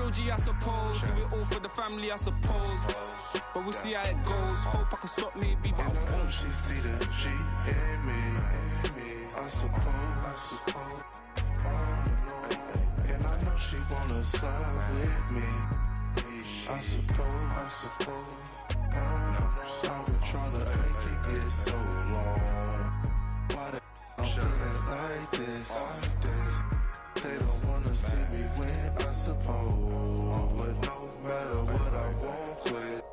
OG, I suppose. Do it all for the family, I suppose. But we'll see how it goes. Hope I can stop maybe, but I won't. She see the G in me. I suppose. And I know she wanna slide with me. I suppose. I've been trying to make it get so long. Why the I'm feeling like this? They don't wanna see me win, I suppose. But no matter what, I won't quit.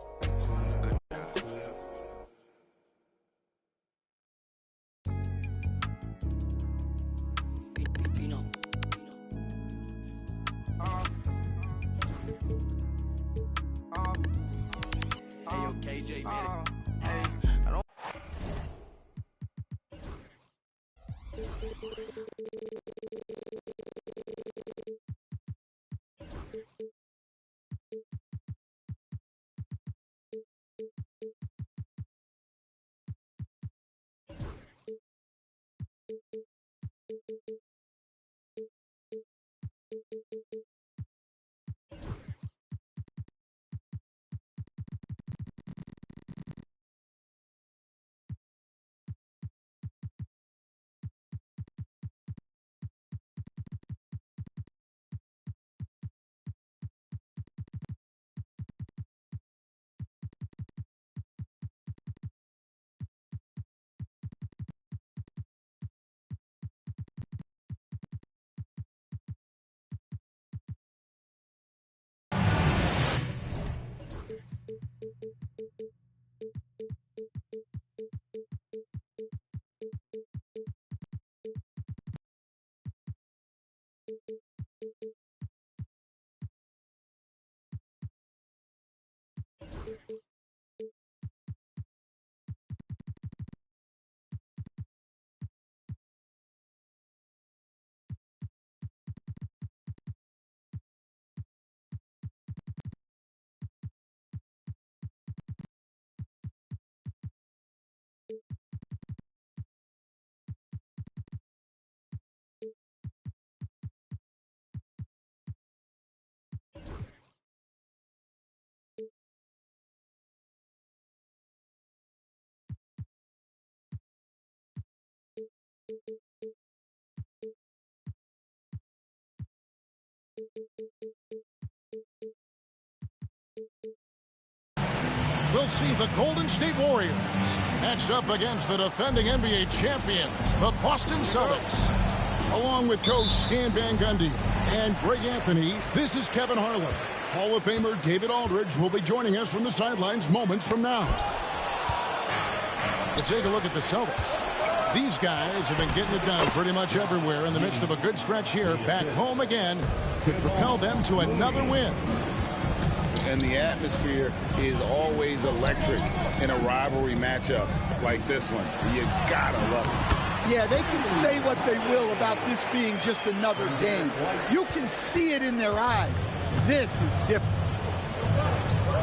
Hey, yo, KJ, man. Hey, I don't. We'll see the Golden State Warriors matched up against the defending NBA champions, the Boston Celtics. Along with Coach Stan Van Gundy and Greg Anthony, this is Kevin Harlan. Hall of Famer David Aldridge will be joining us from the sidelines moments from now. To take a look at the Celtics. These guys have been getting it done pretty much everywhere in the midst of a good stretch here. Back home again could propel them to another win. And the atmosphere is always electric in a rivalry matchup like this one. You gotta love it. Yeah, they can say what they will about this being just another game. You can see it in their eyes. This is different.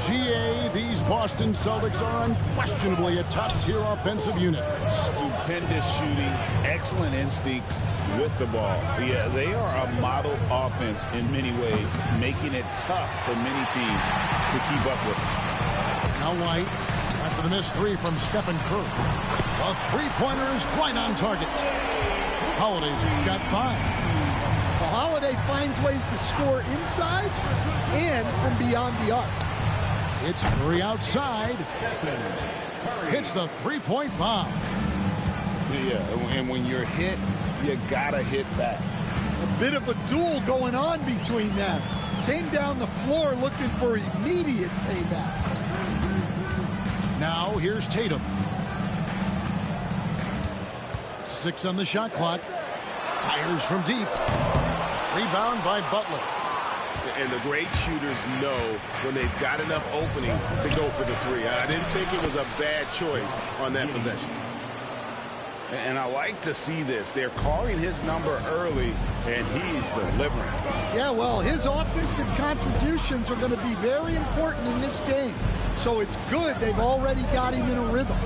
GA, these Boston Celtics are unquestionably a top-tier offensive unit. Stupendous shooting, excellent instincts with the ball. Yeah, they are a model offense in many ways, making it tough for many teams to keep up with them. Now White, after the missed three from Stephen Curry. The three-pointer is right on target. Holiday's got 5. The Holiday finds ways to score inside and from beyond the arc. It's Curry outside. Hits the three-point bomb. Yeah, and when you're hit, you gotta hit back. A bit of a duel going on between them. Came down the floor looking for immediate payback. Now here's Tatum. 6 on the shot clock. Fires from deep. Rebound by Butler. And the great shooters know when they've got enough opening to go for the three. I didn't think it was a bad choice on that possession. And I like to see this. They're calling his number early, and he's delivering. Yeah, well, his offensive contributions are going to be very important in this game. So it's good they've already got him in a rhythm.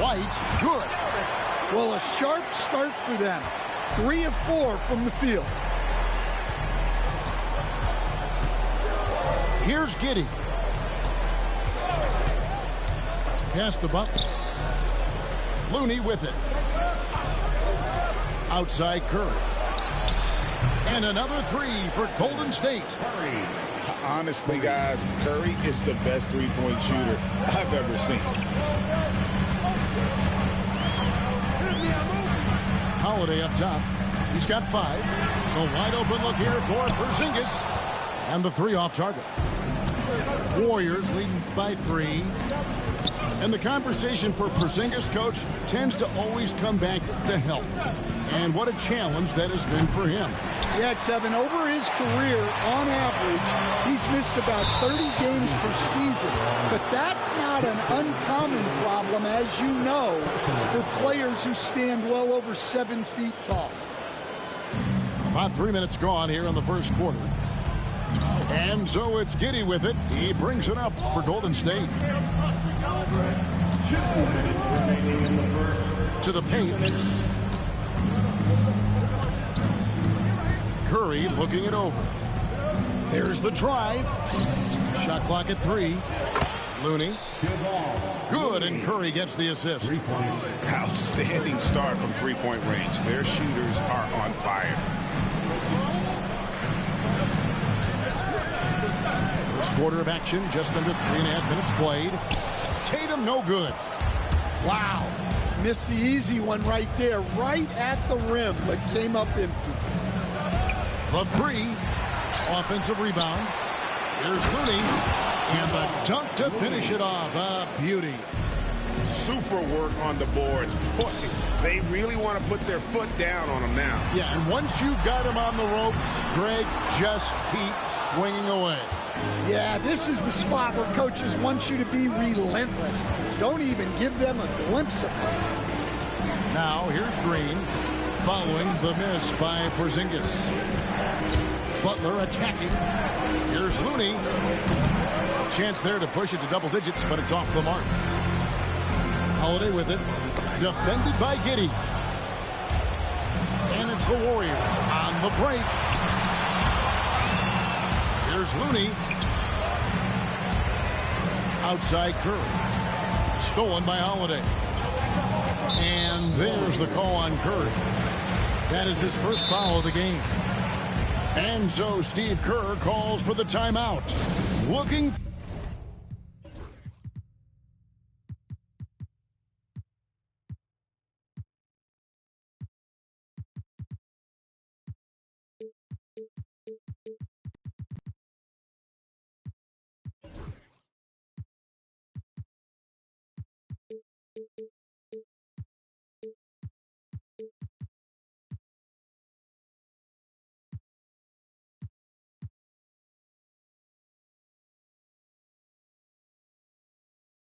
White, good. Well, a sharp start for them. 3 of 4 from the field. Here's Giddey. Pass to Butler. Looney with it. Outside Curry. And another three for Golden State. Honestly, guys, Curry is the best three-point shooter I've ever seen. Holiday up top. He's got 5. A wide open look here for Porzingis. And the 3 off target. Warriors leading by 3. And the conversation for Porzingis, coach, tends to always come back to health. And what a challenge that has been for him. Yeah, Kevin, over his career, on average, he's missed about 30 games per season. But that's not an uncommon problem, as you know, for players who stand well over 7 feet tall. About 3 minutes gone here in the first quarter. And so it's Giddey with it. He brings it up for Golden State. To the paint. Curry looking it over. There's the drive. Shot clock at 3. Looney. Good, and Curry gets the assist. Outstanding start from three-point range. Their shooters are on fire. First quarter of action, just under 3.5 minutes played. Tatum no good. Wow. Missed the easy one right there, right at the rim, but came up empty. The 3. Offensive rebound. Here's Looney. And the dunk to finish it off. A beauty. Super work on the boards. Boy, they really want to put their foot down on him now. Yeah, and once you've got him on the ropes, Greg, just keep swinging away. Yeah, this is the spot where coaches want you to be relentless. Don't even give them a glimpse of it. Now, here's Green, following the miss by Porzingis. Butler attacking. Here's Looney. A chance there to push it to double digits, but it's off the mark. Holiday with it. Defended by Giddey. And it's the Warriors on the break. Here's Looney. Outside Curry. Stolen by Holiday. And there's the call on Curry. That is his first foul of the game. And so Steve Kerr calls for the timeout. Looking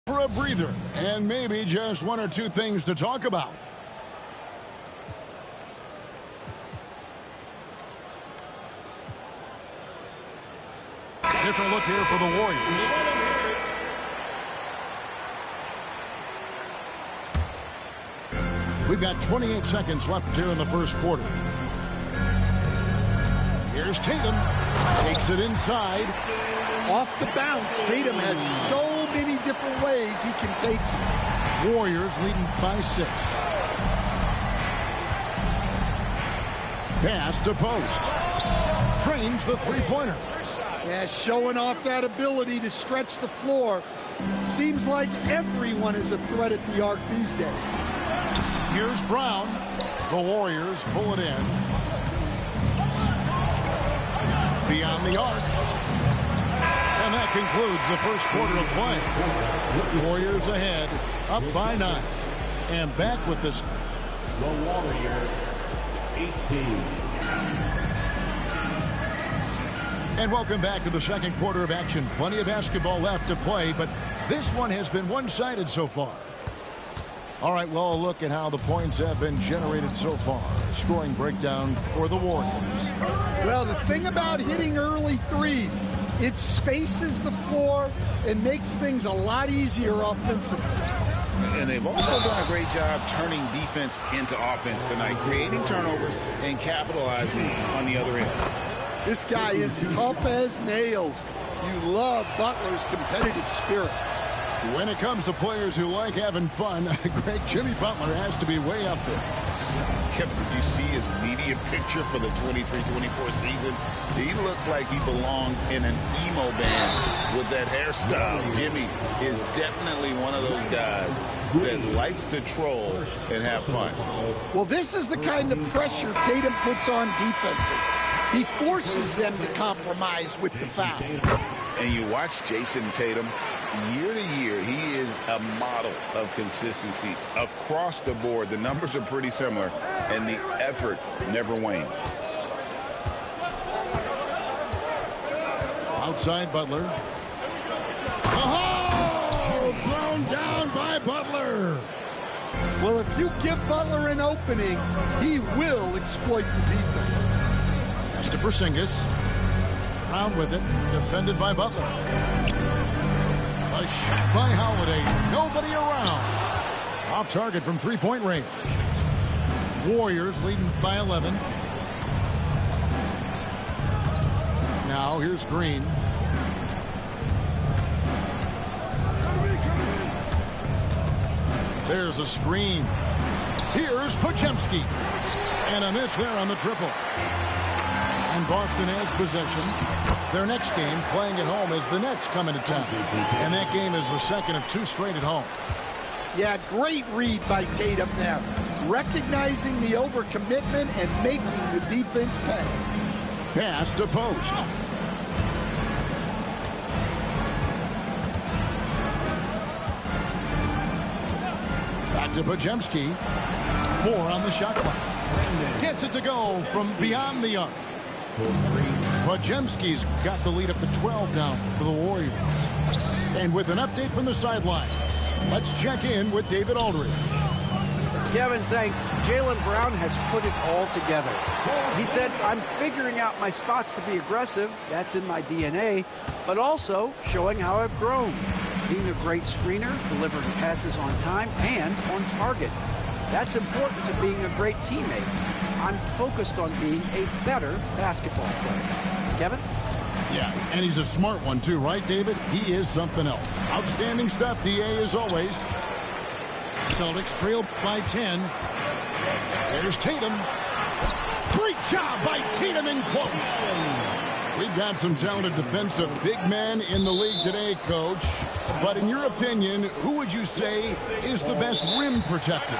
for a breather and maybe just 1 or 2 things to talk about. Different look here for the Warriors. We've got 28 seconds left here in the first quarter. Here's Tatum. Takes it inside. Off the bounce, Tatum has so many different ways he can take it. Warriors leading by 6. Pass to post. Trains the three-pointer. Yeah, showing off that ability to stretch the floor. Seems like everyone is a threat at the arc these days. Here's Brown. The Warriors pull it in. Beyond the arc. And that concludes the first quarter of play. Warriors ahead, up by 9. And back with this. The Warriors, 18. And welcome back to the second quarter of action. Plenty of basketball left to play, but this one has been one-sided so far. All right, well, a look at how the points have been generated so far. Scoring breakdown for the Warriors. Well, the thing about hitting early threes, it spaces the floor and makes things a lot easier offensively. And they've also done a great job turning defense into offense tonight, creating turnovers and capitalizing on the other end. This guy is tough as nails. You love Butler's competitive spirit. When it comes to players who like having fun, Greg, Jimmy Butler has to be way up there. Kevin, did you see his media picture for the 23-24 season? He looked like he belonged in an emo band with that hairstyle. Jimmy is definitely one of those guys that likes to troll and have fun. Well, this is the kind of pressure Tatum puts on defenses. He forces them to compromise with the foul. And you watch Jason Tatum, year to year, he is a model of consistency across the board. The numbers are pretty similar, and the effort never wanes. Outside Butler. Oh! Thrown down by Butler. Well, if you give Butler an opening, he will exploit the defense. Pass to Porzingis. Brown with it. Defended by Butler. A shot by Holiday. Nobody around. Off target from three-point range. Warriors leading by 11. Now here's Green. There's a screen. Here's Podziemski. And a miss there on the triple. And Boston has possession. Their next game, playing at home, as the Nets come into town. And that game is the second of two straight at home. Yeah, great read by Tatum there. Recognizing the overcommitment and making the defense pay. Pass to Post. Back to Podziemski. 4 on the shot clock. Gets it to go from beyond the arc. Podziemski's got the lead up to 12 now for the Warriors. And with an update from the sideline, let's check in with David Aldridge. Kevin, thanks. Jaylen Brown has put it all together. He said, I'm figuring out my spots to be aggressive. That's in my DNA. But also showing how I've grown. Being a great screener, delivering passes on time and on target. That's important to being a great teammate. I'm focused on being a better basketball player. Kevin? Yeah, and he's a smart one too, right, David? He is something else. Outstanding stuff, DA, as always. Celtics trail by 10. There's Tatum. Great job by Tatum in close. We've got some talented defensive big men in the league today, Coach. But in your opinion, who would you say is the best rim protector?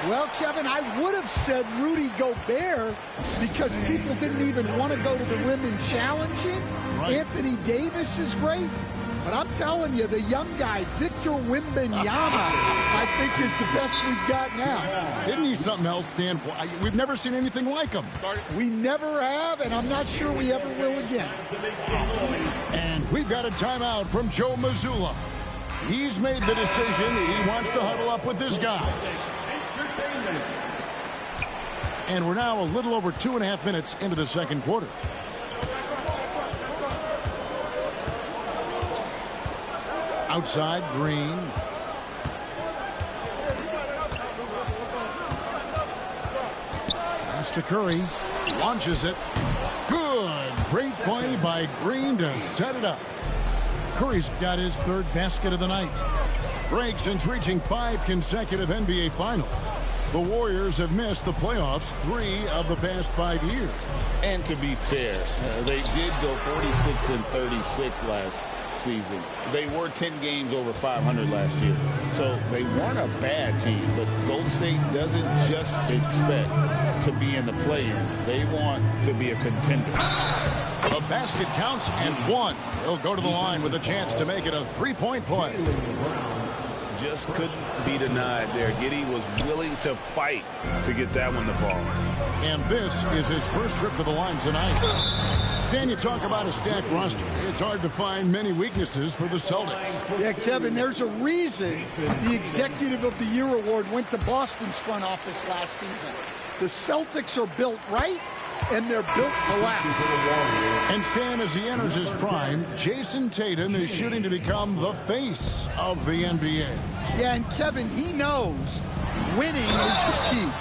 Well, Kevin, I would have said Rudy Gobert because people didn't even want to go to the rim and challenge him. Right. Anthony Davis is great. But I'm telling you, the young guy, Victor Wembanyama, I think is the best we've got now. Isn't he something else, Stan? We've never seen anything like him. We never have, and I'm not sure we ever will again. And we've got a timeout from Joe Mazzulla. He's made the decision. He wants to huddle up with his guys. And we're now a little over 2.5 minutes into the second quarter. Outside, Green. Pass to Curry. Launches it. Good. Great play by Green to set it up. Curry's got his third basket of the night. Break since reaching 5 consecutive NBA Finals. The Warriors have missed the playoffs 3 of the past 5 years. And to be fair, they did go 46-36 last season. They were 10 games over 500 last year. So they weren't a bad team, but Golden State doesn't just expect to be in the play-in. They want to be a contender. The basket counts and 1. He'll go to the line with a chance to make it a 3-point play. Just couldn't be denied there. Giddey was willing to fight to get that one to fall. And this is his first trip to the line tonight. Stan, you talk about a stacked roster. It's hard to find many weaknesses for the Celtics. Yeah, Kevin, there's a reason the Executive of the Year award went to Boston's front office last season. The Celtics are built right, and they're built to last. And Stan, as he enters his prime, Jason Tatum is shooting to become the face of the NBA. Yeah, and Kevin, he knows winning is the key.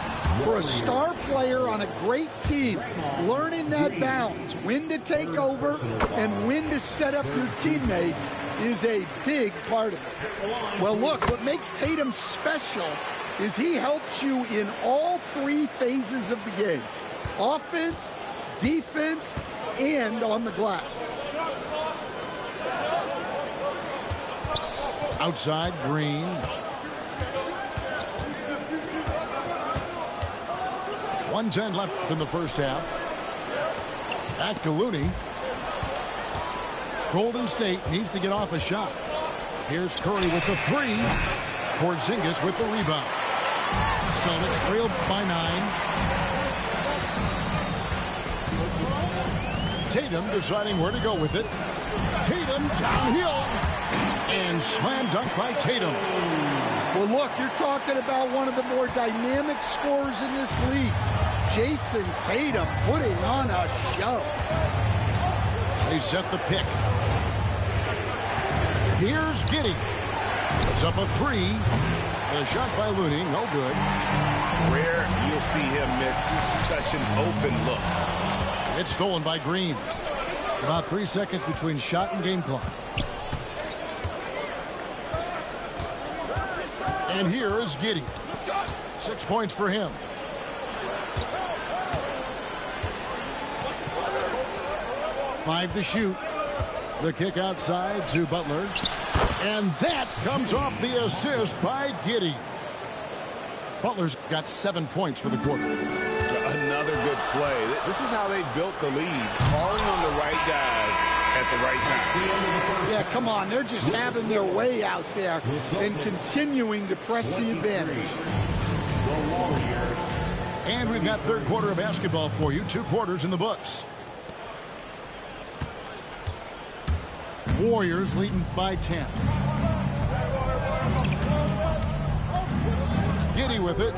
For a star player on a great team, learning that balance, when to take over and when to set up your teammates, is a big part of it. Well, look, what makes Tatum special is he helps you in all three phases of the game: offense, defense, and on the glass. Outside, Green. .110 left in the first half. Back to Looney. Golden State needs to get off a shot. Here's Curry with the three. Porzingis with the rebound. Celtics trailed by 9. Tatum deciding where to go with it. Tatum downhill. And slam dunk by Tatum. Well, look, you're talking about one of the more dynamic scorers in this league. Jason Tatum putting on a show. They set the pick. Here's Giddey. Puts up a three. The shot by Looney, no good. Rare you'll see him miss such an open look. It's stolen by Green. About 3 seconds between shot and game clock. And here is Giddey. 6 points for him. Five to shoot. The kick outside to Butler. And that comes off the assist by Giddey. Butler's got 7 points for the quarter. Another good play. This is how they built the lead. Calling on the right guys at the right time. Yeah, come on. They're just having their way out there and continuing to press the advantage. And we've got third quarter of basketball for you. 2 quarters in the books. Warriors leading by 10. Giddey with it.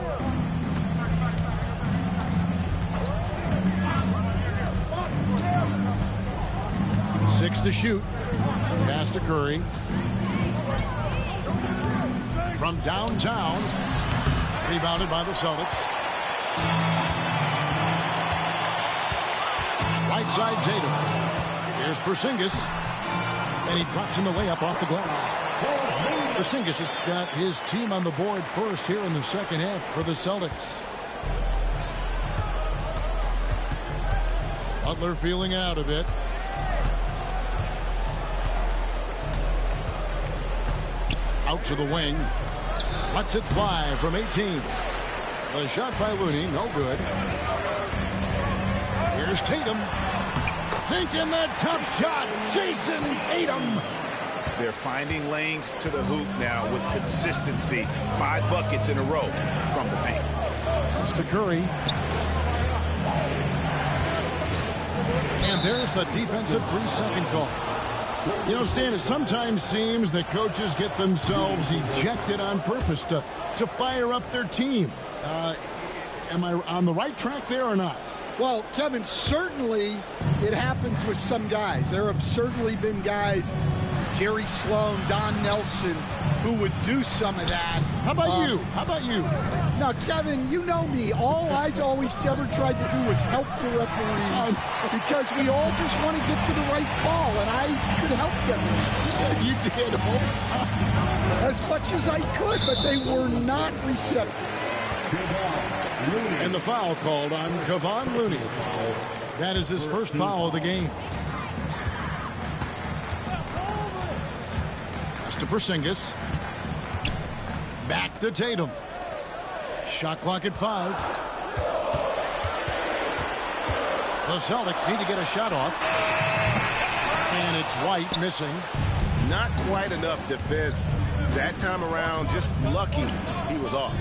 Six to shoot. Pass to Curry. From downtown. Rebounded by the Celtics. Right side Tatum. Here's Porzingis. And he drops in the layup off the glass. Porzingis has got his team on the board first here in the second half for the Celtics. Butler feeling it out a bit. Out to the wing. Lets it fly from 18. The shot by Looney, no good. Here's Tatum. Sinking that tough shot, Jason Tatum. They're finding lanes to the hoop now with consistency. 5 buckets in a row from the paint. That's to Curry. And there's the defensive 3-second call. You know, Stan, it sometimes seems that coaches get themselves ejected on purpose to fire up their team. Am I on the right track there or not? Well, Kevin, certainly it happens with some guys. There have certainly been guys, Jerry Sloan, Don Nelson, who would do some of that. How about you? How about you? Now, Kevin, you know me. All I always ever tried to do was help the referees because we all just want to get to the right call, and I could help them. You did all the time. As much as I could, but they were not receptive. And the foul called on Kevon Looney. That is his first foul of the game. That's to Porzingis. Back to Tatum. Shot clock at 5. The Celtics need to get a shot off. And it's White missing. Not quite enough defense that time around. Just lucky he was off.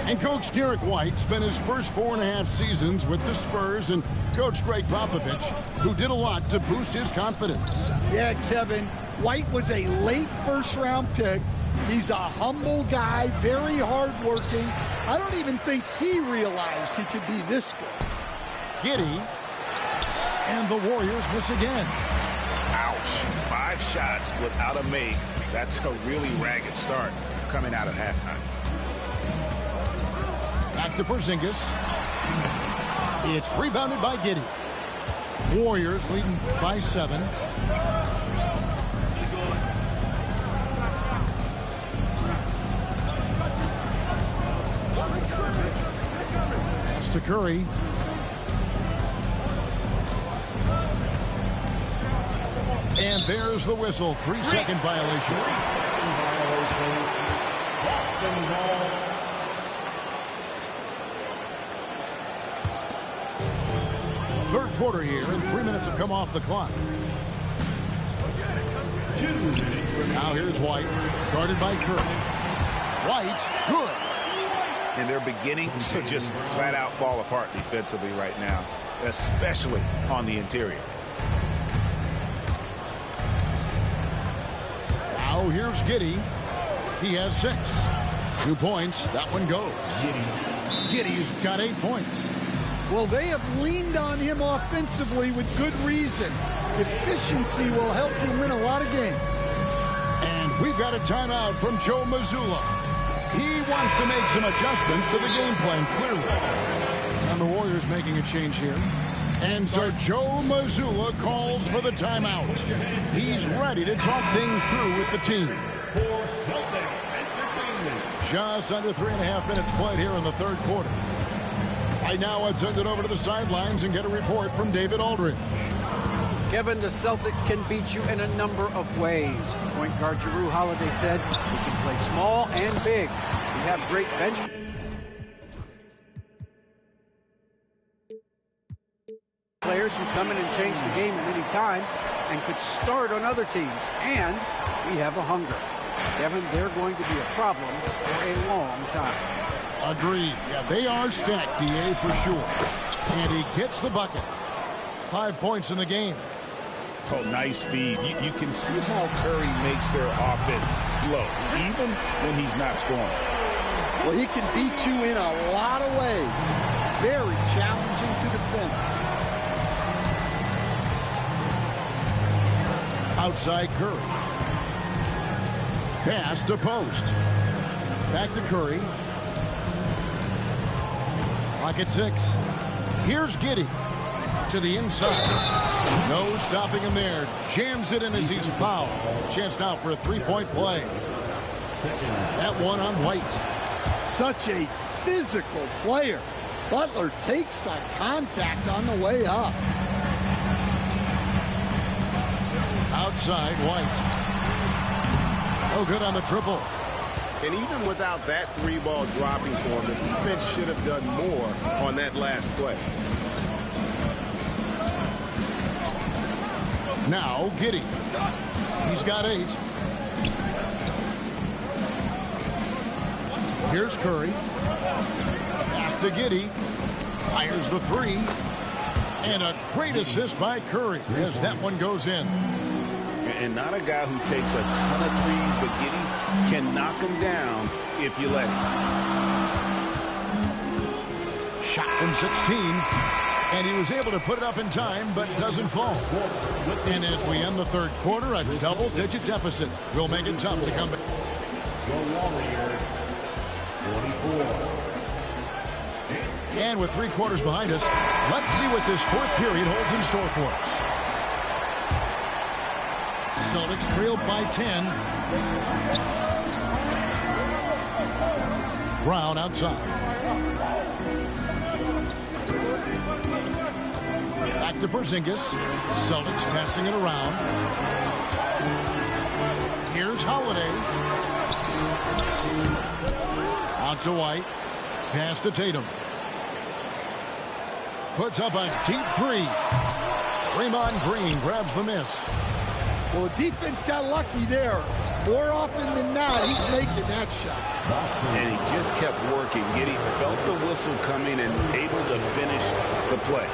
And Coach Derek White spent his first 4.5 seasons with the Spurs and Coach Greg Popovich, who did a lot to boost his confidence. Yeah, Kevin, White was a late first-round pick. He's a humble guy, very hardworking. I don't even think he realized he could be this good. Giddey, and the Warriors miss again. Ouch. 5 shots without a make. That's a really ragged start coming out of halftime. Back to Porzingis. It's rebounded by Giddey. Warriors leading by 7. Pass to Curry. And there's the whistle. 3-second violation. Third quarter here, and 3 minutes have come off the clock. Now here's White, guarded by Curry. White, good. And they're beginning to just flat out fall apart defensively right now, especially on the interior. Now here's Giddey. He has 6. 2 points. That one goes. Giddey's got 8 points. Well, they have leaned on him offensively with good reason. Efficiency will help you win a lot of games. And we've got a timeout from Joe Mazzulla. He wants to make some adjustments to the game plan, clearly. And the Warriors making a change here. And so Joe Mazzulla calls for the timeout. He's ready to talk things through with the team. Just under 3.5 minutes played here in the third quarter. Right now, I'd send it over to the sidelines and get a report from David Aldridge. Kevin, the Celtics can beat you in a number of ways. Point guard Jrue Holiday said he can play small and big. We have great bench players who come in and change the game at any time and could start on other teams. And we have a hunger. Kevin, they're going to be a problem for a long time. Agreed. Yeah, they are stacked, DA, for sure. And he gets the bucket. 5 points in the game. Oh, nice feed. You can see how Curry makes their offense flow, even when he's not scoring. Well, he can beat you in a lot of ways. Very challenging to defend. Outside Curry. Pass to post. Back to Curry. Clock at 6. Here's Giddey to the inside. No stopping him there. Jams it in as he's fouled. Chance now for a 3-point play. That one on White. Such a physical player. Butler takes the contact on the way up. Outside White. No good on the triple. And even without that 3-ball dropping for him, the defense should have done more on that last play. Now Giddey. He's got 8. Here's Curry. Pass to Giddey. Fires the 3. And a great assist by Curry as that one goes in. And not a guy who takes a ton of threes, but Giddey can knock them down if you let him. Shot from 16. And he was able to put it up in time, but doesn't fall. And as we end the third quarter, a double-digit deficit will make it tough to come back. And with 3 quarters behind us, let's see what this fourth period holds in store for us. Celtics trailed by 10. Brown outside. Back to Porzingis. Celtics passing it around. Here's Holiday. Out to White. Pass to Tatum. Puts up a deep 3. Draymond Green grabs the miss. Well, the defense got lucky there. More often than not, he's making that shot. And he just kept working. Giddey felt the whistle coming and able to finish the play.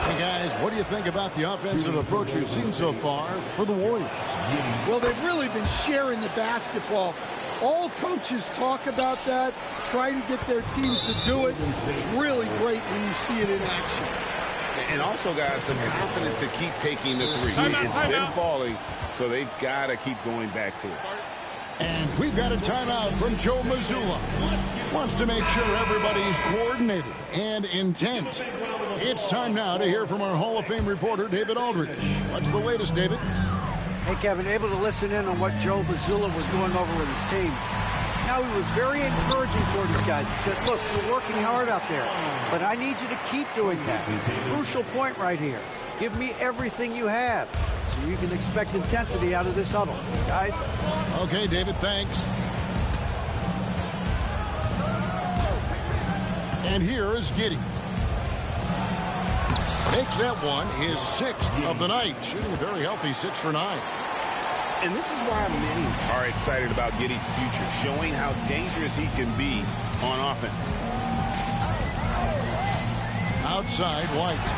Hey, guys, what do you think about the offensive approach we've seen so far for the Warriors? Well, they've really been sharing the basketball. All coaches talk about that, try to get their teams to do it. It's really great when you see it in action. And also, guys, the confidence to keep taking the 3. It's been falling, so they've got to keep going back to it. And we've got a timeout from Joe Mazzulla. Wants to make sure everybody's coordinated and intent. It's time now to hear from our Hall of Fame reporter, David Aldridge. What's the latest, David? Hey, Kevin, able to listen in on what Joe Mazzulla was going over with his team. Now, he was very encouraging toward his guys. He said, look, you're working hard out there, but I need you to keep doing that. Crucial point right here. Give me everything you have so you can expect intensity out of this huddle. Guys? Okay, David, thanks. And here is Giddey. Makes that one his 6th of the night, shooting a very healthy 6 for 9. And this is why many are excited about Giddey's future, showing how dangerous he can be on offense. Outside, White.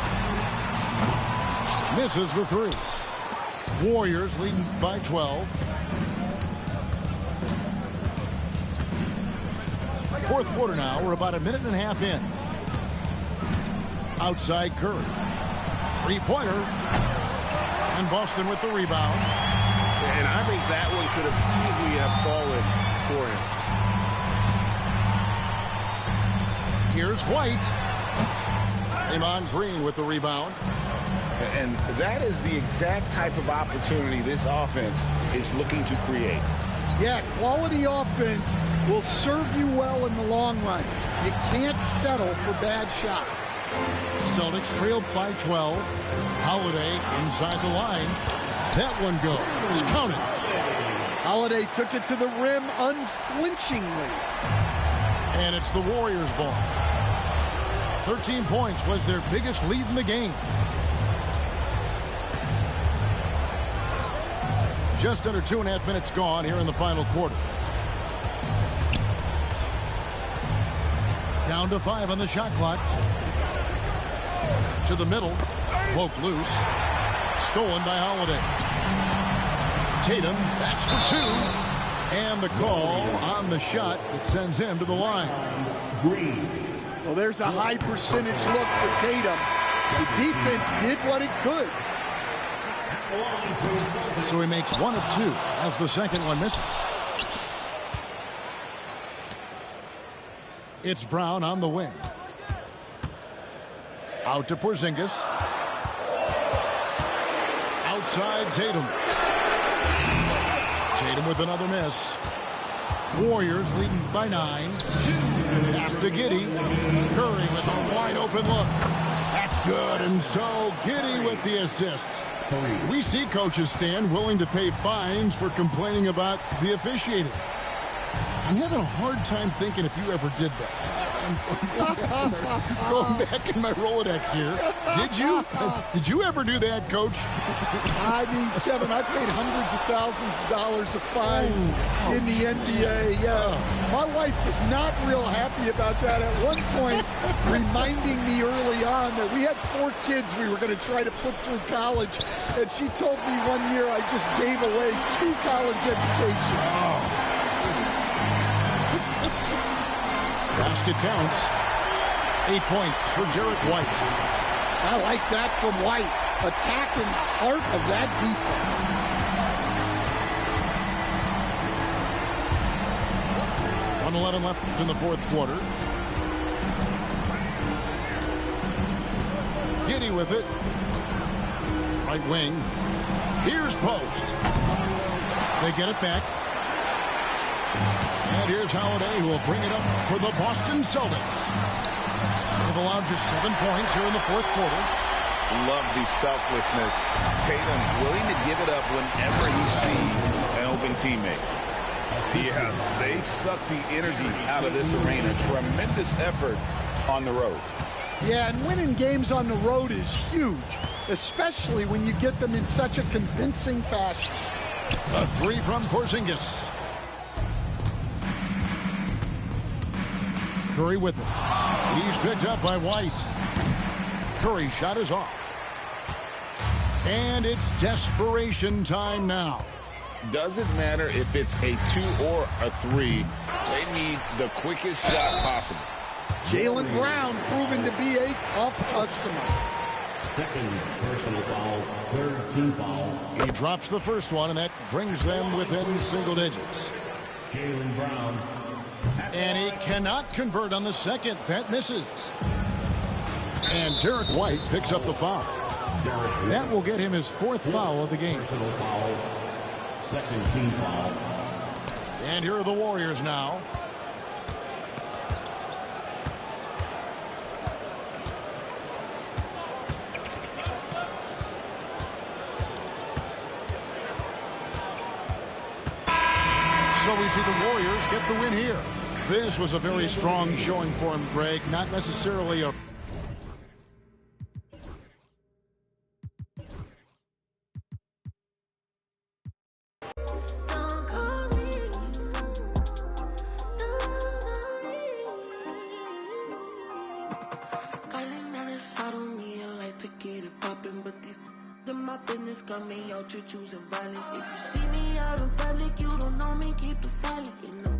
Misses the 3. Warriors leading by 12. Fourth quarter now. We're about a minute and a half in. Outside Curry. Three-pointer. And Boston with the rebound. And I think that one could have easily have fallen for him. Here's White. Draymond Green with the rebound. And that is the exact type of opportunity this offense is looking to create. Yeah, quality offense will serve you well in the long run. You can't settle for bad shots. Celtics trailed by 12. Holiday inside the line. That one goes. Count it. Holiday took it to the rim unflinchingly. And it's the Warriors' ball. 13 points was their biggest lead in the game. Just under 2.5 minutes gone here in the final quarter. Down to 5 on the shot clock. To the middle. Poked loose. Stolen by Holiday. Tatum, that's for 2. And the call on the shot that sends him to the line. Well, there's a high percentage look for Tatum. The defense did what it could. So he makes 1 of 2 as the second one misses. It's Brown on the wing. Out to Porzingis. Outside Tatum. Tatum with another miss. Warriors leading by 9. Pass to Giddey. Curry with a wide open look. That's good. And so Giddey with the assist. We see coaches stand willing to pay fines for complaining about the officiating. I'm having a hard time thinking if you ever did that. Going back in my Rolodex here. Did you? Did you ever do that, Coach? I mean, Kevin, I paid hundreds of thousands of dollars of fines in the NBA. Yeah. My wife was not real happy about that at one point, reminding me early on that we had 4 kids we were going to try to put through college. And she told me one year I just gave away 2 college educations. Oh. Basket counts. 8 points for Jarrett White. I like that from White. Attacking the heart of that defense. .11 left in the fourth quarter. Giddey with it. Right wing. Here's Post. They get it back. And here's Holiday, who will bring it up for the Boston Celtics. They've allowed just 7 points here in the fourth quarter. Love the selflessness. Tatum willing to give it up whenever he sees an open teammate. Yeah, they've sucked the energy out of this arena. Tremendous effort on the road. Yeah, and winning games on the road is huge, especially when you get them in such a convincing fashion. A 3 from Porzingis. Curry with it. He's picked up by White. Curry's shot is off. And it's desperation time now. Doesn't matter if it's a 2 or a 3. They need the quickest shot possible. Jaylen Brown proving to be a tough customer. Second personal foul, third team foul. He drops the first one, and that brings them within single digits. Jaylen Brown. And he cannot convert on the second. That misses. And Derek White picks up the foul. That will get him his fourth foul of the game. Personal foul. Second team foul. And here are the Warriors now. So we see the Warriors get the win here. This was a very strong showing for him, Greg. Not necessarily a... Choosing violence. If you see me out in public, you don't know me, keep it silent. You know,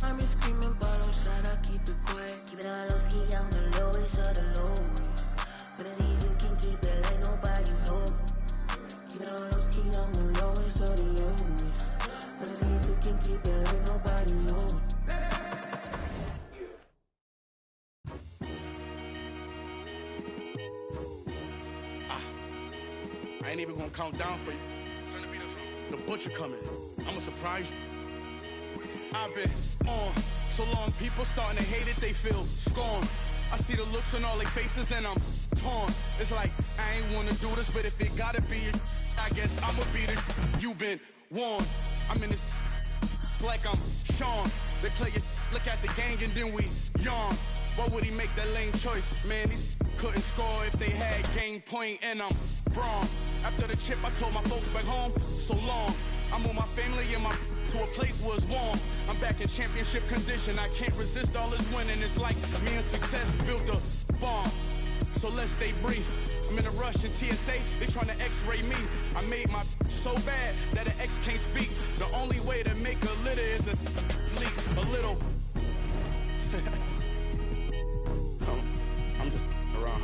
I'm just screaming, but outside I keep it quiet. Keep it all low ski, I'm the lowest of the lowest. But if you can keep it like nobody knows. Keep it all low ski, I'm the lowest of the lowest. But if you can keep it like nobody knows. I ain't even gonna count down for you. The butcher coming. I'ma surprise you. I've been on so long, people starting to hate it, they feel scorned. I see the looks on all their faces and I'm torn. It's like, I ain't wanna do this, but if it gotta be it, I guess I'ma beat it. You been warned. I'm in this like I'm Sean. They play it, look at the gang and then we yawn. Why would he make that lame choice? Man, these couldn't score if they had game point and I'm wrong. After the chip, I told my folks back home, so long. I moved my family and my to a place where it's warm. I'm back in championship condition. I can't resist all this winning. It's like me and success built a bomb. So let's stay brief. I'm in a rush in TSA, they trying to x-ray me. I made my so bad that an X can't speak. The only way to make a litter is a leak, a little. I'm just around.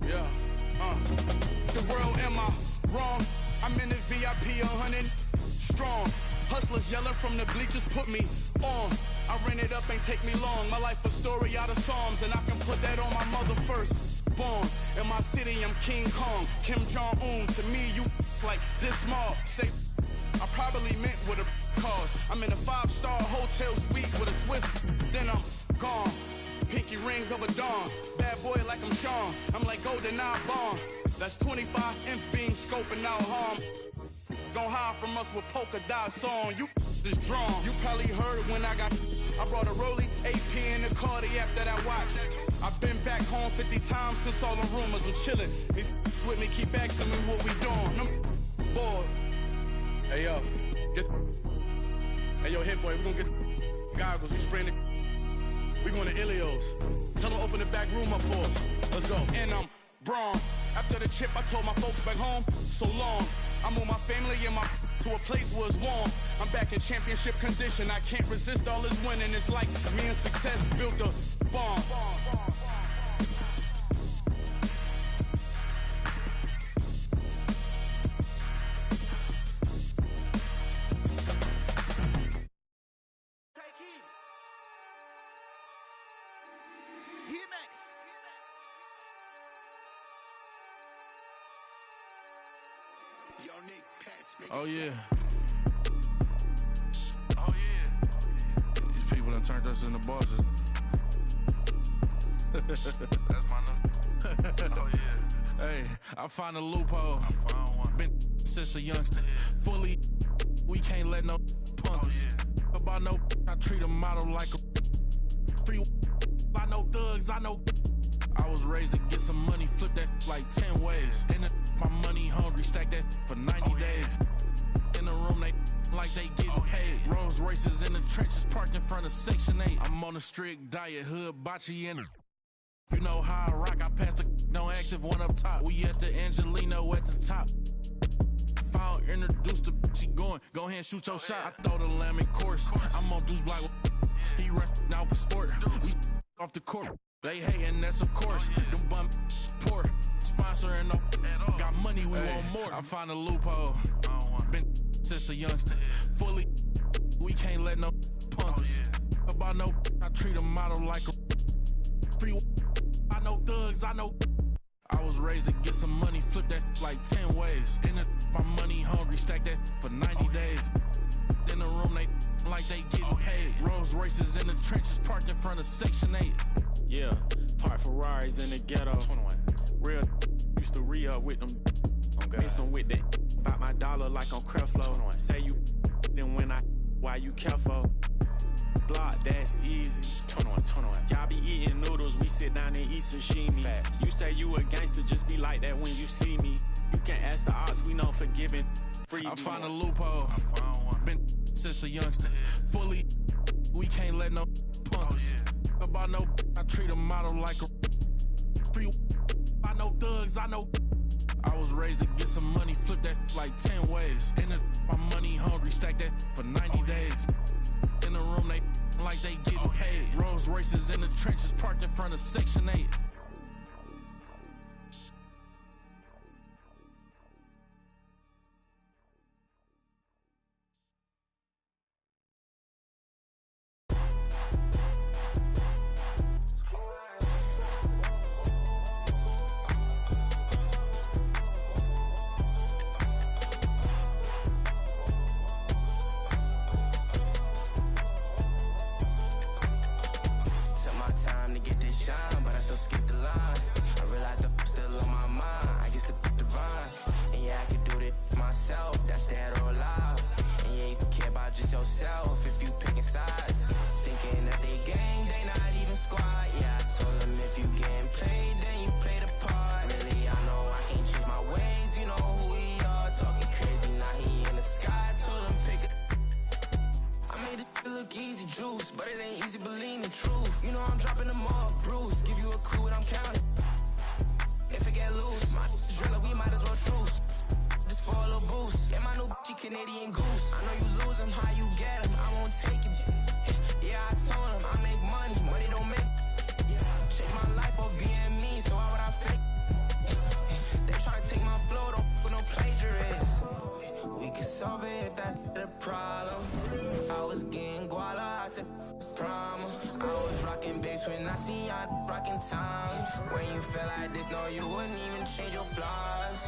Yeah. The world, am I wrong? I'm in the VIP 100 strong. Hustlers yelling from the bleachers put me on. I ran it up, ain't take me long. My life a story out of Psalms, and I can put that on my mother first. Born in my city, I'm King Kong, Kim Jong-un. To me, you like this small. Say, I probably meant with a cause. I'm in a 5-star hotel suite with a Swiss, then I'm gone. Pinky ring of a dawn. Bad boy like I'm Sean. I'm like Golden Eye Bond. That's 25 inch beam scoping out harm. Gon' hide from us with polka dot song. You just drawn. You probably heard when I brought a Rollie, AP in the Cardi after that watch. I've been back home 50 times since all the rumors. I'm chillin'. These with me keep asking me what we doing. I'm bored. Hey yo, hey yo, hit boy, we gonna get goggles. We spraying it. We going to Ilios. Tell them open the back room up for us. Let's go. And I'm Braun. After the chip, I told my folks back home, so long. I moved my family and my to a place where it's warm. I'm back in championship condition. I can't resist all this winning. It's like me and success built a bomb. Oh yeah. Oh yeah. These people done turned us into bosses. That's my new. Oh yeah. Hey, I find a loophole. Been since a youngster. Fully, we can't let no punk us. About no, I treat a model like a free. I know thugs, I know. I was raised to get some money, flip that like 10 ways. And my money hungry, stack that for 90 days. In the room, they like they getting paid. Rolls Royces in the trenches, parked in front of Section 8. I'm on a strict diet, hood, bocce, and you know how I rock. I pass the don't ask if one up top. We at the Angelino at the top. Foul introduced the she going. Go ahead and shoot your shot. I throw the lamb in course. I'm on Deuce Block. He run out for sport. We off the court. They hating, that's of course. Them bum poor. Sponsoring no. Got money, we want more. I find a loophole. Been since a youngster. Fully, we can't let no punk us. About no, I treat a model like a I know thugs, I know. I was raised to get some money, flip that like 10 ways. In the my money hungry, stack that for 90 days. In the room, they like they getting paid. Rolls Royces in the trenches, parked in front of Section 8. Yeah, park Ferraris in the ghetto. 21. Real used to re-up with them. Miss them with that. About my dollar like on Creflo. 21. Say you then when why you careful? Block, that's easy. 21. Y'all be eating noodles, we sit down and eat sashimi. Fast. You say you a gangster, just be like that when you see me. You can't ask the odds, we know forgiving. Free I find a loophole. Been since a youngster. Fully, we can't let no punk us. About no, I treat a model like a I know thugs, I know. I was raised to get some money, flip that like 10 ways. In the my money hungry, stack that for 90 days. In the room, they like they getting paid. Rolls Royces in the trenches, parked in front of Section 8. Canadian goose. I know you lose them, how you get them, I won't take it. Yeah, I told them I make money don't make. Change my life or being me, so why would I fake? They try to take my flow, don't with no plagiarists. We could solve it if that's the problem. I was getting guala, I said prom. I was rocking babes when I seen y'all rocking times. When you feel like this, no, you wouldn't even change your flaws.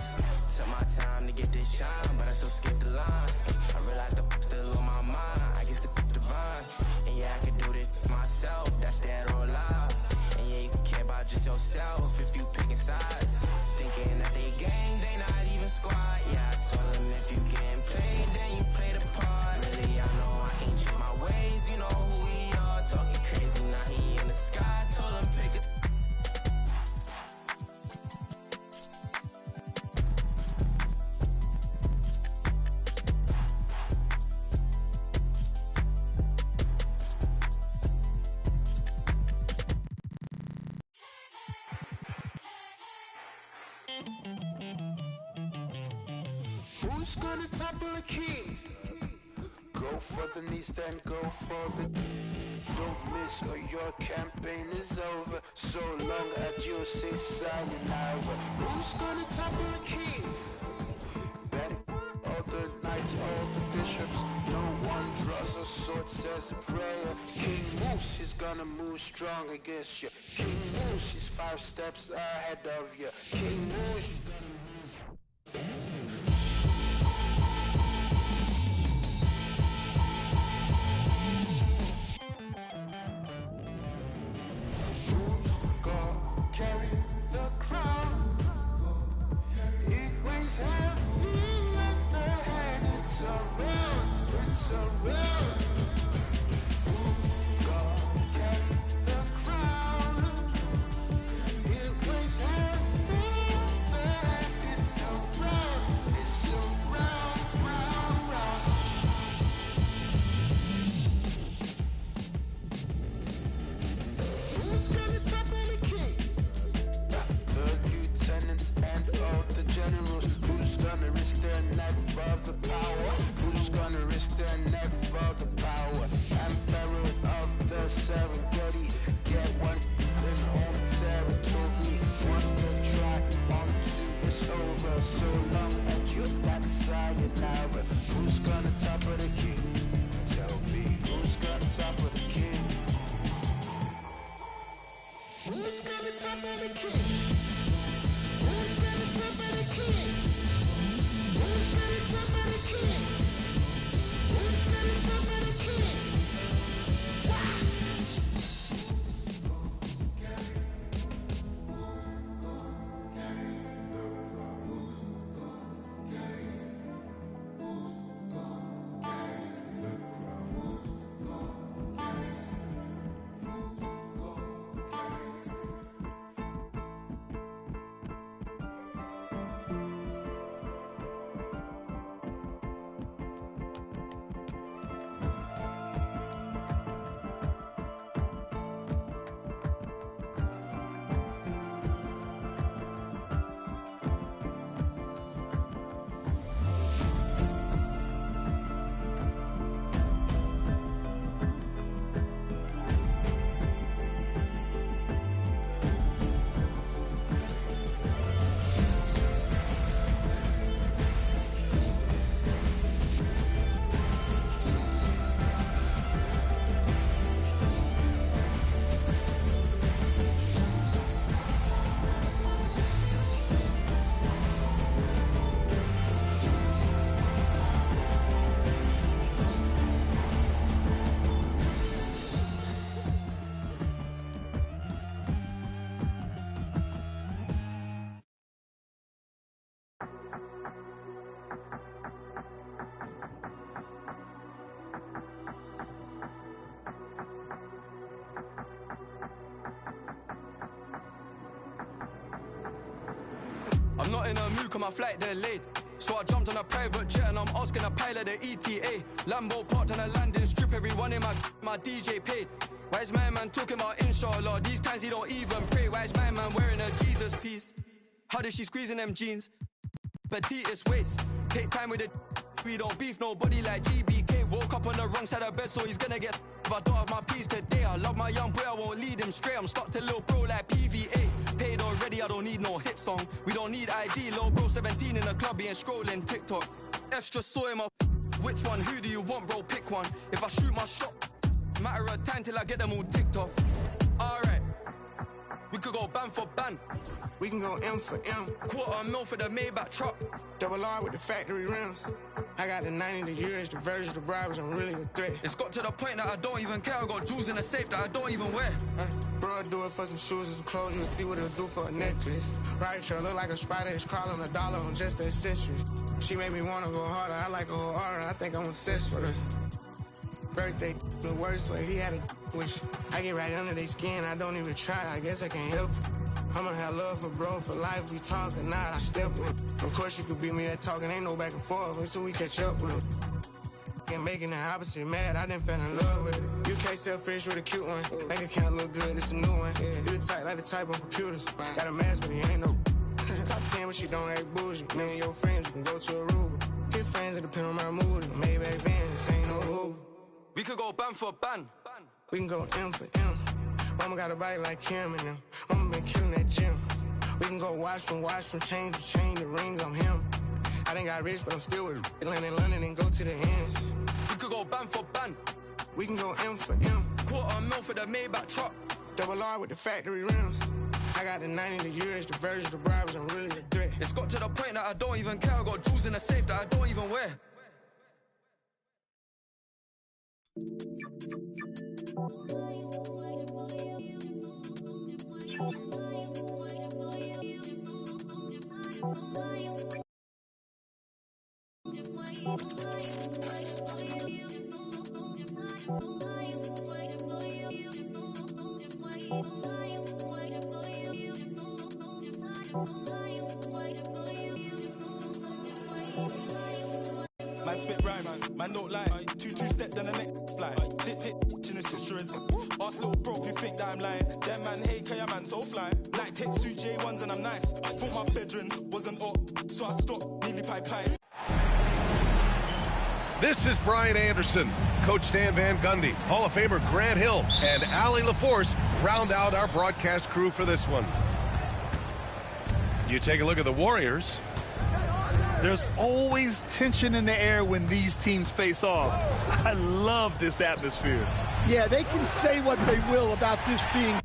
Took my time to get this shine, but I still skip the line. I realized the still on my mind. I guess the divine. And yeah, I could do this myself. That's dead or alive. And yeah, you can care about just yourself if you picking sides. Thinking that they gang, they not even squad. Yeah, I told them if you getting played, then you play the part. Really, I know I can't change my ways. You know who we are. Talking crazy, now he in the sky. Told him pick it. Who's gonna topple a king? Go for the knees, then go for the... Don't miss or your campaign is over. So long adios, say sayonara. Who's gonna topple a king? Betting all the knights, all the bishops. No one draws a sword, says a prayer. King Moose, he's gonna move strong against you. King Moose, he's 5 steps ahead of you. King Moose, he's gonna move fast. Carry the crown. It weighs heavy at the head. It's around. It's around. God carry the crown. It weighs heavy at the head. I'm not in a mood, cause my flight delayed. So I jumped on a private jet and I'm asking a pilot the ETA. Lambo parked on a landing strip, everyone in my DJ paid. Why is my man talking about inshallah? These times he don't even pray. Why is my man wearing a Jesus piece? How did she squeeze in them jeans? Petitest waist. Take time with it. We don't beef nobody like GBK. Woke up on the wrong side of bed, so he's gonna get. If I don't have my peace today, I love my young boy, I won't lead him straight. I'm stuck to little bro like PVA. Paid already, I don't need no hit song. We don't need ID, little bro 17 in the club, he ain't scrolling TikTok. F's just saw him up. Which one? Who do you want, bro? Pick one. If I shoot my shot, matter of time till I get them all ticked off. Alright, we could go ban for ban. We can go M for M. $250,000 for the Maybach truck. Double R with the factory rims. I got the 90, the years, the version, the bribes, I'm really a threat. It's got to the point that I don't even care. I got jewels in the safe that I don't even wear. Bro, I do it for some shoes and some clothes. You'll see what it'll do for a necklace. Right, you look like a spider. It's crawling $1 on just the accessories. She made me want to go harder. I like a whole aura. I think I'm obsessed with her. Birthday, the worst way. He had a wish. I get right under their skin. I don't even try. I guess I can't help it. I'ma have love for bro for life. We talk or not, I step with him. Of course you could beat me at talking. Ain't no back and forth until we catch up with him. And making the opposite mad. I done fell in love with it. You can't sell fish with a cute one. Bank account look good, it's a new one. You the type like the type on computers. Got a mask, but he ain't no. Top 10, but she don't act bougie. Me and your friends, you can go to Aruba. Hit friends, it depend on my mood. Maybach van, this ain't no Uber. We could go ban for ban. We can go M for M. Mama got a body like Kim and them. Mama been killing that gym. We can go watch from chain to chain, the rings on him. I done got rich, but I'm still with land in London and go to the ends. We could go ban for ban. We can go M for M. $250,000 for the Maybach truck. Double R with the factory rims. I got the 90, the years, the version, the bribes, I'm really a threat. It's got to the point that I don't even care. I got jewels in the safe that I don't even wear. Man spit rhymes, man don't lie. 2-2 step down the next fly. Hit, in the sister is. Ask little bro if you think that I'm lying. Them man hate, cause your man so fly. Like take suit J1s and I'm nice. I thought my bedroom wasn't up, so I stopped, nearly pie. This is Brian Anderson. Coach Stan Van Gundy, Hall of Famer Grant Hill, and Allie LaForce round out our broadcast crew for this one. You take a look at the Warriors. There's always tension in the air when these teams face off. I love this atmosphere. Yeah, they can say what they will about this being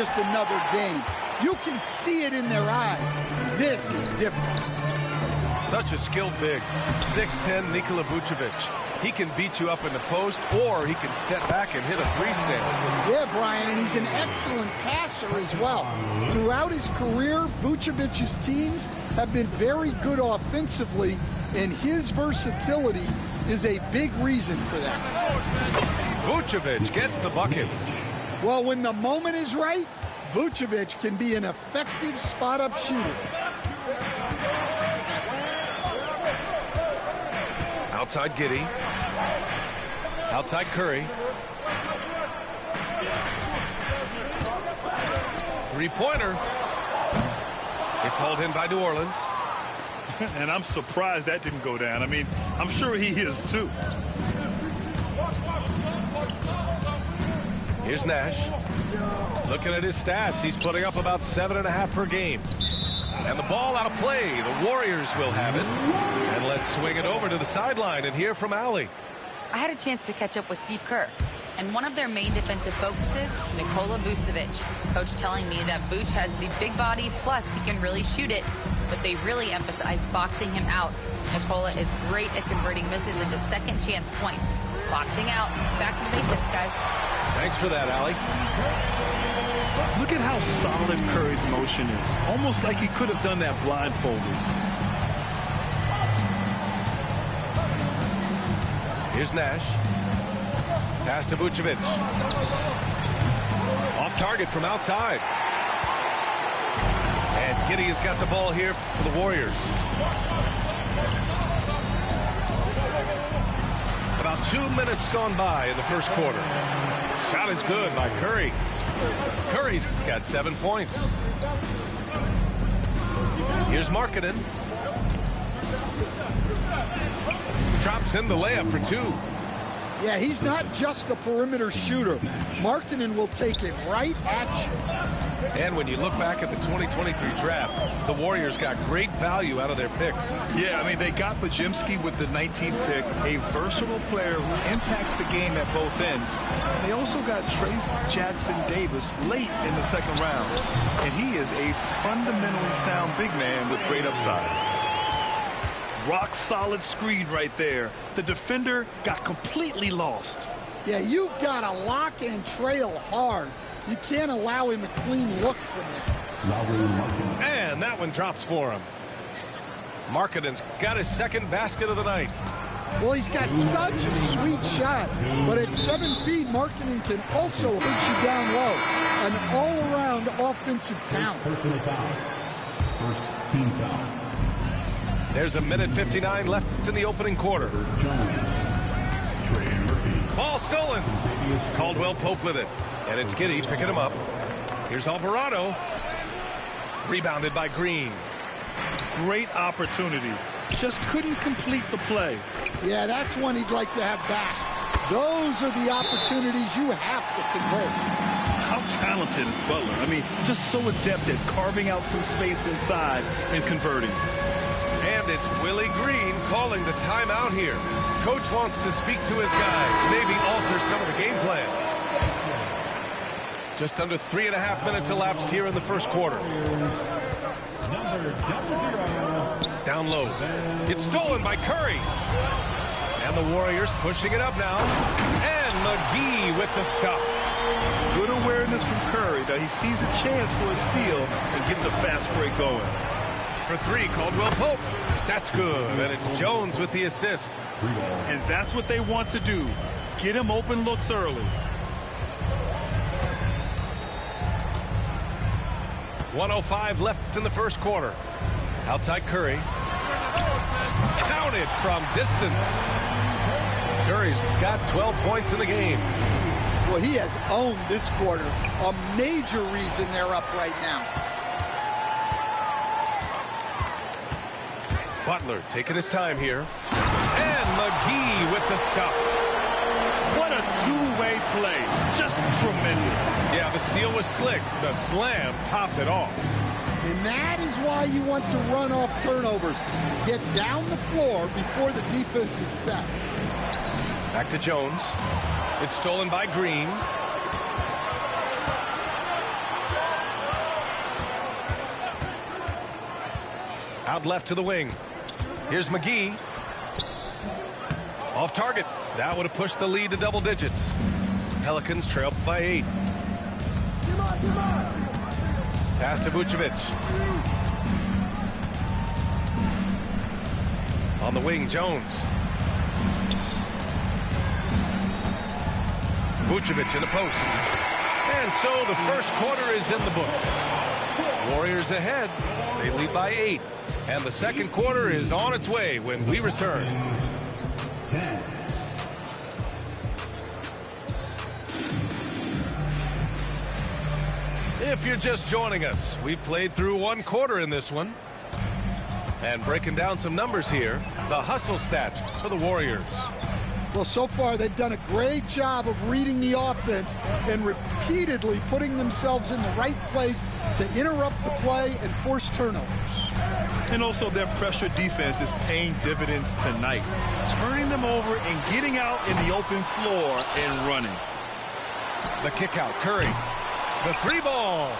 just another game. You can see it in their eyes. This is different. Such a skilled big. 6'10" Nikola Vucevic. He can beat you up in the post, or he can step back and hit a three-stand. Yeah, Brian, and he's an excellent passer as well. Throughout his career, Vucevic's teams have been very good offensively, and his versatility is a big reason for that. Vucevic gets the bucket. Well, when the moment is right, Vucevic can be an effective spot-up shooter. Outside Giddey. Outside Curry. Three-pointer. It's hauled in by New Orleans. And I'm surprised that didn't go down. I mean, I'm sure he is too. Here's Nash. Looking at his stats, he's putting up about 7.5 per game. And the ball out of play. The Warriors will have it. And let's swing it over to the sideline and hear from Allie. I had a chance to catch up with Steve Kerr, and one of their main defensive focuses, Nikola Vucevic. Coach telling me that Vuce has the big body, plus he can really shoot it, but they really emphasized boxing him out. Nikola is great at converting misses into second chance points. Boxing out. It's back to the basics, guys. Thanks for that, Allie. Look at how solid Curry's motion is. Almost like he could have done that blindfolded. Here's Nash. Pass to Vucevic. Off target from outside. And Giddey has got the ball here for the Warriors. About 2 minutes gone by in the first quarter. Shot is good by Curry. Curry's got 7 points. Here's Markkanen. Drops in the layup for 2. Yeah, he's not just a perimeter shooter. Markkanen will take it right at you. And when you look back at the 2023 draft, the Warriors got great value out of their picks. Yeah, I mean, they got Podziemski with the 19th pick, a versatile player who impacts the game at both ends. They also got Trace Jackson-Davis late in the second round, and he is a fundamentally sound big man with great upside. Rock solid screen right there. The defender got completely lost. Yeah, you've got to lock and trail hard. You can't allow him a clean look from there. And that one drops for him. Markkanen's got his second basket of the night. Well, he's got such a sweet shot, but at 7 feet, Markkanen can also hurt you down low. An all-around offensive talent. Personal foul. First team foul. There's a minute 59 left in the opening quarter. Ball stolen. Caldwell Pope with it. And it's Giddey picking him up. Here's Alvarado. Rebounded by Green. Great opportunity. Just couldn't complete the play. Yeah, that's one he'd like to have back. Those are the opportunities you have to convert. How talented is Butler? I mean, just so adept at carving out some space inside and converting. And it's Willie Green calling the timeout here. Coach wants to speak to his guys, maybe alter some of the game plan. Just under 3.5 minutes elapsed here in the first quarter. Down low. It's stolen by Curry. And the Warriors pushing it up now. And McGee with the stuff. Good awareness from Curry that he sees a chance for a steal and gets a fast break going. For 3, Caldwell Pope. That's good. And it's Jones with the assist. And that's what they want to do. Get him open looks early. 1:05 left in the first quarter. Outside Curry. Counted from distance. Curry's got 12 points in the game. Well, he has owned this quarter. A major reason they're up right now. Butler taking his time here. And McGee with the stuff. What a two-way play. Just tremendous. Yeah, the steal was slick. The slam topped it off. And that is why you want to run off turnovers. Get down the floor before the defense is set. Back to Jones. It's stolen by Green. Out left to the wing. Here's McGee. Off target. That would have pushed the lead to double digits. Pelicans trail by 8. Pass to Vucevic. On the wing, Jones. Vucevic in the post. And so the first quarter is in the books. Warriors ahead. They lead by 8. And the second quarter is on its way when we return. 10. If you're just joining us, we've played through one quarter in this one. And breaking down some numbers here, the hustle stats for the Warriors. Well, so far they've done a great job of reading the offense and repeatedly putting themselves in the right place to interrupt the play and force turnovers. And also their pressure defense is paying dividends tonight, turning them over and getting out in the open floor and running. The kick out, Curry. The three ball.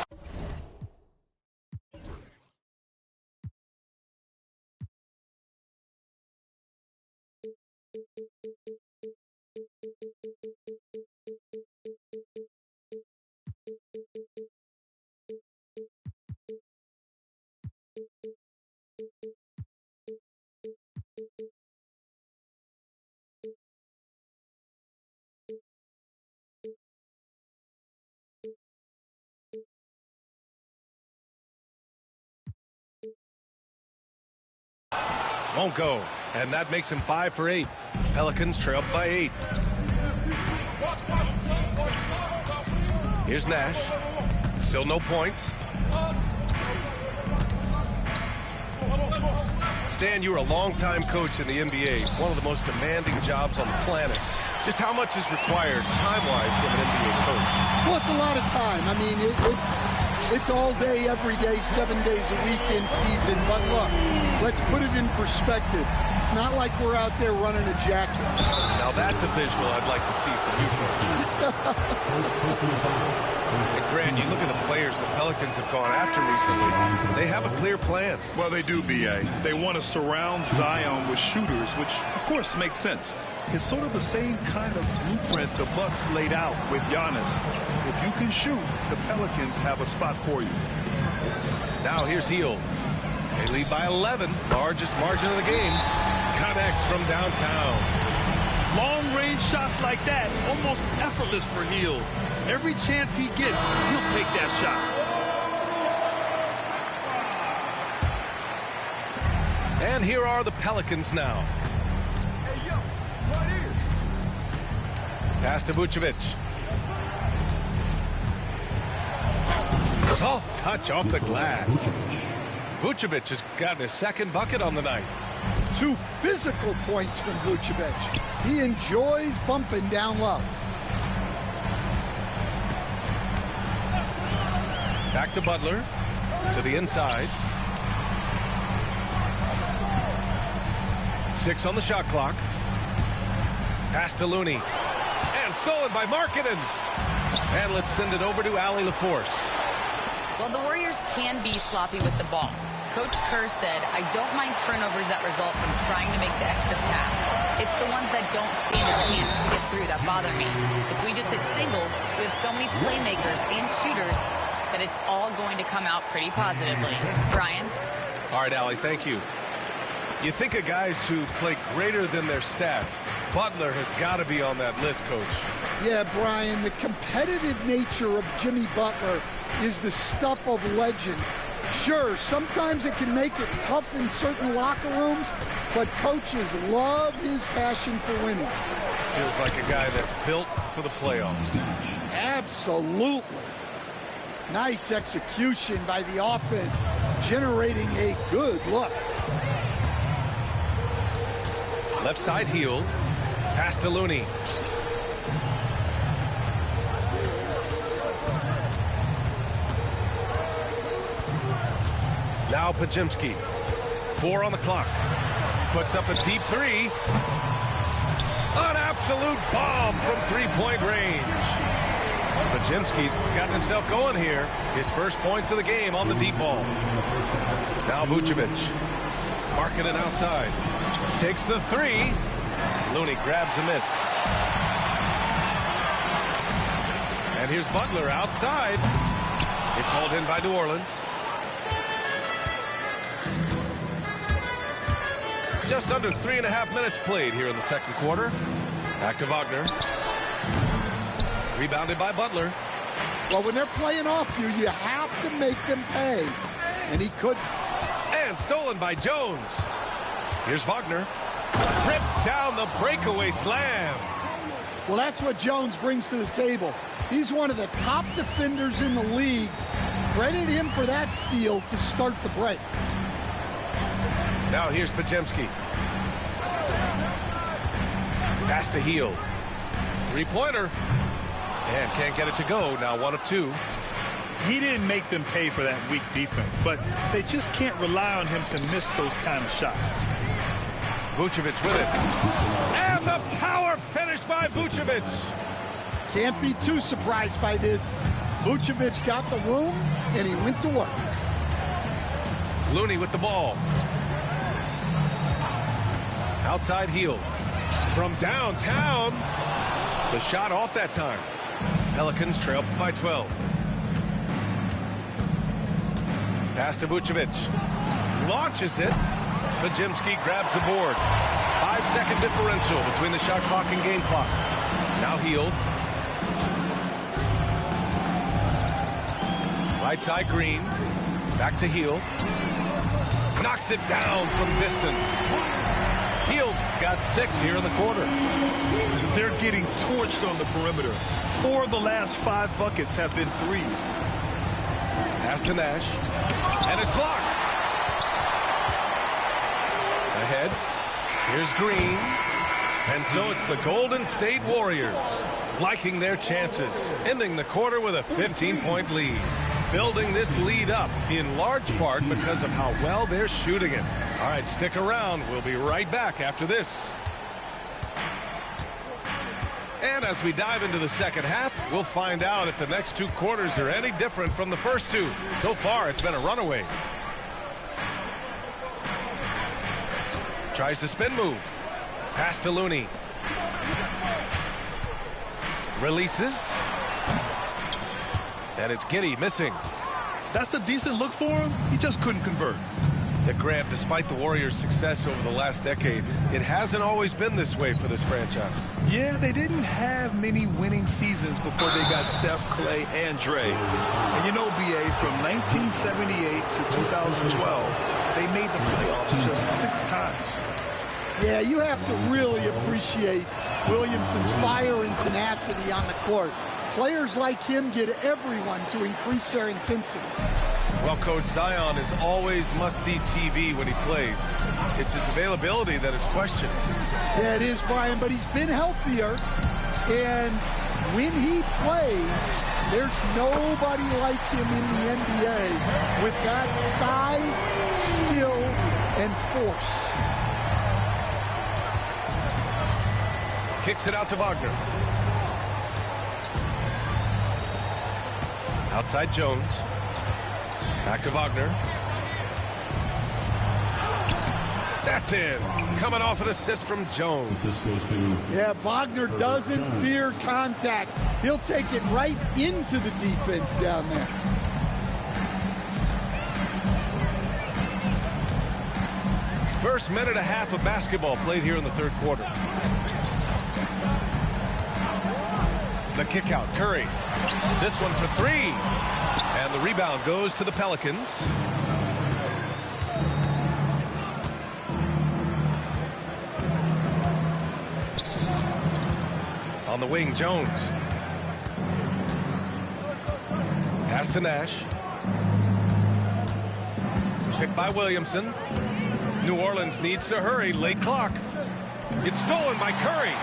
Won't go, and that makes him 5 for 8. Pelicans trailed by 8. Here's Nash. Still no points. Stan, you were a long-time coach in the NBA, one of the most demanding jobs on the planet. Just how much is required time-wise from an NBA coach? Well, it's a lot of time. I mean, it's all day, every day, 7 days a week in season. But look, let's put it in perspective. It's not like we're out there running a jacket. Now that's a visual I'd like to see from you, Coach. And Grant, you look at the players the Pelicans have gone after recently. They have a clear plan. Well, they do, B.A. They want to surround Zion with shooters, which, of course, makes sense. It's sort of the same kind of blueprint the Bucks laid out with Giannis. If you can shoot, the Pelicans have a spot for you. Now here's Hield. They lead by 11, largest margin of the game. Connects from downtown. Long-range shots like that, almost effortless for Hield. Every chance he gets, he'll take that shot. And here are the Pelicans now. Pass to Vucevic. Soft touch off the glass. Vucevic has gotten his second bucket on the night. 2 physical points from Vucevic. He enjoys bumping down low. Back to Butler. To the inside. 6 on the shot clock. Pass to Looney. And stolen by Markkanen. And let's send it over to Allie LaForce. Well, the Warriors can be sloppy with the ball. Coach Kerr said, I don't mind turnovers that result from trying to make the extra pass. It's the ones that don't stand a chance to get through that bother me. If we just hit singles, we have so many playmakers and shooters that it's all going to come out pretty positively. Brian? All right, Allie, thank you. You think of guys who play greater than their stats. Butler has got to be on that list, Coach. Yeah, Brian, the competitive nature of Jimmy Butler is the stuff of legends. Sure, sometimes it can make it tough in certain locker rooms, but coaches love his passion for winning. Feels like a guy that's built for the playoffs. Absolutely. Nice execution by the offense, generating a good look. Left side Hield. Pass to Looney. Now Pajimski. 4 on the clock. Puts up a deep 3. An absolute bomb from three-point range. Pajimski's gotten himself going here. His first points of the game on the deep ball. Now Vucevic. Markkanen outside. Takes the 3. Looney grabs a miss. And here's Butler outside. It's hauled in by New Orleans. Just under 3.5 minutes played here in the second quarter. Back to Wagner. Rebounded by Butler. Well, when they're playing off you, you have to make them pay. And he could. And stolen by Jones. Here's Wagner. Rips down the breakaway slam. Well, that's what Jones brings to the table. He's one of the top defenders in the league. Credit him for that steal to start the break. Now here's Pajemski. Pass to Hield. Three-pointer. And can't get it to go. Now 1 of 2. He didn't make them pay for that weak defense, but they just can't rely on him to miss those kind of shots. Vucevic with it. And the power finish by Vucevic. Can't be too surprised by this. Vucevic got the room, and he went to work. Looney with the ball. Outside Hield. From downtown. The shot off that time. Pelicans trail by 12. Pass to Vucevic. Launches it. Pajemski grabs the board. 5-second differential between the shot clock and game clock. Now Hield. Right side Green. Back to Hield. Knocks it down from distance. Hield's got 6 here in the quarter. They're getting torched on the perimeter. 4 of the last 5 buckets have been threes. Pass to Nash. And it's blocked. Ahead. Here's Green. And so it's the Golden State Warriors liking their chances, ending the quarter with a 15-point lead. Building this lead up in large part because of how well they're shooting it. All right, stick around. We'll be right back after this. And as we dive into the second half, we'll find out if the next 2 quarters are any different from the first 2. So far, it's been a runaway. Tries the spin move. Pass to Looney. Releases. And it's Giddey missing. That's a decent look for him. He just couldn't convert. Yeah, Grant, despite the Warriors' success over the last decade, it hasn't always been this way for this franchise. Yeah, they didn't have many winning seasons before they got Steph, Clay, and Dre. And you know, BA, from 1978 to 2012, they made the playoffs just 6 times. Yeah, you have to really appreciate Williamson's fire and tenacity on the court. Players like him get everyone to increase their intensity. Well, Coach, Zion is always must-see TV when he plays. It's his availability that is questioned. Yeah, it is, Brian, but he's been healthier. And when he plays, there's nobody like him in the NBA with that size, skill, and force. Kicks it out to Wagner. Outside Jones. Back to Wagner. That's in. Coming off an assist from Jones. Yeah, Wagner doesn't fear contact. He'll take it right into the defense down there. First minute and a half of basketball played here in the third quarter. The kick out, Curry. This one for 3. And the rebound goes to the Pelicans. On the wing, Jones. Pass to Nash. Picked by Williamson. New Orleans needs to hurry. Late clock. It's stolen by Curry.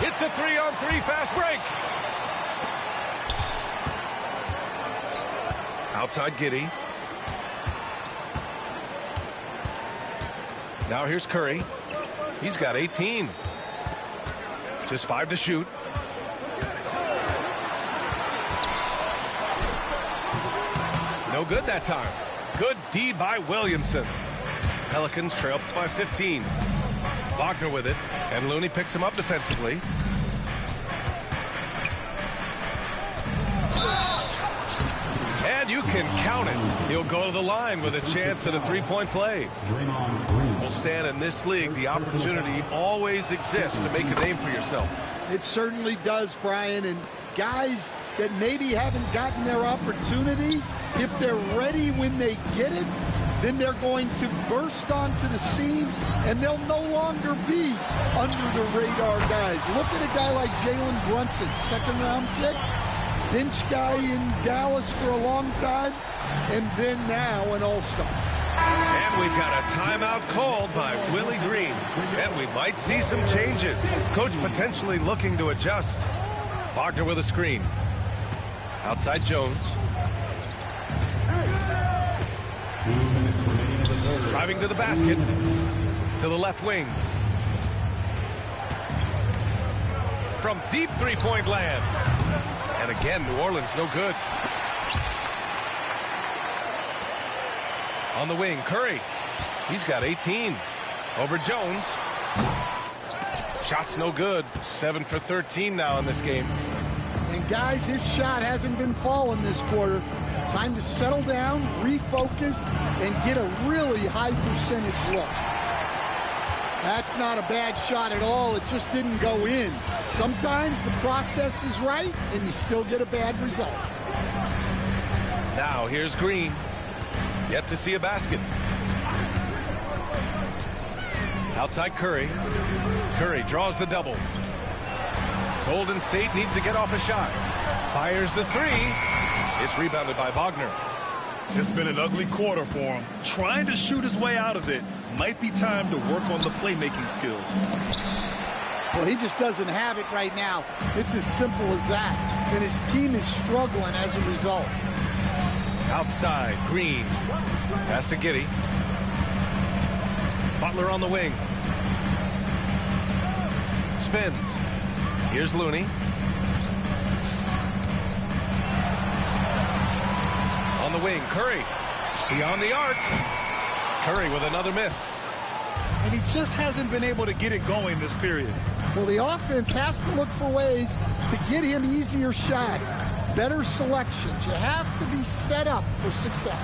It's a 3-on-3 fast break. Outside Giddey. Now here's Curry. He's got 18. Just 5 to shoot. No good that time. Good D by Williamson. Pelicans trail by 15. Wagner with it, and Looney picks him up defensively. And you can count it. He'll go to the line with a chance at a 3-point play. Well, Stan, in this league, the opportunity always exists to make a name for yourself. It certainly does, Brian. And guys that maybe haven't gotten their opportunity, if they're ready when they get it, then they're going to burst onto the scene, and they'll no longer be under the radar guys. Look at a guy like Jalen Brunson, second-round pick, bench guy in Dallas for a long time, and then now an all-star. And we've got a timeout called by Willie Green. And we might see some changes. Coach potentially looking to adjust. Wagner with a screen. Outside Jones. Driving to the basket. To the left wing. From deep three-point land. And again, New Orleans no good. On the wing, Curry. He's got 18. Over Jones. Shot's no good. 7 for 13 now in this game. And guys, his shot hasn't been falling this quarter. Time to settle down, refocus, and get a really high percentage look. That's not a bad shot at all. It just didn't go in. Sometimes the process is right, and you still get a bad result. Now here's Green. Yet to see a basket. Outside Curry. Curry draws the double. Golden State needs to get off a shot. Fires the three. It's rebounded by Wagner. It's been an ugly quarter for him. Trying to shoot his way out of it. Might be time to work on the playmaking skills. Well, he just doesn't have it right now. It's as simple as that. And his team is struggling as a result. Outside, Green. Pass to Giddey. Butler on the wing. Spins. Here's Looney. On the wing, Curry. Beyond the arc. Curry with another miss. And he just hasn't been able to get it going this period. Well, the offense has to look for ways to get him easier shots. Better selections. You have to be set up for success.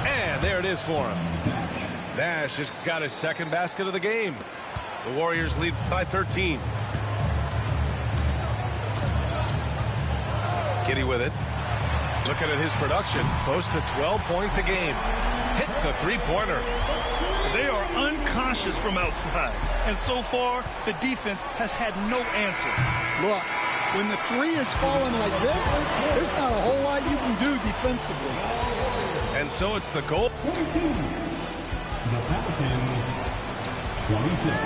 And there it is for him. Nash has got his second basket of the game. The Warriors lead by 13. Giddey with it. Looking at his production, close to 12 points a game. Hits the three-pointer. They are unconscious from outside. And so far, the defense has had no answer. Look, when the three is falling like this, there's not a whole lot you can do defensively. And so it's the goal. 42. The Pelicans, 26.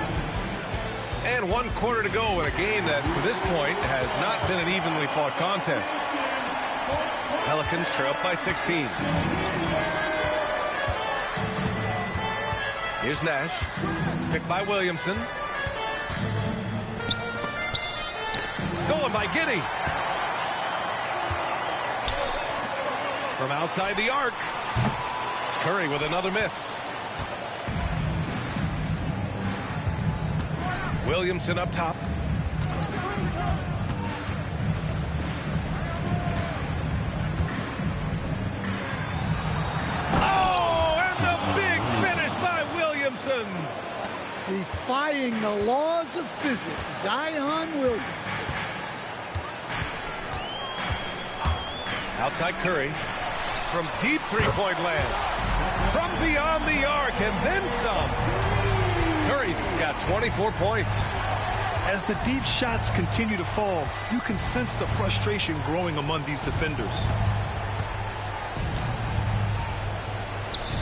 And 1 quarter to go in a game that, to this point, has not been an evenly fought contest. Pelicans trail by 16. Here's Nash. Picked by Williamson. Stolen by Giddey. From outside the arc. Curry with another miss. Williamson up top. Oh, and the big finish by Williamson. Defying the laws of physics, Zion Williamson. Outside Curry. From deep three-point land. From beyond the arc, and then some. Curry's got 24 points. As the deep shots continue to fall, you can sense the frustration growing among these defenders.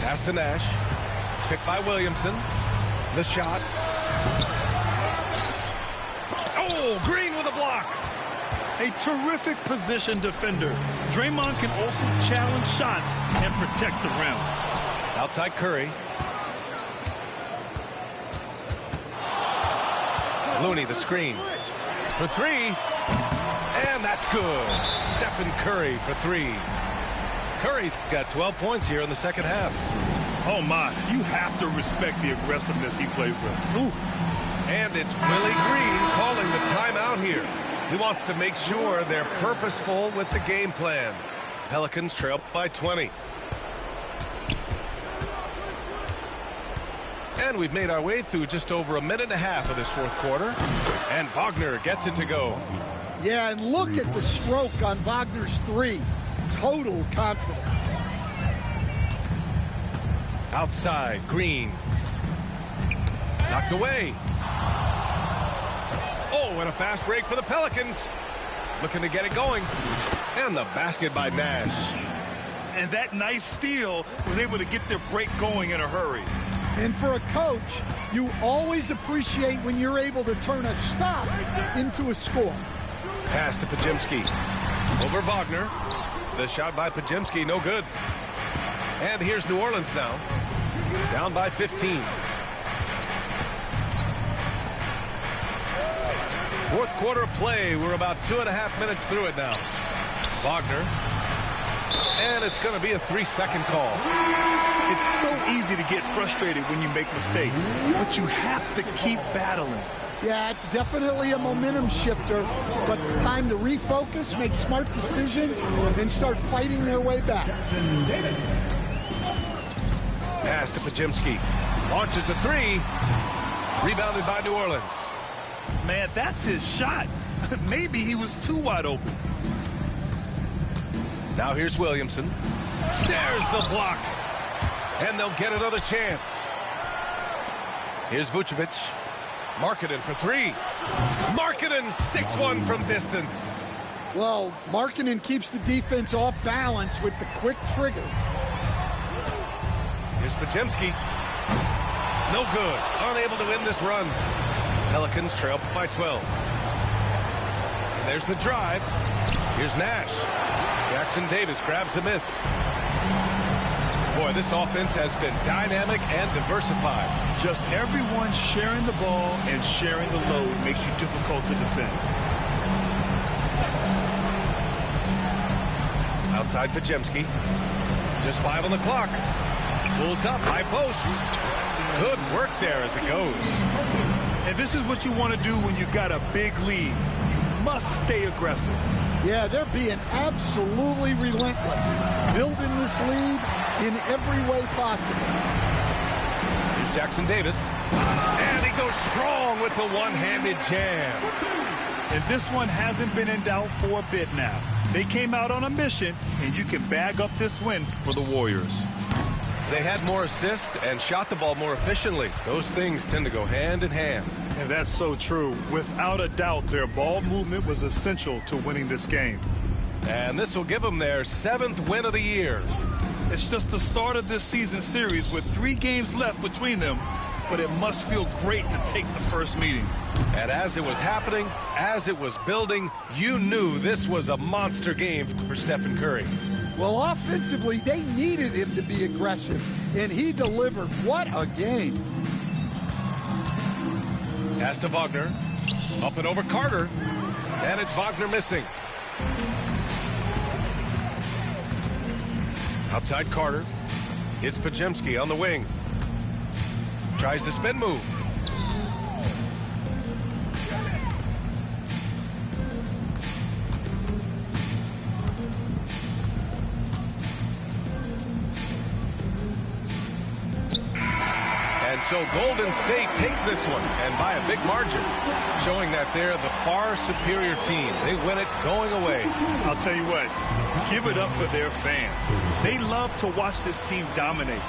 Pass to Nash. Picked by Williamson. The shot. Oh, Green with a block. A terrific position defender. Draymond can also challenge shots and protect the rim. Outside Curry. Looney the screen. For three. And that's good. Stephen Curry for three. Curry's got 12 points here in the second half. Oh, my. You have to respect the aggressiveness he plays with. Ooh. And it's Willie Green calling the timeout here. He wants to make sure they're purposeful with the game plan. Pelicans trail by 20. And we've made our way through just over a minute and a half of this fourth quarter. And Wagner gets it to go. Yeah, and look at the stroke on Wagner's three. Total confidence. Outside, Green. Knocked away. Oh, and a fast break for the Pelicans. Looking to get it going. And the basket by Nash. And that nice steal was able to get their break going in a hurry. And for a coach, you always appreciate when you're able to turn a stop into a score. Pass to Pajemski. Over Wagner. The shot by Pajemski, no good. And here's New Orleans now. Down by 15. Fourth quarter of play. We're about 2.5 minutes through it now. Wagner. And it's going to be a 3-second call. It's so easy to get frustrated when you make mistakes, but you have to keep battling. Yeah, it's definitely a momentum shifter, but it's time to refocus, make smart decisions, and start fighting their way back. Pass to Pajemski. Launches a three. Rebounded by New Orleans. Man, that's his shot. Maybe he was too wide open. Now here's Williamson. There's the block. And they'll get another chance. Here's Vucevic. Markkanen for three. Markkanen sticks one from distance. Well, Markkanen keeps the defense off balance with the quick trigger. Here's Pajemski. No good. Unable to win this run. Pelicans trail by 12. And there's the drive. Here's Nash. Jackson Davis grabs a miss. Boy, this offense has been dynamic and diversified. Just everyone sharing the ball and sharing the load makes you difficult to defend. Outside Pajemski. Just 5 on the clock. Pulls up, high post. Good work there as it goes. And this is what you want to do when you've got a big lead. You must stay aggressive. Yeah, they're being absolutely relentless, building this lead in every way possible. Here's Jackson Davis. And he goes strong with the one-handed jam. And this one hasn't been in doubt for a bit now. They came out on a mission, and you can bag up this win for the Warriors. They had more assists and shot the ball more efficiently. Those things tend to go hand in hand. And that's so true. Without a doubt, their ball movement was essential to winning this game. And this will give them their 7th win of the year. It's just the start of this season series with 3 games left between them, but it must feel great to take the first meeting. And as it was happening, as it was building, you knew this was a monster game for Stephen Curry. Well, offensively, they needed him to be aggressive, and he delivered. What a game. Pass to Wagner. Up and over Carter. And it's Wagner missing. Outside Carter. It's Pajemski on the wing. Tries the spin move. And so Golden State takes this one, and by a big margin, showing that they're the far superior team. They win it going away. I'll tell you what, give it up for their fans. They love to watch this team dominate.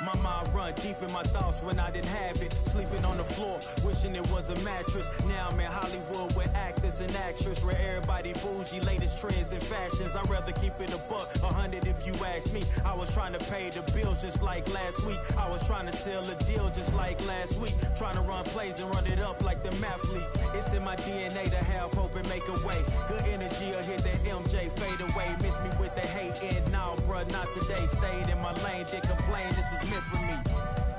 My mind run deep in my thoughts when I didn't have it. Sleeping on the floor, wishing it was a mattress. Now I'm in Hollywood with actors and actresses, where everybody bougie, latest trends and fashions. I'd rather keep it a buck, 100 if you ask me. I was trying to pay the bills just like last week. I was trying to sell a deal just like last week. Trying to run plays and run it up like the mathletes. It's in my DNA to have hope and make a way. Good energy will hit that MJ fade away. Miss me with the hate and now, bruh, not today. Stayed in my lane, didn't complain, this was meant for me.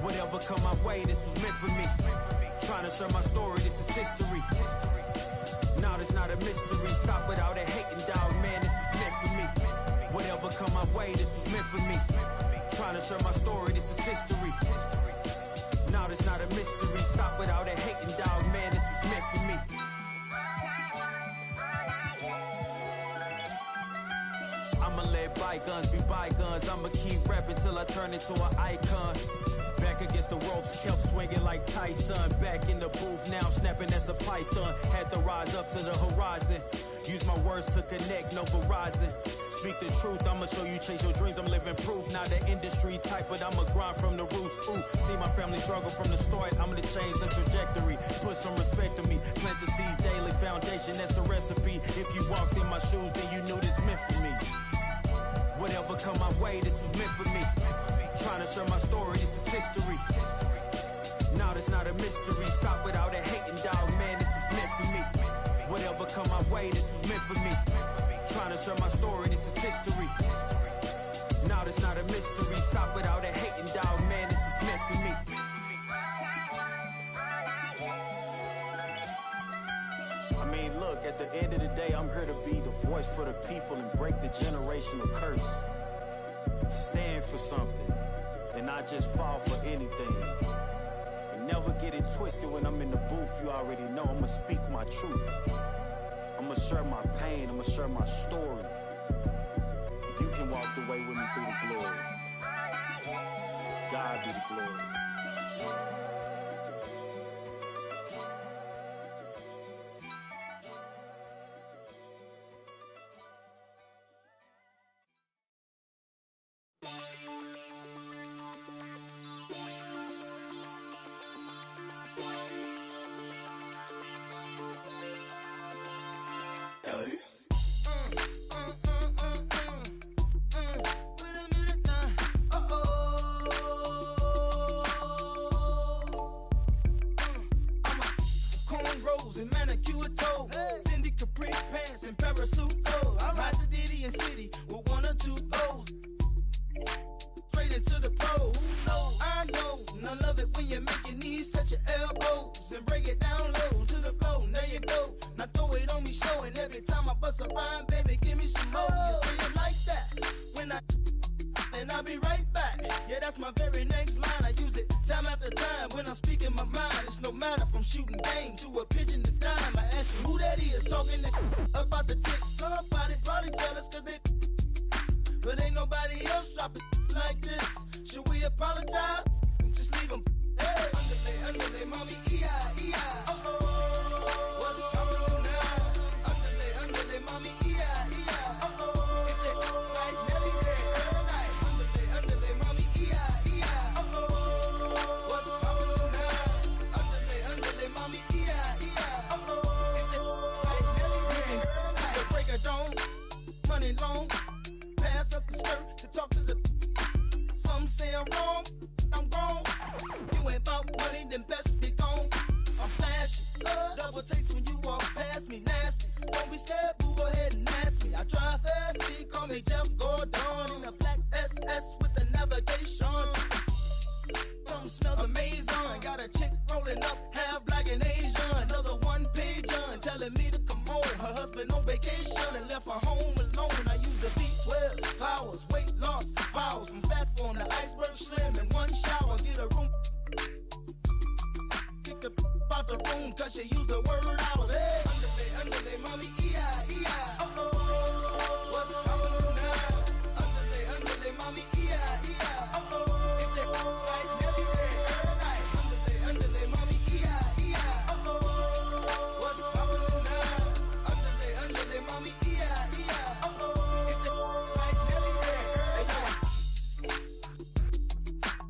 Whatever come my way, this was meant for me. Trying to share my story, this is history. Now it's not a mystery. Stop without a hating, dog, man, this is meant for me. Whatever come my way, this was meant for me. Trying to share my story, this is history. Now it's not a mystery. Stop without a hating, dog, man, this is meant for me. bygones be bygones. I'ma keep rapping till I turn into an icon. Back against the ropes, kept swinging like Tyson. Back in the booth, now I'm snapping as a python. Had to rise up to the horizon. Use my words to connect, no Verizon. Speak the truth, I'ma show you chase your dreams. I'm living proof, not the industry type, but I'ma grind from the roots. Ooh, see my family struggle from the start. I'm gonna change the trajectory. Put some respect to me. Plant the seeds daily, foundation, that's the recipe. If you walked in my shoes, then you knew this meant for me. Whatever come my way, this was meant for me. Trying to share my story, this is history. Now it's not a mystery. Stop without a hating, dog, man, this is meant for me. Whatever come my way, this was meant for me. Trying to share my story, this is history. Now it's not a mystery. Stop without a hating, dog, man, this is meant for me. I mean, look, at the end of the day, I'm here to be the voice for the people and break the generational curse. Stand for something and not just fall for anything. And never get it twisted when I'm in the booth. You already know I'ma speak my truth. I'ma share my pain, I'ma share my story. You can walk the way with me through the glory. God be the glory.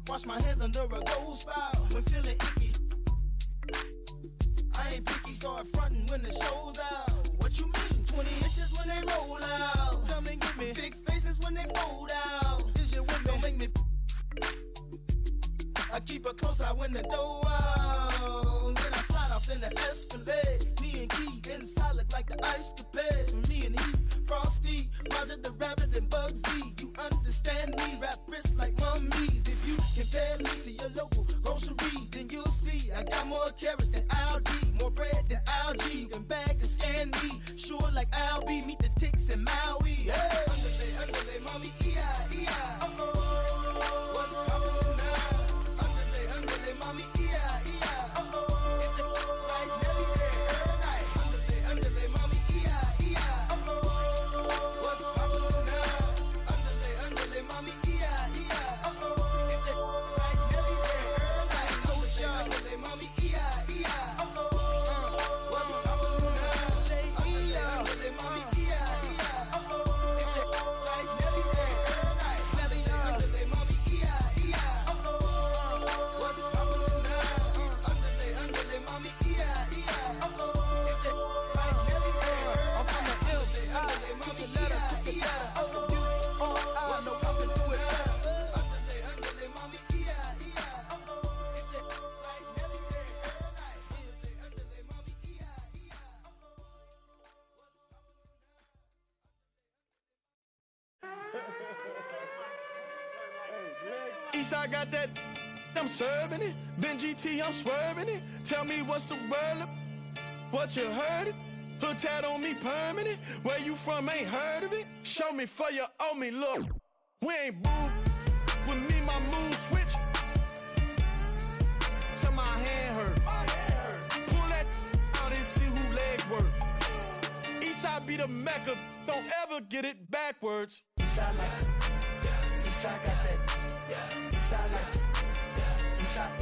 Wash my hands under a gold spout when feeling icky. I ain't picky, start frontin' when the show's out. What you mean? 20 inches when they roll out. Come and get me. Big faces when they fold out. Is you with me? Don't make me. I keep a close eye when the door out. Then I slide off in the Escalade. Me and Key inside look like the ice capades. For me and he, Frosty, Roger the Rabbit and Bugsy. You understand me? Rap wrists like mummies. If you compare me to your local grocery, then you'll see I got more carrots than Aldi, more bread than algae. You can bag and scan me, sure like Albie. Meet the ticks in Maui. Hey, underlay, mommy, E-I-E-I. Uh-oh, what's poppin' now? Underlay, mommy, E-I-E-I. Uh-oh, if they right Nelly there, night. Underlay, mommy, E-I-E-I. Uh-oh, what's poppin' now? Eastside got that, I'm serving it. Ben GT, I'm swerving it. Tell me what's the word, what you heard it. Hood tat on me permanent. Where you from, ain't heard of it. Show me for you owe me, look. We ain't boo. With me, my mood switch. Till my hand hurt. Pull that out and see who legs work. Eastside be the Mecca. Don't ever get it backwards. Eastside like Eastside got that. Eastside like Eastside.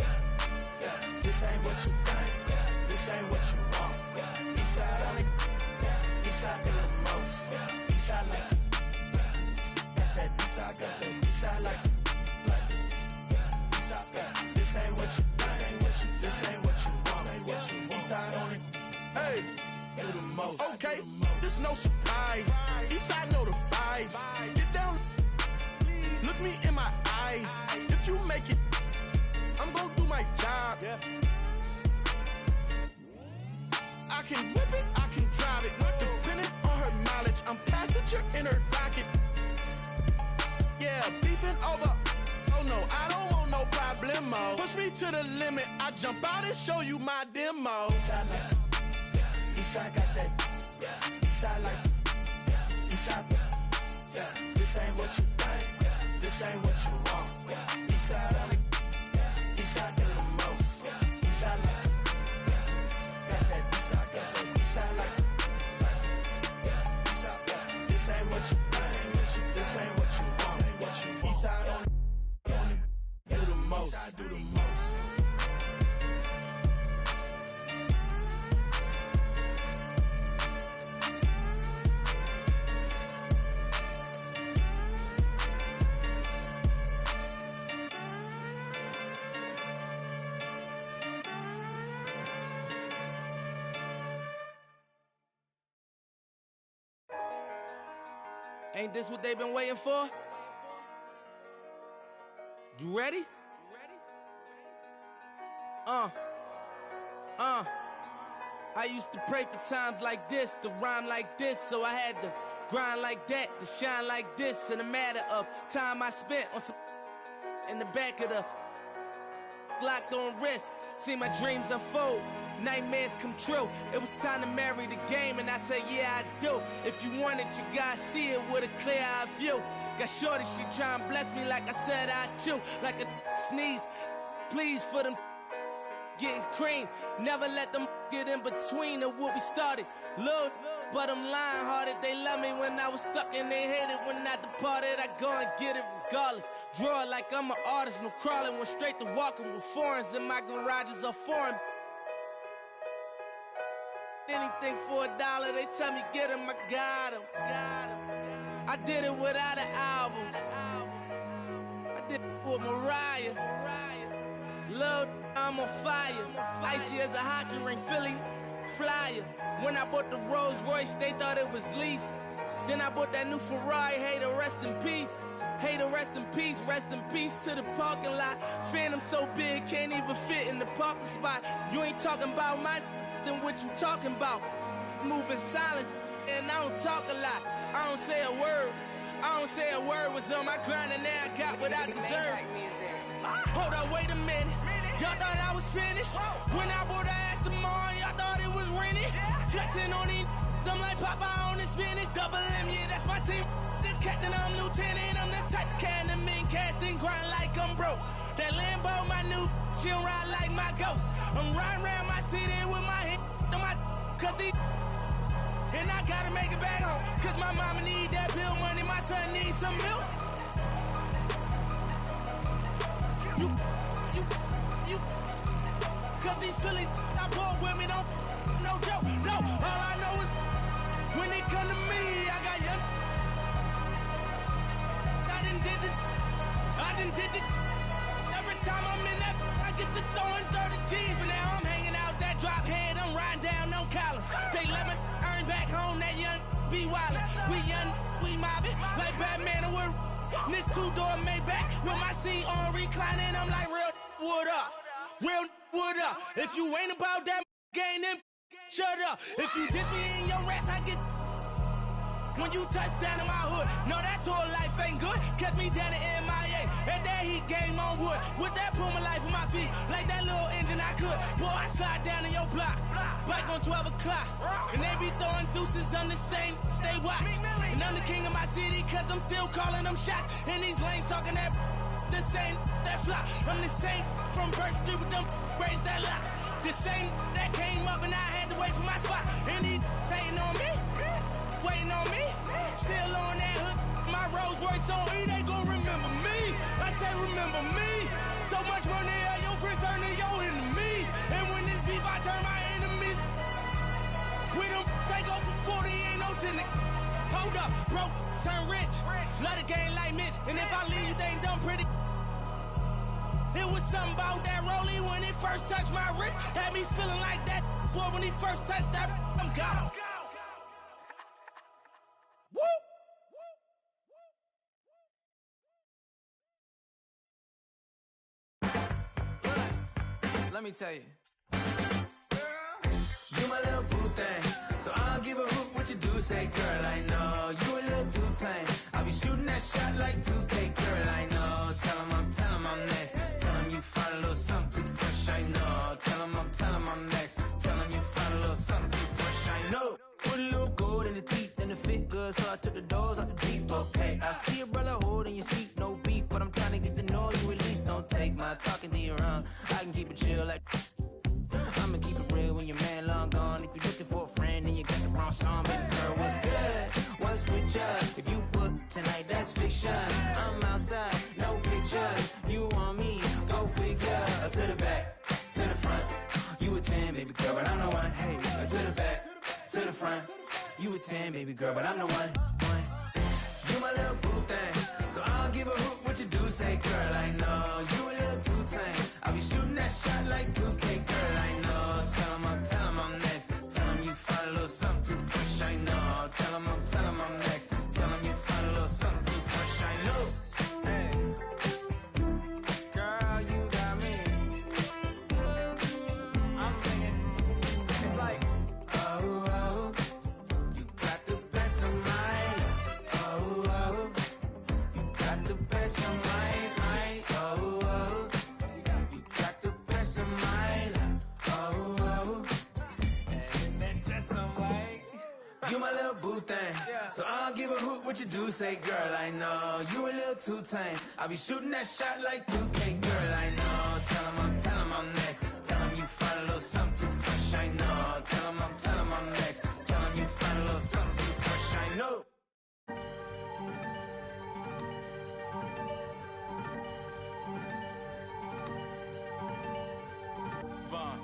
This ain't what you think. This ain't what you want. Eastside on it. Eastside do the most. Eastside like that. Eastside got that. Eastside like Eastside got. This ain't what you. This ain't what you. This ain't what you want. This ain't what you. Eastside on it. Hey. Do the most. Okay. This no surprise. Eastside know the vibes. Get down. Look me in my eyes. If you make it, I'm gonna do my job. Yes. I can whip it, I can drive it. Depending on her mileage, I'm passenger in her rocket. Yeah, beefing over. Oh no, I don't want no problemo. Push me to the limit, I jump out and show you my demo. Eastside like, Eastside got that. Eastside like, Eastside. This ain't what you think. This ain't what you want. Eastside on it. Eastside do the most. Eastside like. I do the most. Ain't this what they've been waiting for? You ready? I used to pray for times like this, to rhyme like this, so I had to grind like that, to shine like this. In a matter of time I spent on some in the back of the locked on wrist, see my dreams unfold, nightmares come true. It was time to marry the game, and I said, yeah, I do. If you want it, you gotta see it with a clear eye view. Got shorty, she try and bless me like I said I chew, like a sneeze. Please for them getting cream, never let them get in between of what we started. Look, but I'm lying hearted. They love me when I was stuck and they hated when I departed. I go and get it regardless. Draw it like I'm an artist, no crawling. Went straight to walking with foreigns in my garages are foreign. Anything for $1, they tell me get him, I got him. I did it without an album. I did it with Mariah. Lil', I'm on fire. Icy as a hockey ring, Philly flyer. When I bought the Rolls Royce, they thought it was lease. Then I bought that new Ferrari, hey, to rest in peace. Hey, to rest in peace to the parking lot. Phantom so big, can't even fit in the parking spot. You ain't talking about my then what you talking about? Moving silent, and I don't talk a lot. I don't say a word. I don't say a word. Was on my grind and now I got what I deserve. Hold up, wait a minute. Y'all thought I was finished. When I bought the ass tomorrow, y'all thought it was rented. Flexing on these, I'm like Popeye on the spinach. Double M, yeah, that's my team. The captain, I'm lieutenant. I'm the type of can the men cast and grind like I'm broke. That Lambo, my new, she'll ride like my ghost. I'm riding around my city with my head on my, cause these, and I gotta make it back home. Cause my mama need that bill money, my son needs some milk. You, cause these Philly, I bought with me, don't, no joke. No, all I know is, when they come to me, I got young. I done did it. Every time I'm in that, I get to throwing 30 G's, but now I'm hanging out that drop head, I'm riding down no collar. They let me earn back home, that young be wildin'. We young, we mobbing, like Batman and we're this two-door Maybach with my seat on reclining. I'm like, real wood up, real wood up. If you ain't about that game, then shut up. If you dip me in your rest, I get when you touch down in my hood. No, that tour life ain't good. Catch me down in MIA. And that heat game on wood. With that Puma life on my feet. Like that little engine I could. Boy, I slide down in your block. Bike on 12 o'clock. And they be throwing deuces on the same they watch. And I'm the king of my city, cause I'm still calling them shots. And these lanes talking that the same that fly. I'm the same from Birch Street with them braids that lock. The same that came up and I had to wait for my spot. And he hating on me, waiting on me. Still on that hood, my Rolls Royce on E, they gon' remember me. I say remember me. So much money, your friends turn to your enemies. And when this beef, I turn my enemies. We them, they go for 40, ain't no tenant. Hold up, broke, turn rich. Love the game like Mitch. And if I leave you, they ain't done pretty. It was something about that rollie when it first touched my wrist. Had me feeling like that boy when he first touched that. I'm gone. Woo! Let me tell you. You my little boo thing, so I'll give a hoot what you do. Say, girl, I know you a little too tame. I'll be shooting that shot like 2K, girl, I know. Tell him I'm next. Tell him you find a little something too fresh, I know. Tell him I'm next. Tell him you find a little something too fresh, I know. Put a little gold in the teeth and it fit good, so I took the doors out the Jeep. Okay, I see a brother holding your seat, no beef, but I'm trying to get to know you at least. Don't take my talking to your own. I can keep it chill like. I'ma keep it real when your man long gone. If you're looking for a friend and you got the wrong song, baby girl, what's good? What's with ya? If you book tonight, that's fiction. I'm outside, no pictures. You want me? Go figure. To the back, to the front. You a 10, baby girl, but I'm the one. Hey, to the back, to the front. You a 10, baby girl, but I'm the one. You my little boo thing, so I'll give a hoot what you do. Say, girl, I know you a little too tame. I'll be shooting that shot like 2K, girl, I know. Tell him I'm next. Tell him you find a little something too fresh, I know. Tell him I'm next. Tell him you find a little something too fresh, I know. Hey, girl, you got me. I'm singing. It's like, oh, you got the best of mine. Oh, you got the best of mine. Oh, you got the best of mine. Oh, and that's some way. You my little boo thing, so I'll give a hoot what you do. Say, girl, I know you a little too tame. I'll be shooting that shot like 2K, girl, I know. Tell him I'm next. Tell him you find a little something too fresh, I know. Tell him I'm next. Tell him you find a little something too fresh, I know. Vaughn.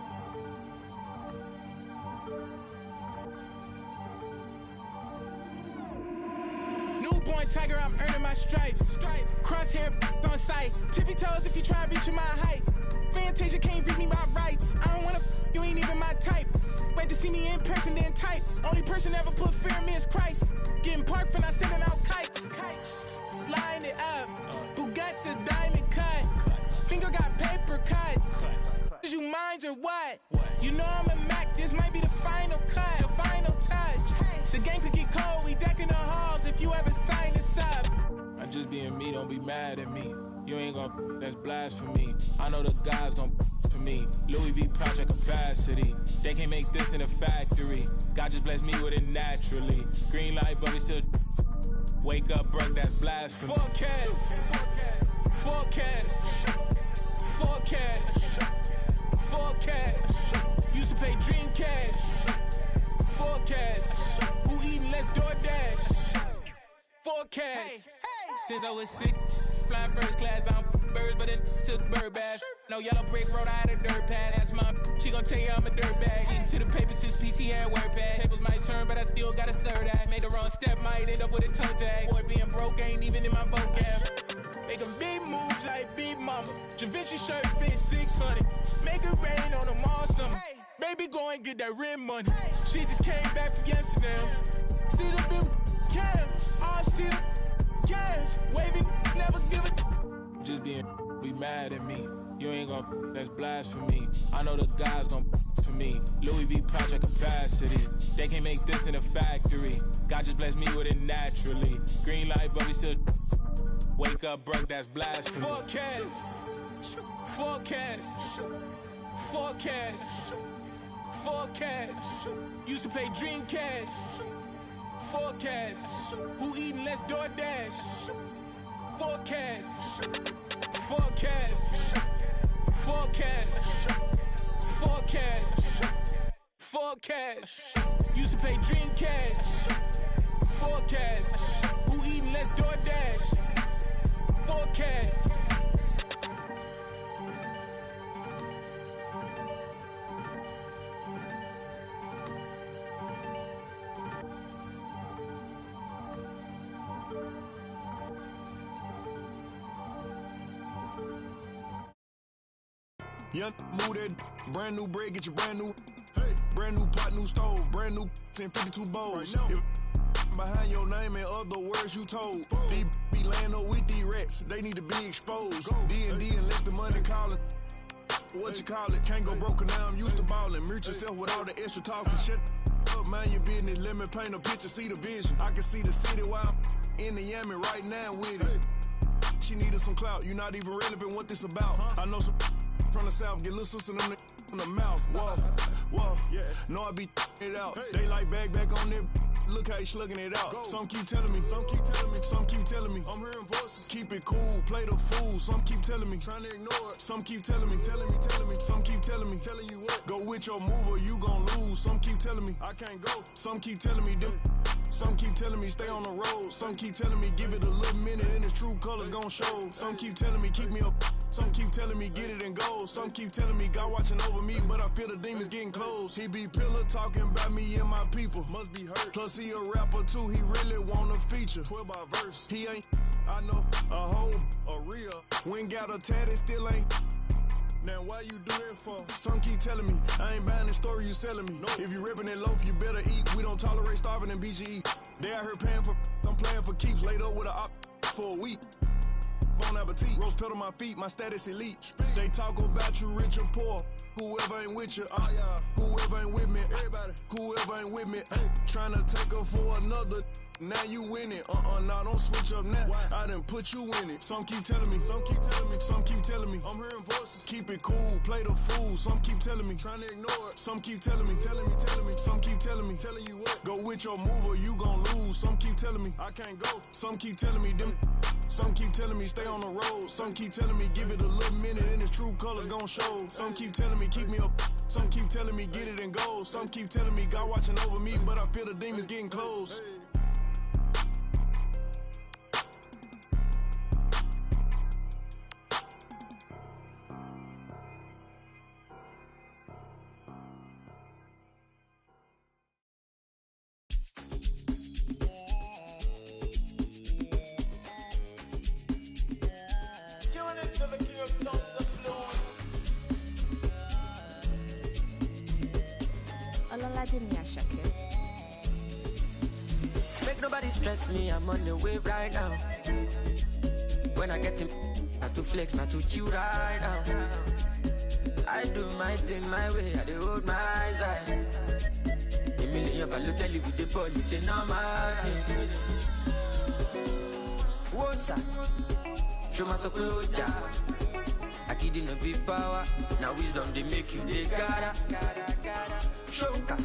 Newborn tiger, I'm earning my stripes. Crosshair on sight. Tippy toes if you try reaching my height. Fantasia can't read me my rights. I don't wanna you ain't even my type. Wait to see me in person, then type. Only person ever put fear in me is Christ. Getting parked when I sending out kites. Line it up. Who got the diamond cut? Finger got paper cut. Is you minds or what? You know I'm a Mac, this might be the final cut, the final touch. The game could get cold, we decking the halls if you ever sign this up. I'm just being me, don't be mad at me. You ain't gon' that's blasphemy. I know the guys gon' for me. Louis V project capacity. They can't make this in a factory. God just blessed me with it naturally. Green light, but we still wake up broke, that's blasphemy. Forecast. Used to pay dream cash. Forecast. Who eating less DoorDash? Forecast. Since I was sick, flying first class, I'm birds, but it took bird bath. No yellow brick road, I had a dirt pad. That's my, she gon' tell you I'm a dirt bag. Getting to the paper since PC had word pad. Tables might turn, but I still gotta serve that. Made the wrong step, might end up with a toe tag. Boy, being broke ain't even in my vocab. Making big moves like Big Mama. Javinci shirt spent 600. Make it rain on them all summer. Baby, go and get that rent money. She just came back from Amsterdam. See the big cam, all see the cash. Waving, never give it. Just being, be mad at me. You ain't gon' that's blasphemy. I know the guys gon' for me. Louis V pouch at capacity. They can't make this in a factory. God just blessed me with it naturally. Green light, but we still wake up broke, that's blasphemy. Forecast. Forecast. Forecast. Forecast. Used to play Dreamcast. Forecast. Who eating less DoorDash? Forecast. Forecast. Forecast. Forecast. Forecast. Used to play Dreamcast. Forecast. Who eating less DoorDash? Forecast. Young move that brand new bread, get your brand new. Hey, brand new pot, new stove, brand new 1052 bowls. Right behind your name and other words you told. These be laying up with these rats, they need to be exposed. D&D unless the money calling. What you call it? Can't go broke now, I'm used to ballin'. Mute yourself with all the extra talking. Shut up, mind your business. Let me paint a picture, see the vision. I can see the city while I'm in the Yami right now with it. She needed some clout, you not even relevant what this about. I know some from the south, get little sister in the mouth. Whoa, whoa, yeah. Know I be it out. They like back on there. Look how he slugging it out. Some keep telling me, some keep telling me, some keep telling me. I'm hearing voices. Keep it cool, play the fool. Some keep telling me, trying to ignore it. Some keep telling me, telling me. Some keep telling me, telling you what. Go with your move or you gon' lose. Some keep telling me, I can't go. Some keep telling me, them. Some keep telling me, stay on the road. Some keep telling me, give it a little minute and its true colors gon' show. Some keep telling me, keep me up. Some keep telling me, get it and go. Some keep telling me, God watching over me, but I feel the demons getting close. He be pillar talking about me and my people. Must be hurt. Plus he a rapper too, he really want a feature. 12 by verse. He ain't, I know, a hoe, a real. When got a tat, it still ain't. Now why you do that for? Some keep telling me, I ain't buying the story you selling me. No. If you ripping that loaf, you better eat. We don't tolerate starving in BGE. They out here paying for, I'm playing for keeps. Laid up with a op for a week. Bon appetit, rose pedal my feet, my status elite. They talk about you rich or poor. Whoever ain't with you, whoever ain't with me, everybody, whoever ain't with me, trying to take her for another. Now you win it, nah, don't switch up now. I done put you in it. Some keep telling me, some keep telling me, some keep telling me. I'm hearing voices. Keep it cool, play the fool. Some keep telling me, trying to ignore it. Some keep telling me, telling me. Some keep telling me, telling you what. Go with your move or you gon' lose. Some keep telling me, I can't go. Some keep telling me, them. Some keep telling me, stay on the road. Some keep telling me, give it a little minute and its true colors gon' show. Some keep telling me, keep me up. Some keep telling me, get it and go. Some keep telling me, God watching over me, but I feel the demons getting close. Make nobody stress me, I'm on the way right now. When I get him, not to flex, not to chill right now. I do my thing my way, I do hold my eyes. A million value tell you with the ball, you say no matter. What's up? Show my so job. I kid in a big power. Now wisdom they make you they gotta. Shoka.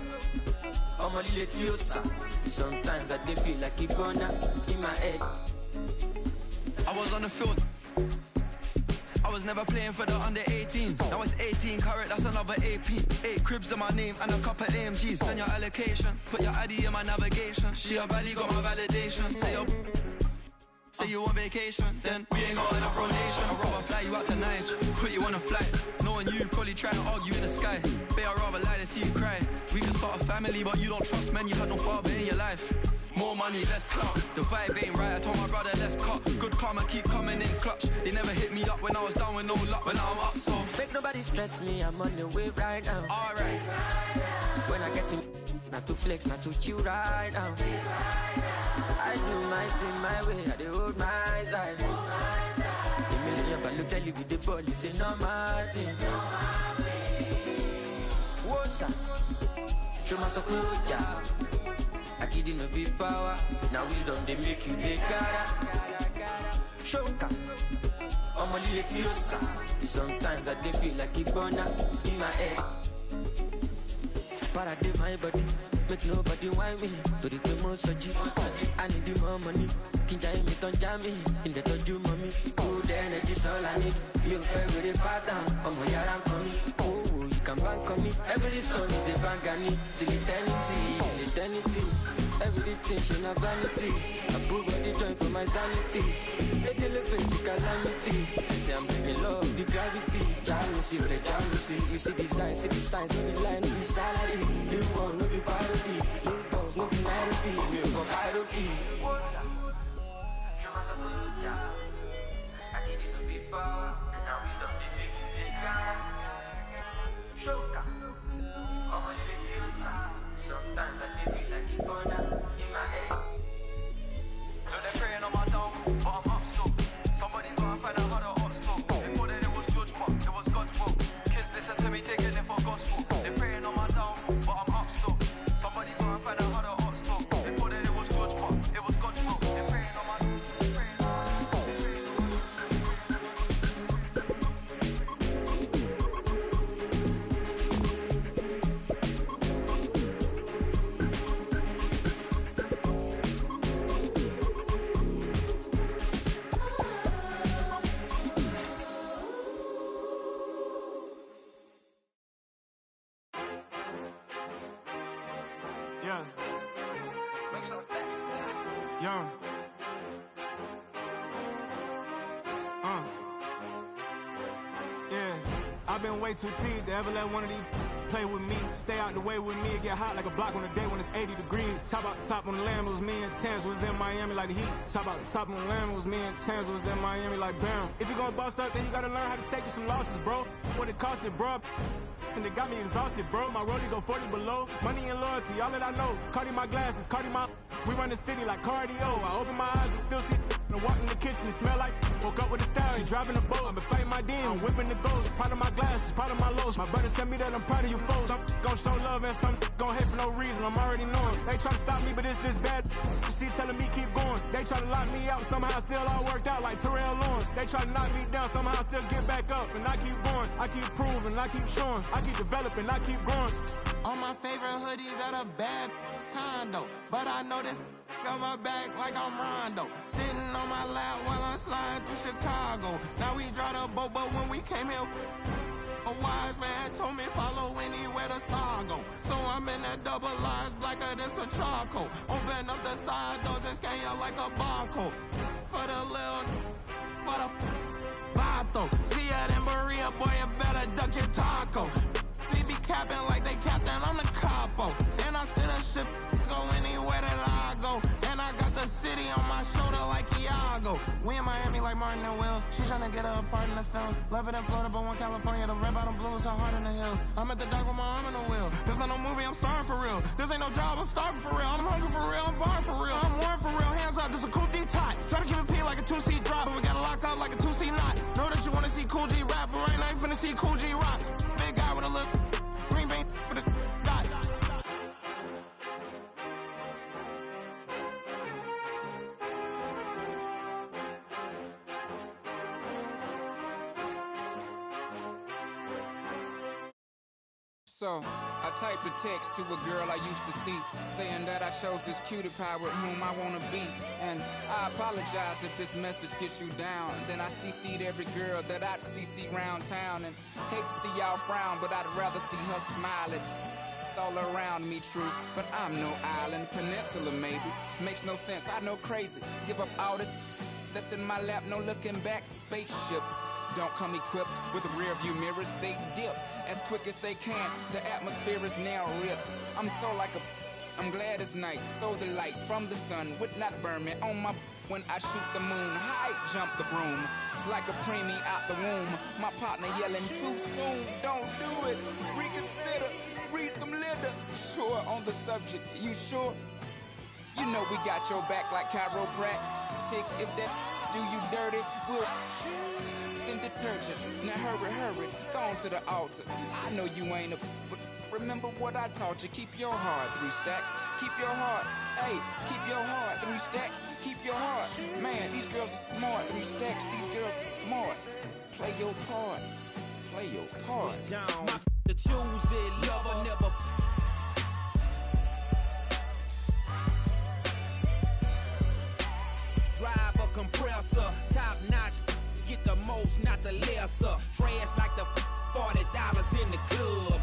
I'm a little sometimes I dey feel like Ibona in my head. I was on the field. I was never playing for the under 18s. Now it's 18 carat, that's another AP. 8 cribs in my name and a couple AMGs. Send your allocation, put your ID in my navigation. She a baddie, got my validation. Say you on vacation, then we ain't got enough rotation. I'd rather fly you out tonight, put you on a flight. Knowing you probably trying to argue in the sky. Babe, I'd rather lie than see you cry. We can start a family, but you don't trust men. You had no father in your life. More money, less clout. The vibe ain't right, I told my brother, let's cut. Good karma keep coming in clutch. They never hit me up when I was down with no luck. But now I'm up, so make nobody stress me, I'm on the way right now. Alright. When I get him, not to flex, not to chill right now. I do my thing my way, I do hold my eyes. A million tell you with the ball, you say no Martin. What's up? Show my so cool, I give you no big power. Now wisdom they make you the cara. Shoka. I'm a little tiosa. Sometimes I dey feel like a burner in my head. But I did my body. Make nobody whine me. To the most I need the more money. Kinja me don't jam me. In the touch you mommy. Good energy's all I need. You favorite pattern. I'm a yaran coming. Oh, you can bank on me. Every song is a bangani. Till eternity. Everything should not vanity. I put body joint for my sanity. Make a little basic calamity. Say I'm in love with the gravity. Jealousy, with the jealousy. You see the signs, no be line, no be salary. You won't, no be parody. You won't, no be melody. You won't, hierarchy. I need it to be power. Now we don't make you the guy. Shoka. I'm a little tiosa. Sometimes I feel like a corner in my head. So they're praying on my dome, but I'm up still. Somebody go and find out how the ops go. Before then it was judgment, it was God's will. Kids listen to me, taking it for gospel. They're praying on my dome, but I'm up still. Somebody go and find out how the ops go. Before then it was judgment, it was God's will. They're praying on my dome. Young. Yeah, I've been way too teed to ever let one of these play with me. Stay out the way with me, it get hot like a block on a day when it's 80 degrees. Top out the top on the land, it was me and Chance was in Miami like the Heat. Top out the top on the land, it was me and Chance was in Miami like bam. If you gonna boss up, then you gotta learn how to take you some losses, bro. What it cost it, bro. And it got me exhausted, bro. My rollie go 40 below. Money and loyalty, all that I know. Cardi my glasses, Cardi my... We run the city like cardio. I open my eyes and still see... And walk in the kitchen and smell like... Woke up with a style, she driving a boat. I've been fighting my demon, I'm whipping the ghost. Part of my glasses, part of my lows. My brother tell me that I'm proud of you folks. Some gon' show love and some gon' hate for no reason. I'm already knowing. They try to stop me, but it's this bad. She telling me keep going. They try to lock me out, somehow still all worked out like Terrell Lawrence. They try to knock me down, somehow still get back up. And I keep going, I keep proving, I keep showing. I keep developing, I keep growing. All my favorite hoodies at a bad condo. But I know this got my back like I'm Rondo. Sitting on my lap while I'm sliding through Chicago. Now we draw the boat, but when we came here, a wise man told me follow anywhere the star go. So I'm in that double R's, blacker than some charcoal. Open up the side doors and scan you like a barcode. For the little, for the vato. See ya in Maria, boy, you better duck your taco. They be capping like they captain, I'm the capo. And I still a ship, go anywhere that I go. And I got the city on my shoulder like Iago. We in Miami like Martin and Will. She tryna get her a part in the film. Love it in Florida, but one California. The red bottom blue is so hard in the hills. I'm at the dock with my arm in the wheel. This not no movie, I'm starving for real. This ain't no job, I'm starving for real. I'm hungry for real, I'm barring for real. I'm warm for real, hands up, this a coupe D-tot. Try to keep it P like a 2C drop, but we got it locked up like a 2C knot. Know that you wanna see Cool G rap, but right now you finna see Cool G rock. Big guy with a look, green bean for the dot. So, I typed a text to a girl I used to see, saying that I chose this cutie pie with whom I wanna be. And I apologize if this message gets you down. Then I CC'd every girl that I'd CC round town. And hate to see y'all frown, but I'd rather see her smiling. All around me true, but I'm no island, peninsula maybe. Makes no sense, I know crazy. Give up all this that's in my lap, no looking back. Spaceships don't come equipped with rear view mirrors. They dip as quick as they can. The atmosphere is now ripped. I'm so like a... I'm glad it's night. So the light from the sun would not burn me on my... When I shoot the moon, high jump the broom. Like a preemie out the womb. My partner yelling too soon. Don't do it. Reconsider. Read some litter. Sure on the subject. You sure? You know we got your back like chiropractic. If that do you dirty, we'll detergent. Now hurry, go on to the altar. I know you ain't a, but remember what I taught you. Keep your heart, 3 stacks. Keep your heart, hey, keep your heart, 3 stacks. Keep your heart. Man, these girls are smart, 3 stacks. These girls are smart. Play your part. Play your part. My to choose it, lover never. Drive a compressor, top notch, get the most, not the lesser. Trash like the $40 in the club.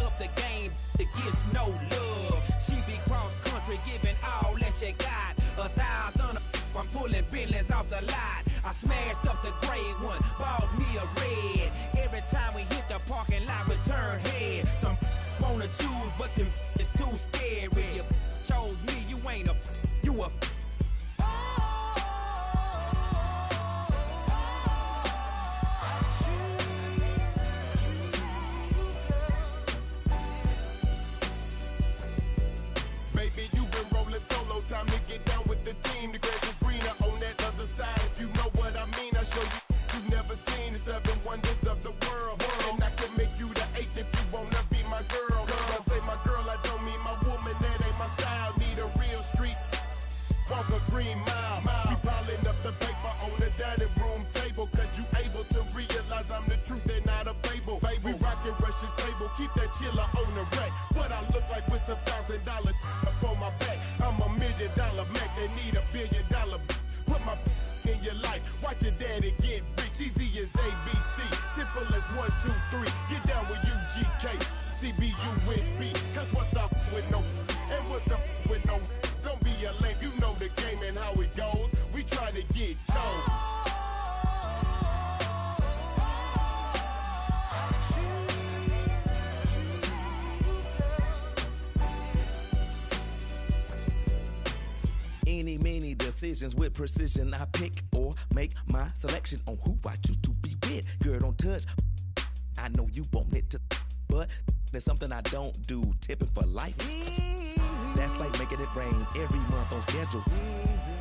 Up the game, it gets no love. She be cross country, giving all that she got. 1,000, I'm pulling billions off the lot. I smashed up the gray one, bought me a red. Every time we hit the parking lot, we turn head. Some wanna choose, but them is too scary. You chose me, you ain't a, you a. Baby, you been rolling solo, time to get down with the team. The grass is greener on that other side. If you know what I mean, I show you. You've never seen the 7 wonders of the world. And I can make you the 8th if you wanna be my girl. When I say my girl, I don't mean my woman, that ain't my style. Need a real street, walk a green mile. We piling up the paper on the dining room table, cause you able to realize I'm the truth and not a fable. We rockin' Russian sable, keep that chiller on the rack. What I look like with some $1,000 for my back. I'm $1 million Mac, they need $1 billion. Put my in your life, watch your daddy get rich. Easy as ABC, simple as 1, 2, 3. Get down with UGK, CBU with B. Cause what's up with no, and what's up with no. Don't be a lame, you know the game and how it goes. We try to get chose. Any, many decisions with precision. I pick or make my selection on who I choose to be with. Girl, don't touch. I know you want it to, but there's something I don't do. Tipping for life. That's like making it rain every month on schedule.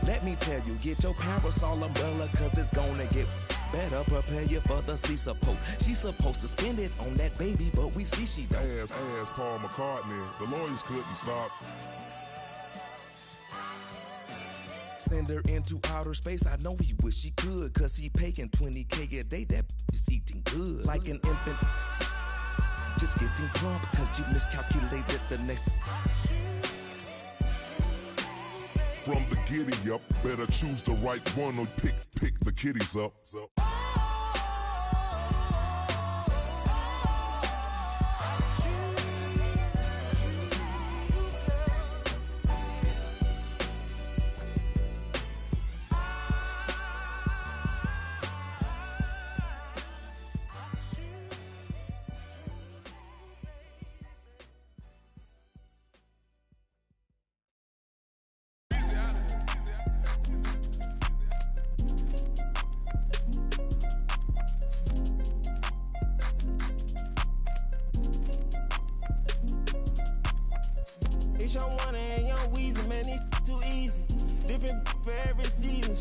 Let me tell you, get your parasol umbrella, cause it's gonna get better. Prepare you for the sea support. She's supposed to spend it on that baby, but we see she don't. As Paul McCartney, the lawyers couldn't stop. Send her into outer space, I know he wish he could, cause he paying $20K a day, that is eating good. Like an infant, just getting drunk, cause you miscalculated the next. From the giddy up, better choose the right one or pick the kiddies up.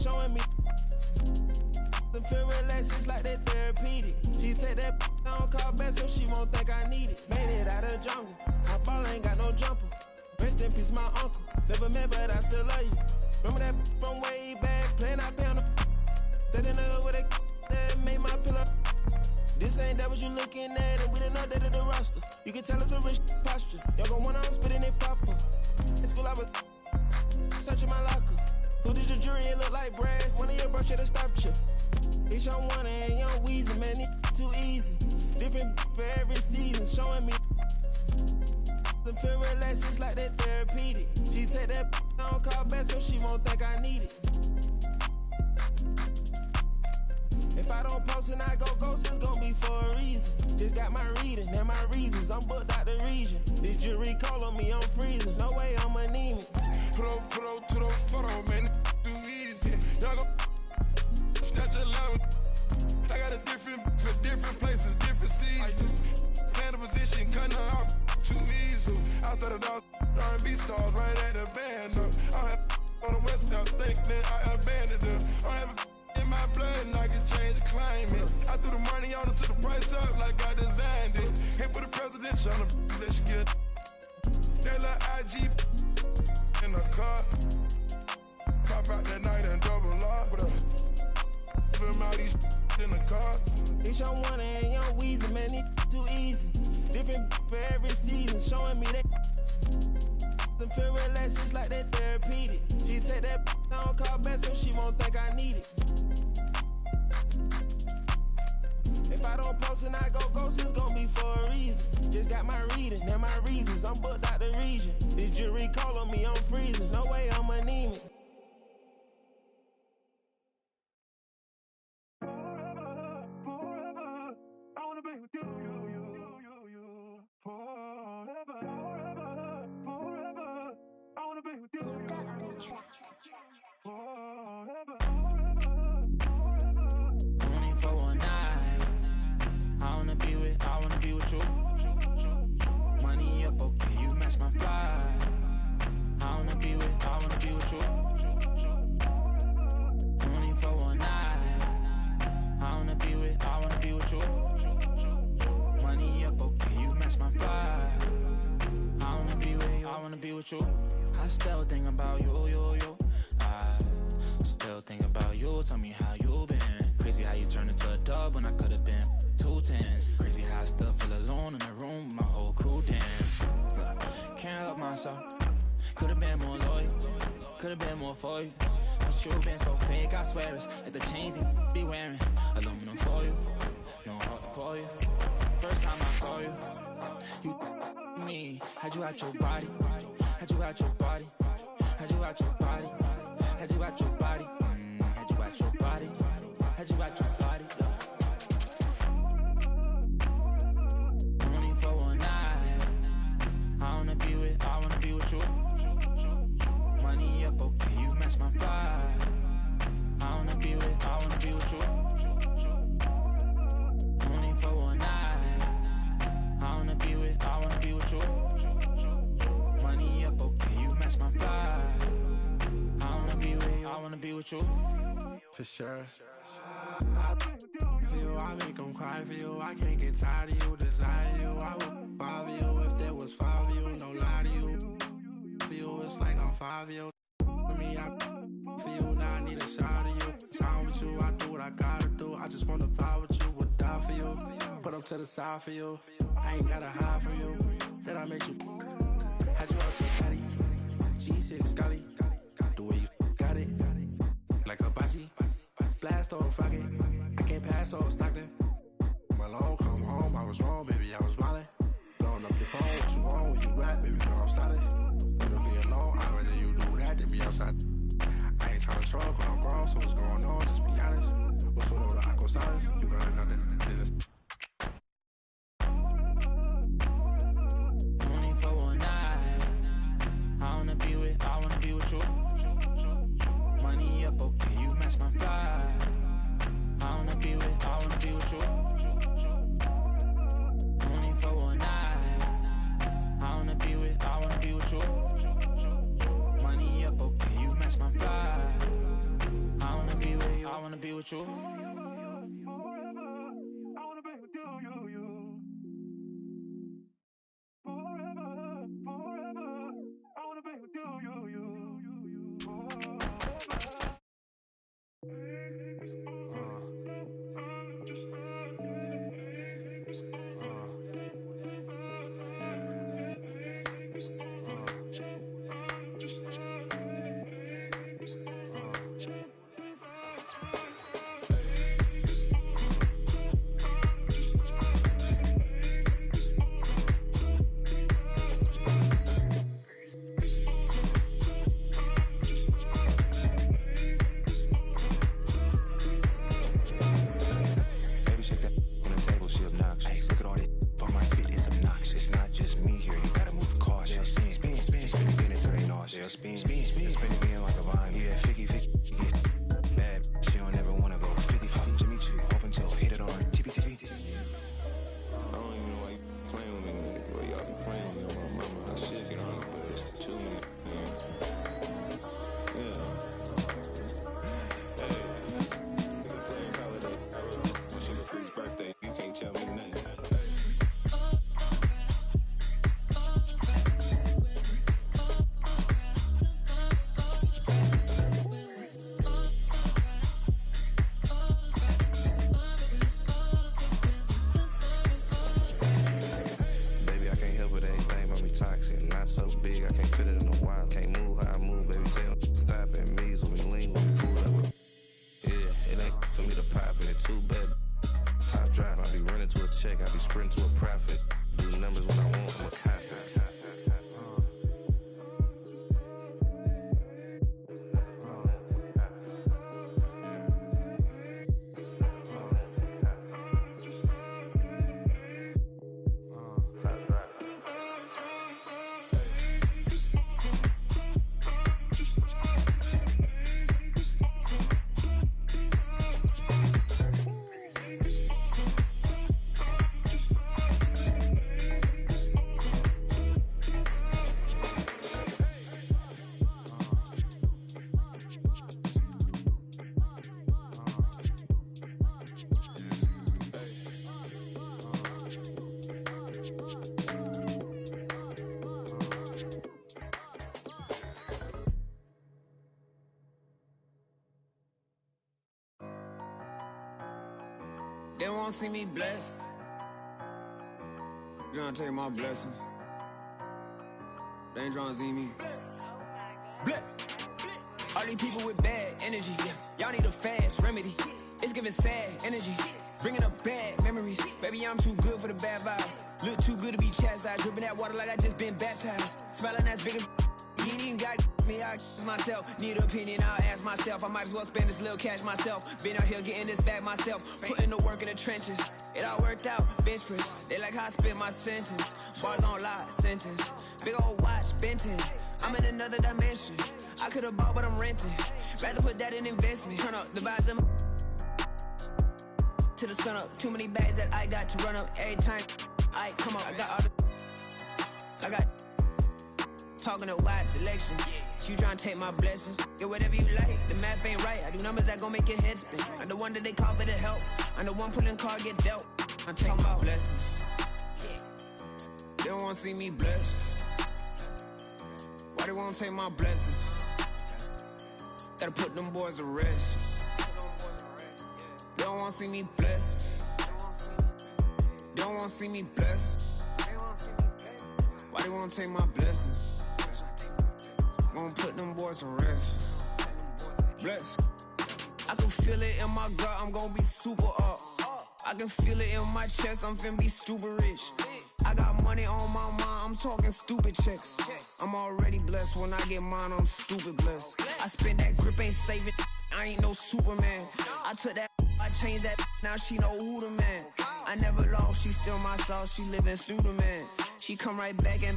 Showing me the feel relaxed, it's like that therapeutic. She take that on call back so she won't think I need it. Made it out of jungle, my ball ain't got no jumper. Rest in peace, my uncle. Never met, but I still love you. Remember that from way back, playing out piano. That in the hood with that made my pillow. This ain't that what you looking at, and we didn't know that in the roster. You can tell it's a rich posture. Y'all gon' wanna spitting it proper. In school I was searching my locker. Who did your jury? It look like brass. One of your bro should've stopped you. It's your one and young Weezy, man, it's too easy. Different for every season, showing me the feel relaxed, it's like that therapeutic. She take that on call back so she won't think I need it. If I don't post and I go ghost, it's gon' be for a reason. Just got my reading and my reasons. I'm booked out the region. This jury call on me, I'm freezing. No way I'm anemic. Put up to the photo, man. Too easy. Y'all go snatch a line. I got a different for different places, different seasons. Plan a position, cutting her off too easy. I started off R&B stars right at the band. I had on the west side, think that I abandoned them. I have in my blood and I can change the climate. I threw the money on her to the price up like I designed it. Can't put a presidential on the let's get that little IG in the car. Pop out that night and double up. Film out these in the car. It's your one and young Weezy, man, it too easy. Different for every season, showing me that and feel relaxed, it's like that therapeutic. She take that I don't call back so she won't think I need it. If I don't post and I go ghost, it's gonna be for a reason. Just got my reading and my reasons. I'm booked out the region. This jury call on me, I'm freezing. No way I'm anemic. Only for one night. I wanna be with you. Money up, okay, you match my fly. I wanna be with you. Only for one night. I wanna be with you. Money up, okay, you match my fly. I wanna be with you. I still think about you. I still think about you. Tell me how you been. Crazy how you turned into a dub when I could've been 2 10s. Crazy how I still feel alone in the room with my whole crew. Damn, can't help myself. Could've been more loyal. Could've been more for you. But you been so fake, I swear it's like the chains you be wearing. Aluminum for you. No heart to pour you. First time I saw you, you me. Had you out your body. Had you out your body. Had you out your body. Had you out your body. Had you out your body. Had you out your body. Only for one night. I wanna be with you. Money up, okay, you match my fly. I wanna be with you. Only for one night. I wanna be with you. Money up, okay, you match my fly. I wanna be with you. For sure. For you, I make them cry for you. I can't get tired of you, desire you. I would bother you if there was 5 of you, no lie to you. For you, it's like I'm 5 of you. For me, for you, now I need a shot of you. Time with you, I do what I gotta do. I just wanna vibe with you, would die for you. Put them to the side for you. I ain't gotta hide from you. Then I make you. Had you out your daddy. G6 Scotty. The way you got it. Like Hibachi. Blast on Friday. I can't pass on Stockton. Malone come home, I was wrong, baby, I was wildin'. Blowing up your phone, what you want, where you at, baby, girl, I'm starting. Wanna be alone, I'd rather you do that than be outside. I ain't tryna troll, cause I'm grown, so what's going on, just be honest. What's with all the aqua silence? You got another than this. Only for one night. I wanna be with you. Money up, okay, you match my fly. I wanna be with you. Only for one night. I wanna be with you. Money up, okay, you match my fly. I wanna be with you. won't see me blessed. Trying to take my blessings. They ain't trying to see me. Bless. All these people with bad energy. Y'all need a fast remedy. It's giving sad energy. Bringing up bad memories. Baby, I'm too good for the bad vibes. Look too good to be chastised. Dripping that water like I just been baptized. Smelling as big as you ain't even got me, I myself. Need an opinion, I'll ask myself. I might as well spend this little cash myself. Been out here getting this back myself. Putting the work in the trenches. It all worked out, bench press. They like how I spit my sentence. Bars on lie, sentence. Big old watch, Benton. I'm in another dimension. I could've bought, but I'm renting. Rather put that in investment. Turn up the vibes to the sun up. Too many bags that I got to run up every time. I come up. I got all the. I got talking a wide selection. You trying to take my blessings. Get whatever you like. The math ain't right. I do numbers that gon' make your head spin. I'm the one that they call for the help. I'm the one pulling card get dealt. I'm talking about blessings. They don't wanna see me blessed. Why they won't take my blessings? Gotta put them boys to rest. They don't wanna see me blessed. They don't wanna see me blessed. Why they won't take my blessings? Gonna put them boys to rest. Bless. I can feel it in my gut, I'm gonna be super up. I can feel it in my chest, I'm finna be stupid rich. I got money on my mind, I'm talking stupid checks. I'm already blessed, when I get mine, I'm stupid blessed. I spend that grip, ain't saving, I ain't no Superman. I took that, I changed that, now she know who the man. I never lost, she still my sauce, she living through the man. She come right back and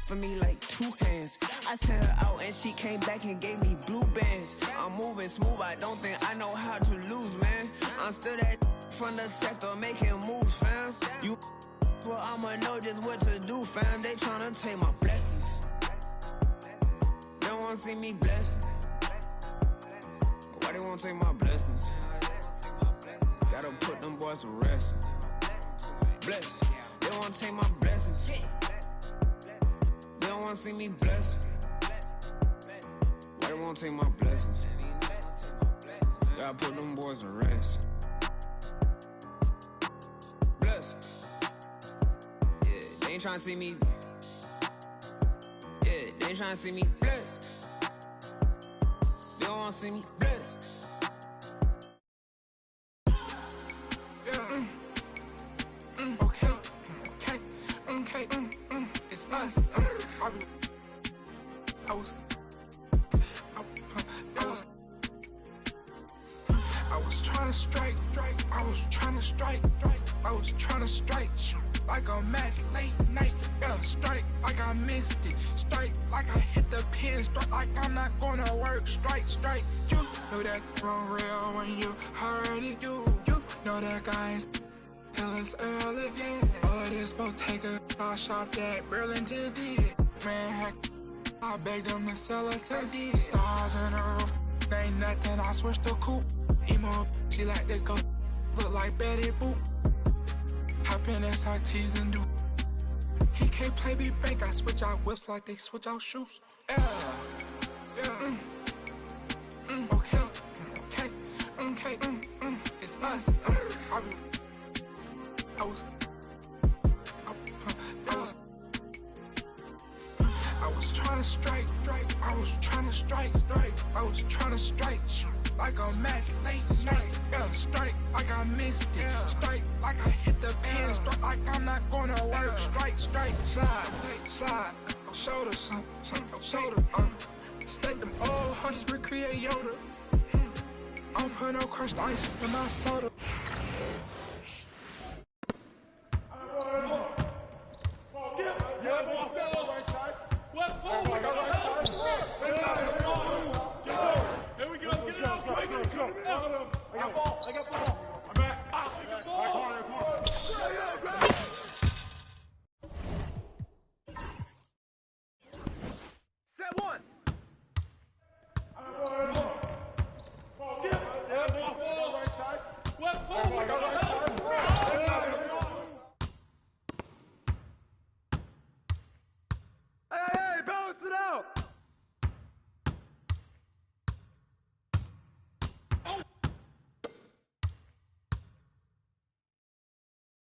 for me like two hands. I sent her out and she came back and gave me blue bands. I'm moving smooth, I don't think I know how to lose, man. I'm still that from the sector making moves, fam. You well, I'ma know just what to do, fam. They tryna take my blessings. They don't wanna see me blessed. Why they won't take my blessings? Gotta put them boys to rest. Bless. They don't wanna take my blessings. They don't wanna see me blessed. Why they won't take my blessings? Gotta put them boys to rest. Bless. Yeah, they ain't tryna see me. Yeah, they ain't tryna see me blessed. They don't wanna see me blessed. Yeah. Okay. It's us. I was trying to strike. I was trying to strike like a match late night. Yeah, strike like I missed it. Strike like I hit the pin. Strike like I'm not gonna work. Strike. You know that wrong real when you heard it. You know that guys tell us early. Yeah. Oh, this supposed to take a shot that Burlington did. Man, heck, I begged them to sell it to these stars in the roof. Ain't nothing, I switched the coupe. Emo, she like to go. Look like Betty Boop. Hop in SRTs and do. He can't play me bank. I switch out whips like they switch out shoes. Yeah. Okay. It's us. I was trying to strike. I was trying to strike like a match late night. Yeah, strike like I missed it. Strike like I hit the pin. Strike like I'm not gonna work. Strike, slide. Shoulder, shoulder. Stake them all hunters, recreate Yoda. I don't put no crushed ice in my soda.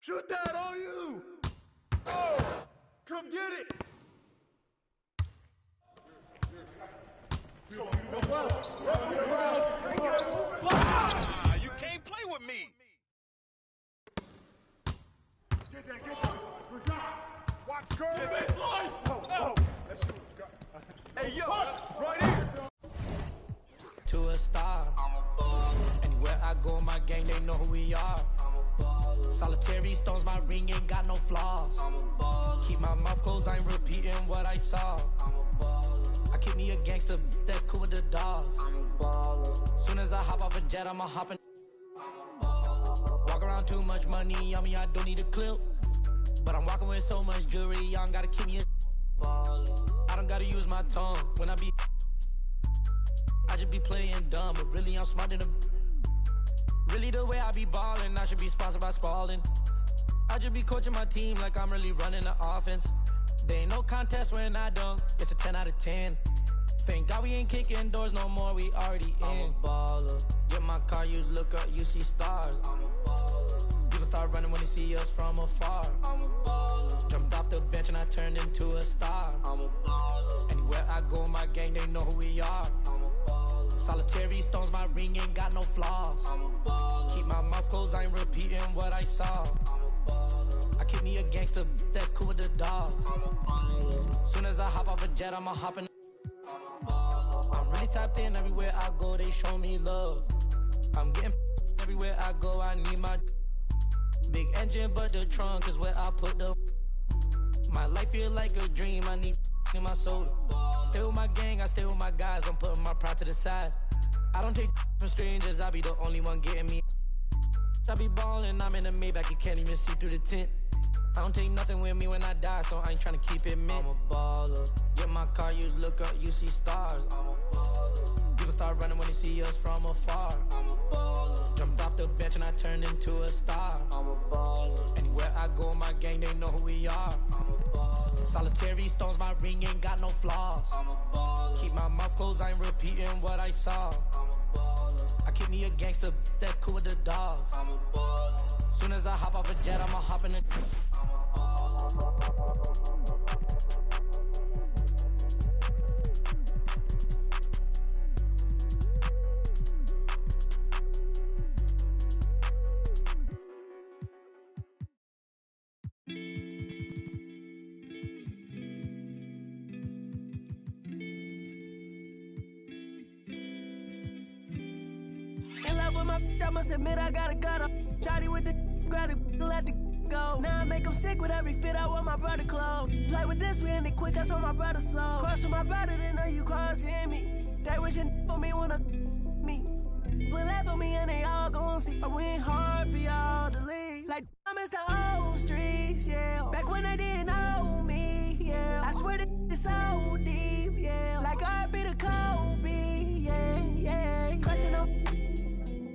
Shoot that on you! Oh! Come get it! You can't play with me! Get that. Watch curve. Baseline! Oh. Hey, yo, right here! To a star. Anywhere I go, my gang, they know who we are. Solitary stones, my ring ain't got no flaws. Keep my mouth closed, I ain't repeating what I saw. I keep me a gangster, that's cool with the dogs. Soon as I hop off a jet, I'ma hop in. Walk around too much money on me, I don't need a clip. But I'm walking with so much jewelry, y'all don't gotta keep me a. I don't gotta use my tongue when I be. I just be playing dumb, but really I'm smart than a. Really the way I be ballin', I should be sponsored by Spalding. I just be coaching my team like I'm really running the offense. There ain't no contest when I dunk, it's a 10 out of 10. Thank God we ain't kicking doors no more, we already in. I'm a baller. Get my car, you look up, you see stars. I'm a baller. People start running when they see us from afar. I'm a baller. Jumped off the bench and I turned into a star. I'm a baller. Anywhere I go, my gang, they know who we are. I'm a baller. Solitary stones, my ring ain't got no flaws. I'm a baller. Keep my mouth closed, I ain't repeating what I saw. I'm a baller. I keep me a gangster, that's cool with the dogs. I'm a baller. Soon as I hop off a jet, I'ma hop in. I'm really tapped in everywhere I go, they show me love. I'm getting everywhere I go, I need my big engine, but the trunk is where I put them. My life feel like a dream, I need in my soda. Stay with my gang, I stay with my guys, I'm putting my pride to the side. I don't take from strangers, I be the only one getting me. I be ballin', I'm in the Maybach, you can't even see through the tent. I don't take nothing with me when I die, so I ain't tryna keep it mint. I'm a baller. Get my car, you look up, you see stars. I'm a baller. People start running when they see us from afar. I'm a baller. Jumped off the bench and I turned into a star. I'm a baller. Anywhere I go, my gang, they know who we are. I'm a baller. Solitary stones, my ring ain't got no flaws. I'm a baller. Keep my mouth closed, I ain't repeating what I saw. I'm a baller. I keep me a gangster, that's cool with the dogs. I'm a baller. Soon as I hop off a jet, I'ma hop in the. In love with my, I must admit I gotta cut up. Shawty with the grab it, let the go. Now I make them sick with every fit I want my brother clothes. Play with this, we end it quick, I saw my brother soul. Cross with my brother, then know you crossing me. They wishing for me wanna me. Split left for me and they all gon' see. I went hard for y'all to leave. Like I'm Mr. Old Streets, yeah. Back when they didn't know me, yeah. I swear that it's so deep, yeah. Like I be the Kobe, yeah, yeah. Clutching up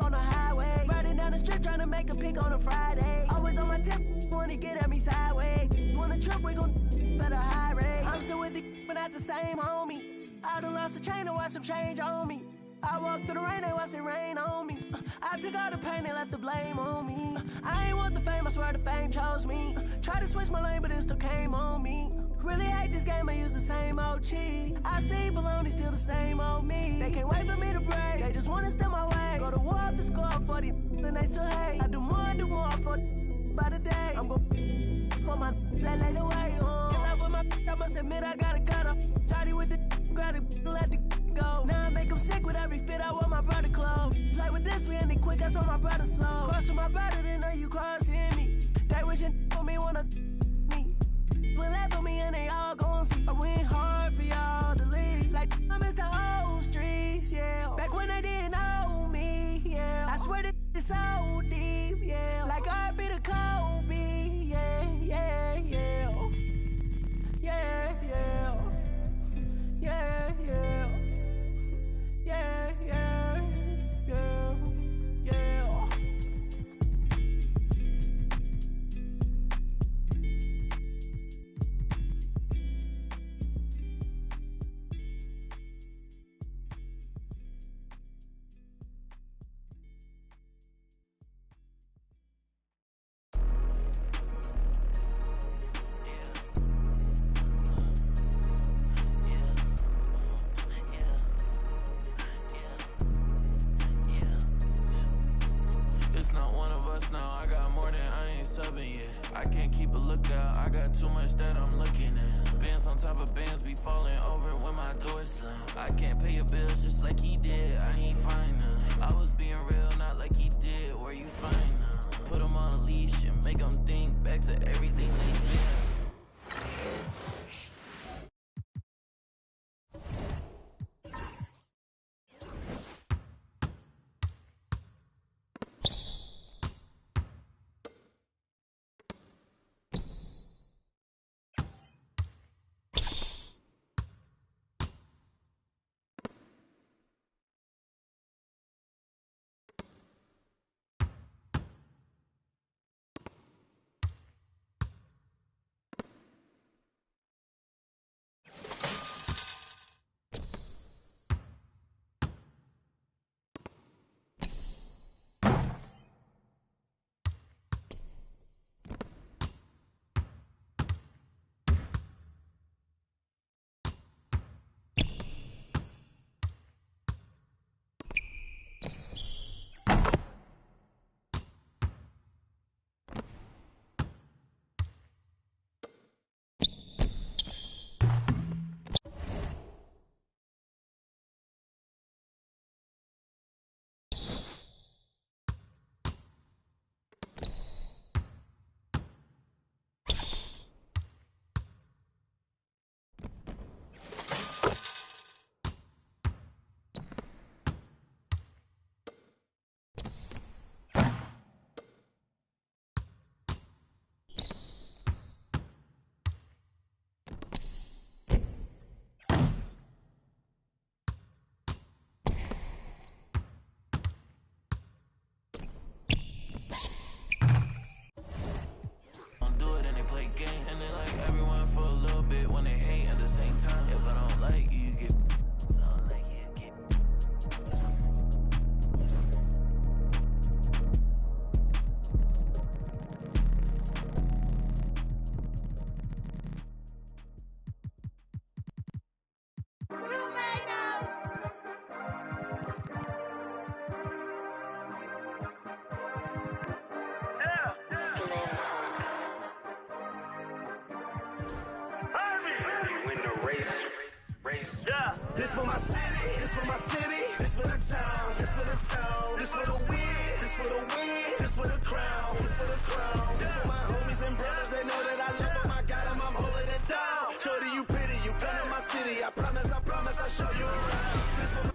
on the highway, riding down the strip trying to make a pick on a Friday. Always on my tip, wanna get at me sideways. Want a trip, we gon' better high rate. I'm still with the but not the same homies. I done lost the chain and watch some change on me. I walked through the rain, they watched it rain on me. I took all the pain, they left the blame on me. I ain't want the fame, I swear the fame chose me. Tried to switch my lane, but it still came on me. Really hate this game, I use the same old cheat. I see baloney, still the same old me. They can't wait for me to break, they just wanna steal my way. Go to war up the score for the then they still hate. I do more for by the day. I'm gon' for my that laid away. In love with my I must admit I gotta cut up. Shawty with the grab it, let the go. Now I make them sick with every fit I want my brother clothes. Play with this, we end it quick, I saw my brother soul. Cross with my brother, then know you crossing me. They wishing for me wanna me. Split left for me and they all gon' see. I went hard for y'all to leave. Like I'm Mr. Old Streets, yeah. Back when they didn't know me, yeah. I swear that it's so deep, yeah. Like I be the Kobe, yeah, yeah, yeah. Yeah, yeah. Yeah, yeah. Yeah, yeah. Yeah, yeah. subbing, yeah. I can't keep a lookout, I got too much that I'm looking at. Bands on top of bands be falling over when my door slam. I can't pay your bills just like he did, I ain't fine now. I was being real, not like he did, where you find now? Put him on a leash and make him think back to everything they said. This for my city, this for my city, this for the town, this for the town, this for the win, this for the win, this for the crown, this for the crown. This for my homies and brothers, they know that I love them, I got them, I'm holding it down. Shorty, you pretty, you been in my city, I promise, I'll show you around. This for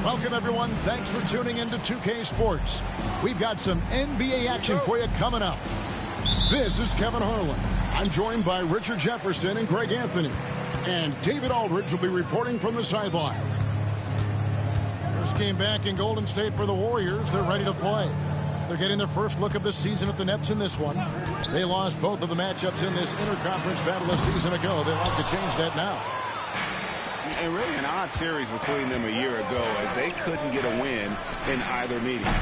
Welcome, everyone. Thanks for tuning into 2K Sports. We've got some NBA action for you coming up. This is Kevin Harlan. I'm joined by Richard Jefferson and Greg Anthony. And David Aldridge will be reporting from the sideline. First game back in Golden State for the Warriors. They're ready to play. They're getting their first look of the season at the Nets in this one. They lost both of the matchups in this interconference battle a season ago. They'd like to change that now. And really an odd series between them a year ago as they couldn't get a win in either meeting.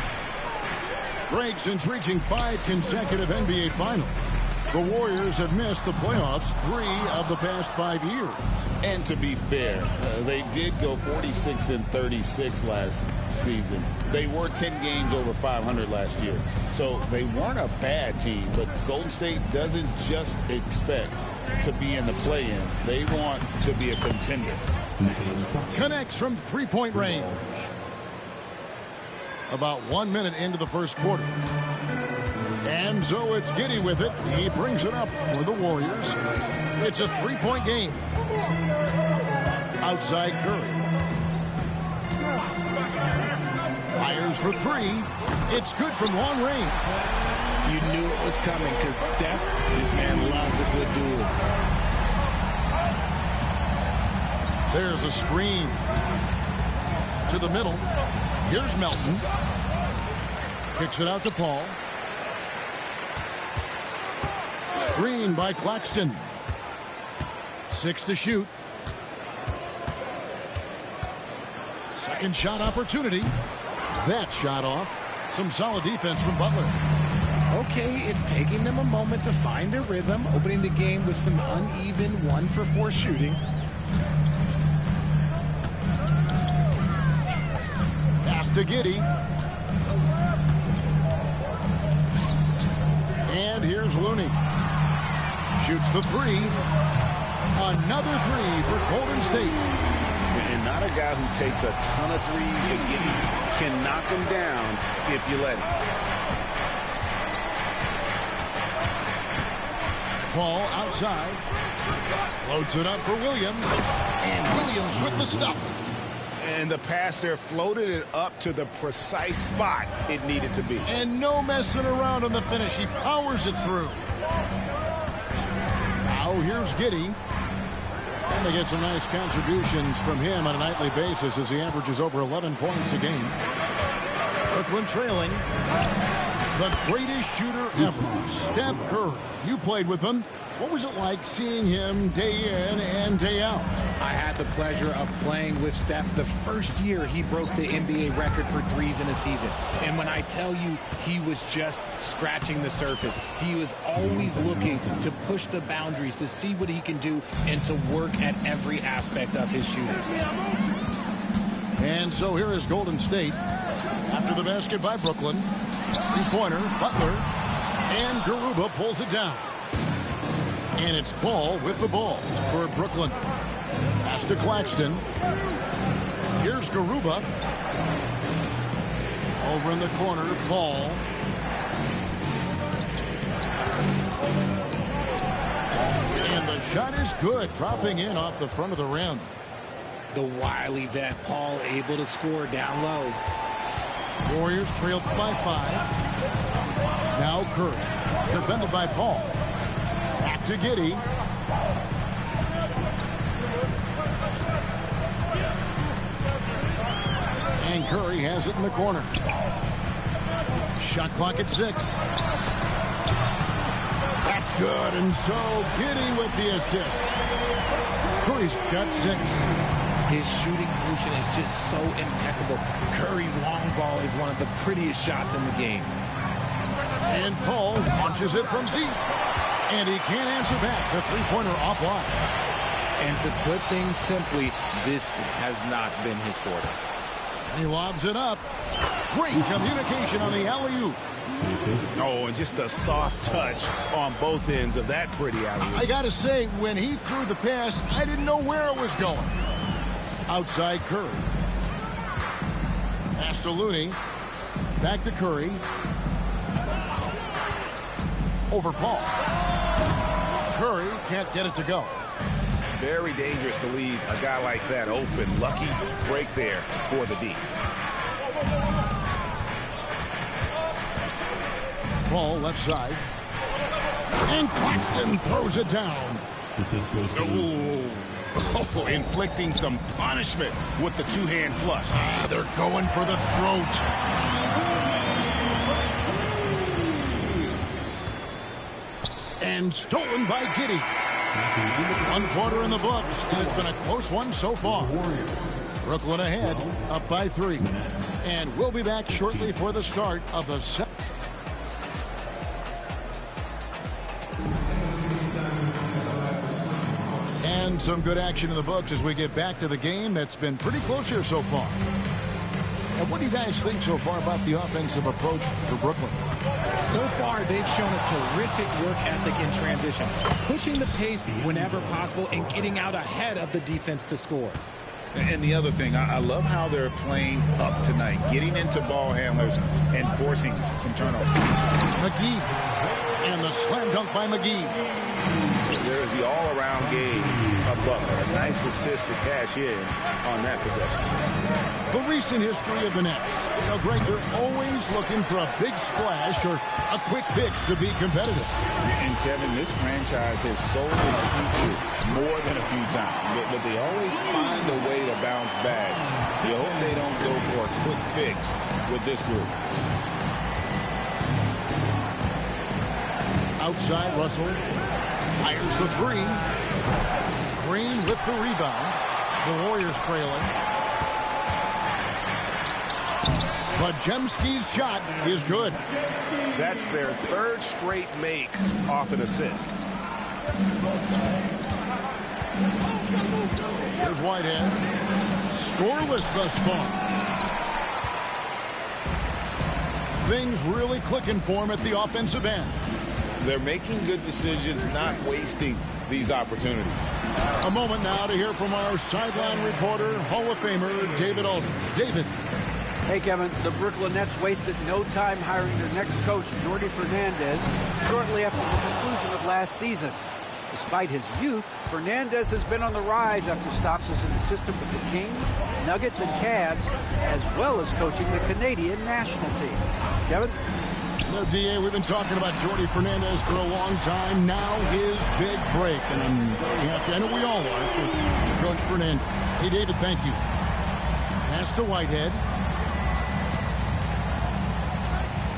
Greg, since reaching 5 consecutive NBA Finals, the Warriors have missed the playoffs 3 of the past 5 years. And to be fair, they did go 46-36 last season. They were 10 games over 500 last year. So they weren't a bad team, but Golden State doesn't just expect to be in the play-in. They want to be a contender. Connects from three-point range. About 1 minute into the first quarter. And so it's Giddy with it. He brings it up for the Warriors. It's a three-point game. Outside Curry. Fires for 3. It's good from long range. You knew it was coming because Steph, this man loves a good duel. There's a screen. To the middle. Here's Melton. Kicks it out to Paul. Screen by Claxton. 6 to shoot. Second shot opportunity. That shot off. Some solid defense from Butler. Okay, it's taking them a moment to find their rhythm, opening the game with some uneven 1-for-4 shooting. Pass to Giddy. And here's Looney. Shoots the 3. Another 3 for Golden State. And not a guy who takes a ton of threes, but Giddy can knock them down if you let him. Paul outside. Floats it up for Williams. And Williams with the stuff. And the pass there floated it up to the precise spot it needed to be. And no messing around on the finish. He powers it through. Now here's Giddy. And they get some nice contributions from him on a nightly basis as he averages over 11 points a game. Brooklyn trailing. The greatest shooter ever, Steph Curry. You played with him. What was it like seeing him day in and day out? I had the pleasure of playing with Steph the first year he broke the NBA record for threes in a season. And when I tell you he was just scratching the surface, he was always looking to push the boundaries, to see what he can do, and to work at every aspect of his shooting. And so here is Golden State after the basket by Brooklyn. Three-pointer, Butler, and Garuba pulls it down. And it's Paul with the ball for Brooklyn. Pass to Claxton. Here's Garuba. Over in the corner, Paul. And the shot is good, dropping in off the front of the rim. The wily vet Paul able to score down low. Warriors trailed by 5. Now Curry. Defended by Paul. Back to Giddy. And Curry has it in the corner. Shot clock at 6. That's good. And so Giddy with the assist. Curry's got 6. His shooting motion is just so impeccable. Curry's long ball is one of the prettiest shots in the game. And Paul launches it from deep. And he can't answer back. The three-pointer offline. And to put things simply, this has not been his quarter. He lobs it up. Great communication on the alley-oop. Oh, and just a soft touch on both ends of that pretty alley-oop. I got to say, when he threw the pass, I didn't know where it was going. Outside Curry. Pass to Looney. Back to Curry. Over Paul. Curry can't get it to go. Very dangerous to leave a guy like that open. Lucky break there for the D. Paul left side. And Claxton throws it down. Oh, inflicting some punishment with the two-hand flush. They're going for the throat. And stolen by Giddey. 1 quarter in the books, and it's been a close one so far. Brooklyn ahead, up by 3. And we'll be back shortly for the start of the second. And some good action in the books as we get back to the game that's been pretty close here so far. And what do you guys think so far about the offensive approach for Brooklyn? So far, they've shown a terrific work ethic in transition, pushing the pace whenever possible and getting out ahead of the defense to score. And the other thing, I love how they're playing up tonight, getting into ball handlers and forcing some turnovers. McGee. And the slam dunk by McGee. There's the all-around game of Butler. A nice assist to cash in on that possession. The recent history of the Nets. You know, Greg, they're always looking for a big splash or a quick fix to be competitive. And Kevin, this franchise has sold its future more than a few times, but they always find a way to bounce back. You hope they don't go for a quick fix with this group. Outside, Russell fires the 3. Green with the rebound. The Warriors trailing. But Jemski's shot is good. That's their 3rd straight make off an assist. Here's Whitehead. Scoreless thus far. Things really clicking for him at the offensive end. They're making good decisions, not wasting these opportunities. A moment now to hear from our sideline reporter, Hall of Famer David Aldridge. David. Hey, Kevin, the Brooklyn Nets wasted no time hiring their next coach, Jordi Fernandez, shortly after the conclusion of last season. Despite his youth, Fernandez has been on the rise after stops as an assistant with the Kings, Nuggets, and Cavs, as well as coaching the Canadian national team. Kevin? No, D.A., we've been talking about Jordi Fernandez for a long time. Now his big break, and I'm very happy. I know we all are for Coach Fernandez. Hey, David, thank you. Pass to Whitehead.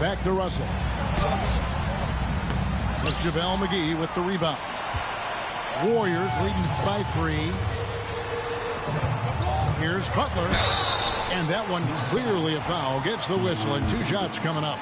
Back to Russell. That's JaVale McGee with the rebound. Warriors leading by 3. Here's Butler. And that one clearly a foul. Gets the whistle, and 2 shots coming up.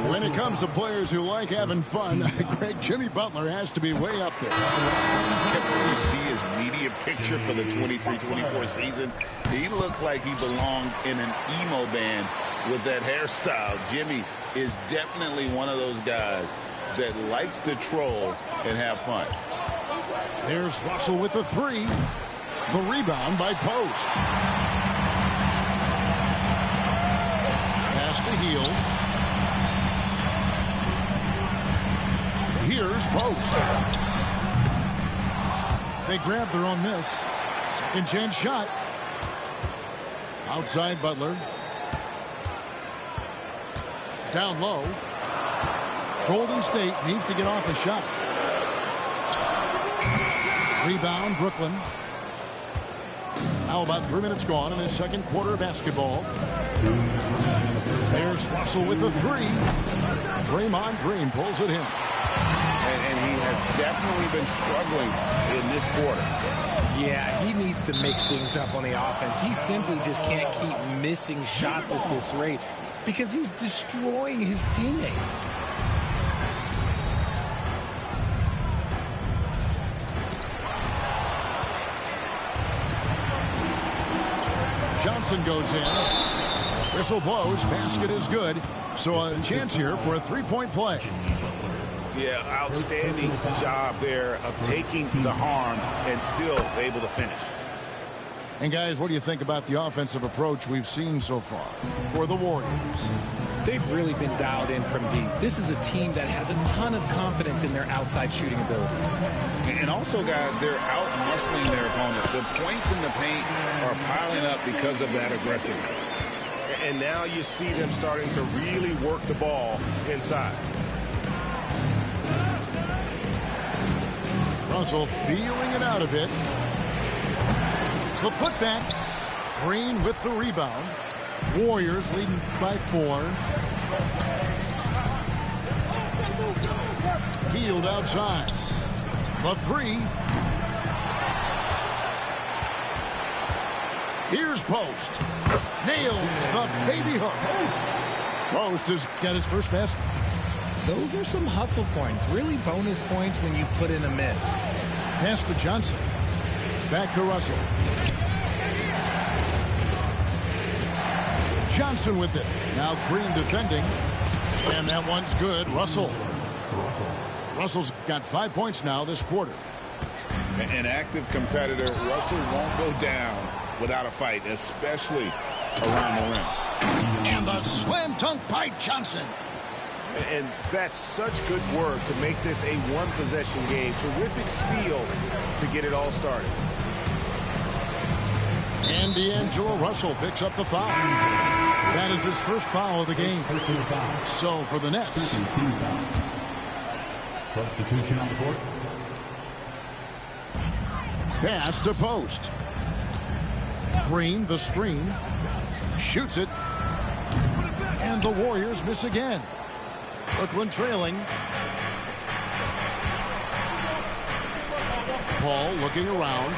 When it comes to players who like having fun, Greg, Jimmy Butler has to be way up there. Can you see his media picture for the 23-24 season? He looked like he belonged in an emo band with that hairstyle. Jimmy is definitely one of those guys that likes to troll and have fun. There's Russell with the 3. The rebound by Post. Pass to Hield. Here's Post. They grab their own miss. Second chance shot. Outside Butler. Down low. Golden State needs to get off a shot. Rebound, Brooklyn. Now about 3 minutes gone in the second quarter of basketball. There's Russell with the 3. Draymond Green pulls it in. And he has definitely been struggling in this quarter. Yeah, he needs to mix things up on the offense. He simply just can't keep missing shots at this rate because he's destroying his teammates. Johnson goes in. Whistle blows. Basket is good. So a chance here for a three-point play. Yeah, outstanding job there of taking the harm and still able to finish. And guys, what do you think about the offensive approach we've seen so far for the Warriors? They've really been dialed in from deep. This is a team that has a ton of confidence in their outside shooting ability. And also, guys, they're out-muscling their opponents. The points in the paint are piling up because of that aggressiveness. And now you see them starting to really work the ball inside. Russell feeling it out a bit. The putback. Green with the rebound. Warriors leading by 4. Healed outside. The 3. Here's Post. Nails the baby hook. Post has got his first basket. Those are some hustle points. Really bonus points when you put in a miss. Pass to Johnson. Back to Russell. Johnson with it. Now Green defending. And that one's good. Russell. Russell's got 5 points now this quarter. An active competitor. Russell won't go down without a fight, especially around the rim. And the slam dunk by Johnson. And that's such good work to make this a one-possession game. Terrific steal to get it all started. And D'Angelo Russell picks up the foul. That is his first foul of the game. So for the Nets. Substitution on the court. Pass to Post. Green, the screen. Shoots it. And the Warriors miss again. Brooklyn trailing. Paul looking around.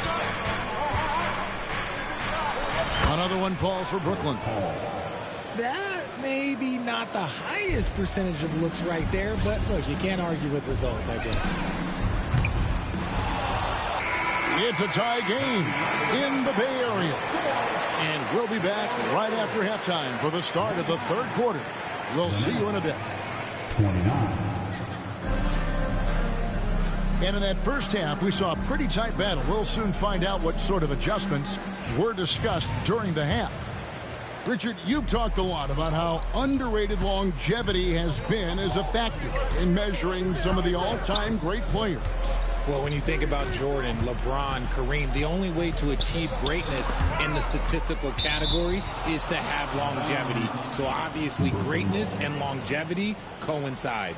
Another one falls for Brooklyn. That may be not the highest percentage of looks right there, but look, you can't argue with results, I guess. It's a tie game in the Bay Area. And we'll be back right after halftime for the start of the third quarter. We'll see you in a bit. 29. And in that first half, we saw a pretty tight battle. We'll soon find out what sort of adjustments were discussed during the half. Richard, you've talked a lot about how underrated longevity has been as a factor in measuring some of the all-time great players. Well, when you think about Jordan, LeBron, Kareem, the only way to achieve greatness in the statistical category is to have longevity. So obviously greatness and longevity coincide.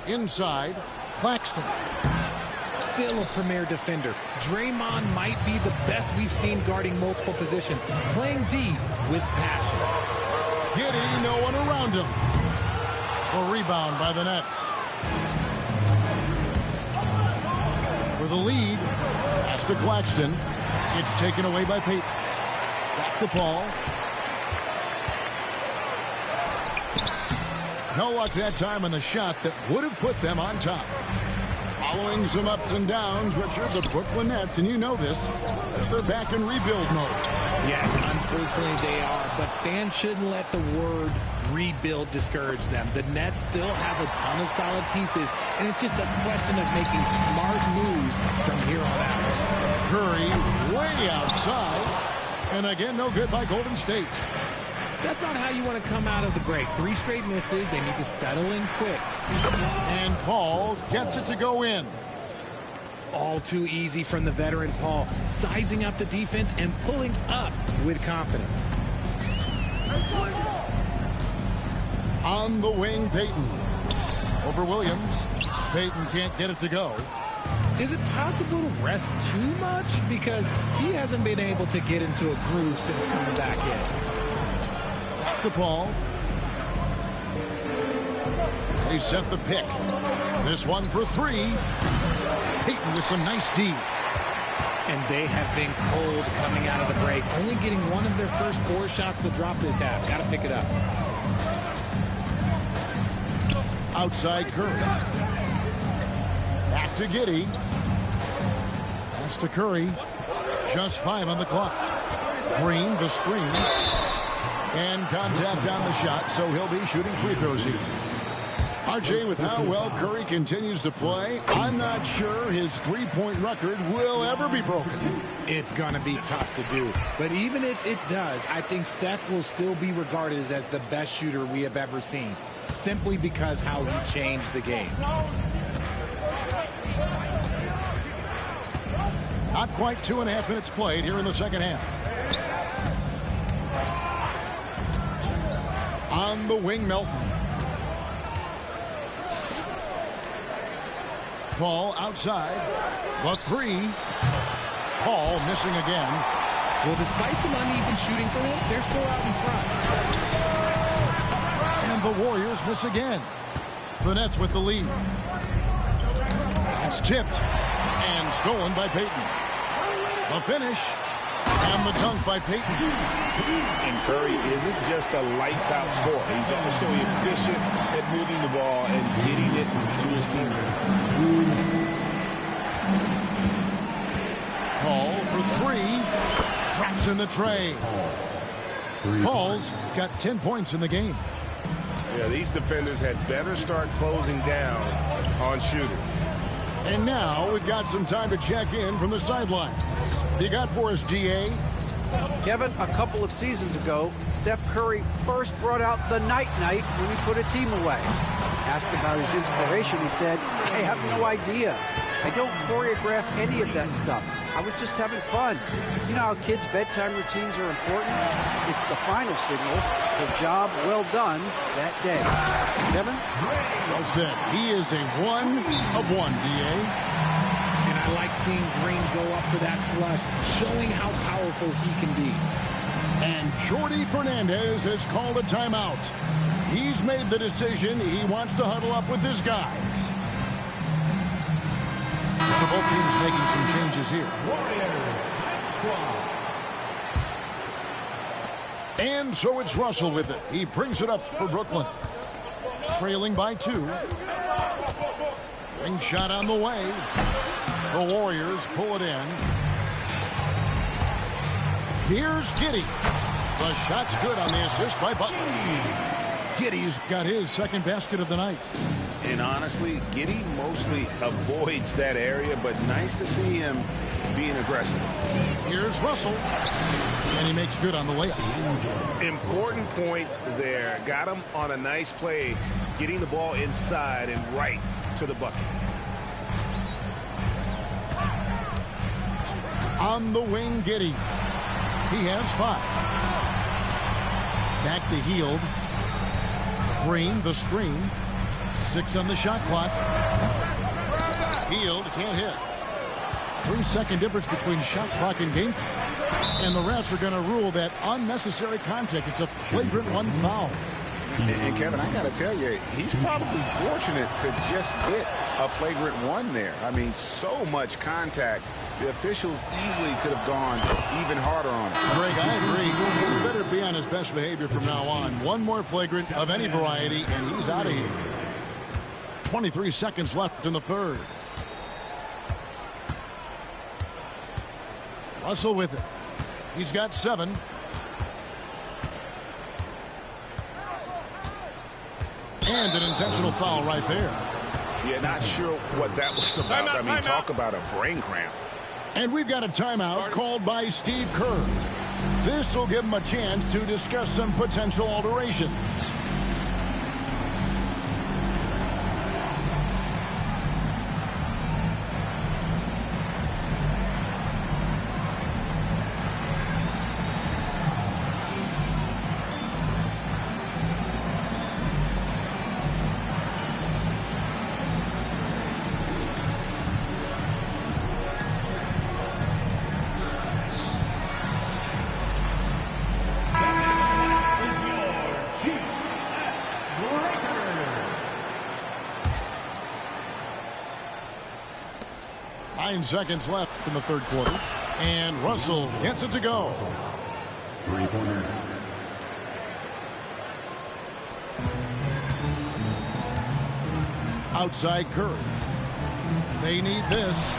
Inside, Claxton. Still a premier defender. Draymond might be the best we've seen guarding multiple positions, playing D with passion. Giddey, no one around him. A rebound by the Nets. For the lead, pass to Claxton. It's taken away by Payton. Back to Paul. No luck that time on the shot that would have put them on top. Following some ups and downs, Richard, the Brooklyn Nets, and you know this, they're back in rebuild mode. Yes, unfortunately they are, but fans shouldn't let the word rebuild discourage them. The Nets still have a ton of solid pieces, and it's just a question of making smart moves from here on out. Curry way outside, and again, no good by Golden State. That's not how you want to come out of the break. 3 straight misses. They need to settle in quick. And Paul gets it to go in. All too easy from the veteran Paul, sizing up the defense and pulling up with confidence. On the wing, Payton. Over Williams. Payton can't get it to go. Is it possible to rest too much? Because he hasn't been able to get into a groove since coming back in. The ball. They set the pick. This one for 3. Payton with some nice D. And they have been cold coming out of the break. Only getting one of their first 4 shots to drop this half. Got to pick it up. Outside Curry. Back to Giddey. Pass to Curry. Just 5 on the clock. Green, the screen. And contact on the shot, so he'll be shooting free throws here. RJ, with how well Curry continues to play, I'm not sure his three-point record will ever be broken. It's going to be tough to do. But even if it does, I think Steph will still be regarded as the best shooter we have ever seen, simply because how he changed the game. Not quite 2.5 minutes played here in the second half. On the wing, Melton. Paul outside. The three. Paul missing again. Well, despite some uneven shooting for him, they're still out in front. And the Warriors miss again. The Nets with the lead. It's tipped and stolen by Payton. The finish and the dunk by Payton. And Curry isn't just a lights-out scorer. He's also efficient at moving the ball and getting it to his teammates. Paul for three. Drops in the tray. Paul's got 10 points in the game. Yeah, these defenders had better start closing down on shooters. And now we've got some time to check in from the sidelines. You got for us, DA? Kevin, a couple of seasons ago, Steph Curry first brought out the night-night when he put a team away. Asked about his inspiration, he said, I have no idea. I don't choreograph any of that stuff. I was just having fun. You know how kids' bedtime routines are important? It's the final signal for job well done that day. Kevin? Well said. He is a 1 of 1, DA. And I like seeing Green go up for that flush, showing how powerful he can be. And Jordi Fernandez has called a timeout. He's made the decision he wants to huddle up with his guys. So both teams making some changes here. And so it's Russell with it. He brings it up for Brooklyn. Trailing by 2. Ring shot on the way. The Warriors pull it in. Here's Giddey. The shot's good on the assist by Butler. Giddey's got his second basket of the night. And honestly, Giddey mostly avoids that area, but nice to see him being aggressive. Here's Russell. And he makes good on the layup. Important points there. Got him on a nice play, getting the ball inside and right to the bucket. On the wing, Giddey. He has 5. Back to Hield. Green, the screen. 6 on the shot clock. Hield can't hit. 3-second difference between shot clock and game clock. And the refs are going to rule that unnecessary contact. It's a flagrant 1 foul. And Kevin, I got to tell you, he's probably fortunate to just get a flagrant 1 there. I mean, so much contact. The officials easily could have gone even harder on it. Greg, I agree. He better be on his best behavior from now on. One more flagrant of any variety, and he's out of here. 23 seconds left in the third. Russell with it. He's got 7. And an intentional foul right there. Yeah, not sure what that was about. I mean, talk about a brain cramp. And we've got a timeout called by Steve Kerr. This will give him a chance to discuss some potential alterations. Seconds left in the third quarter, and Russell gets it to go. 3-pointer. Outside Curry. They need this.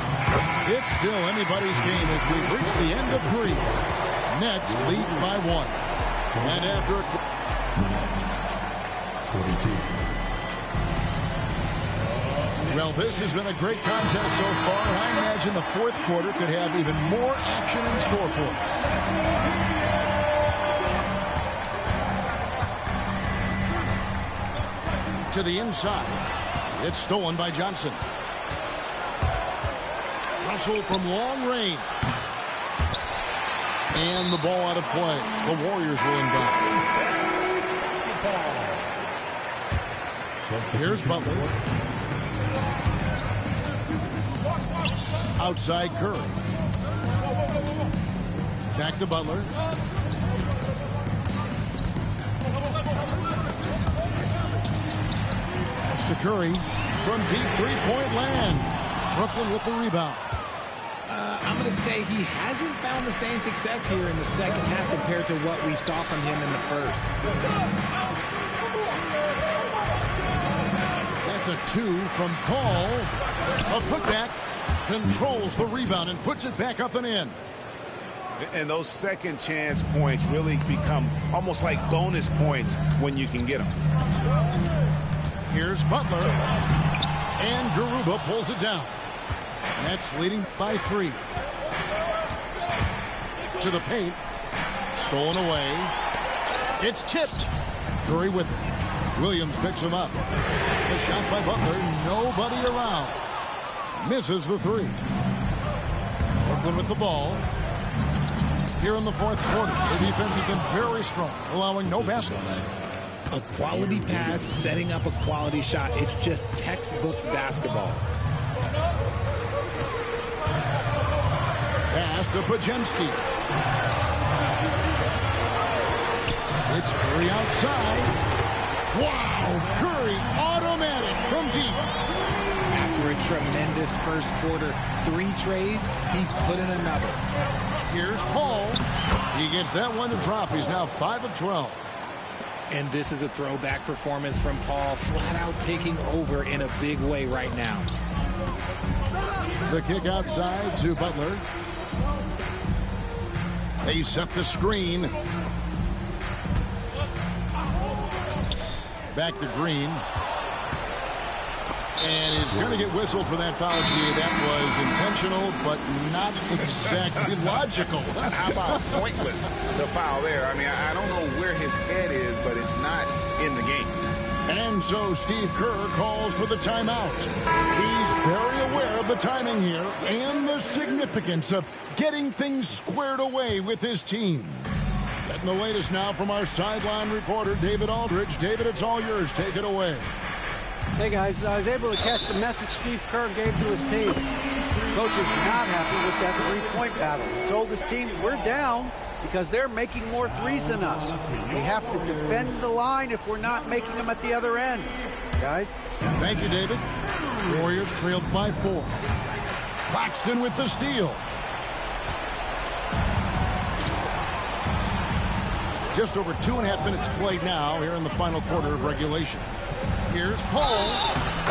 It's still anybody's game as we've reached the end of 3. Nets lead by 1. And after a... 42. Well, this has been a great contest so far. I imagine the fourth quarter could have even more action in store for us. To the inside. It's stolen by Johnson. Russell from long range. And the ball out of play. The Warriors will inbound. Here's Butler. Outside Curry. Back to Butler. Pass to Curry from deep three-point land. Brooklyn with the rebound. I'm going to say he hasn't found the same success here in the second half compared to what we saw from him in the first. That's a 2 from Paul. A putback. Controls the rebound and puts it back up and in. And those second chance points really become almost like bonus points when you can get them. Here's Butler. And Garuba pulls it down. Nets leading by 3. To the paint. Stolen away. It's tipped. Curry with it. Williams picks him up. The shot by Butler. Nobody around. Misses the 3. Brooklyn with the ball. Here in the fourth quarter, the defense has been very strong, allowing no baskets. A quality pass, setting up a quality shot. It's just textbook basketball. Pass to Pajemski. It's Curry outside. Wow! Curry automatic from deep. After a tremendous first quarter, 3 trays, he's put in another. Here's Paul. He gets that one to drop. He's now 5 of 12. And this is a throwback performance from Paul, flat out taking over in a big way right now. The kick outside to Butler. They set the screen. Back to Green. And he's going to get whistled for that foul. That was intentional, but not exactly logical. How about pointless to foul there? I mean, I don't know where his head is, but it's not in the game. And so Steve Kerr calls for the timeout. He's very aware of the timing here and the significance of getting things squared away with his team. Getting the latest now from our sideline reporter, David Aldridge. David, it's all yours. Take it away. Hey, guys, I was able to catch the message Steve Kerr gave to his team. Coach is not happy with that three-point battle. He told his team, we're down because they're making more threes than us. We have to defend the line if we're not making them at the other end. Guys? Thank you, David. Warriors trailed by 4. Claxton with the steal. Just over 2.5 minutes played now here in the final quarter of regulation. Here's Paul,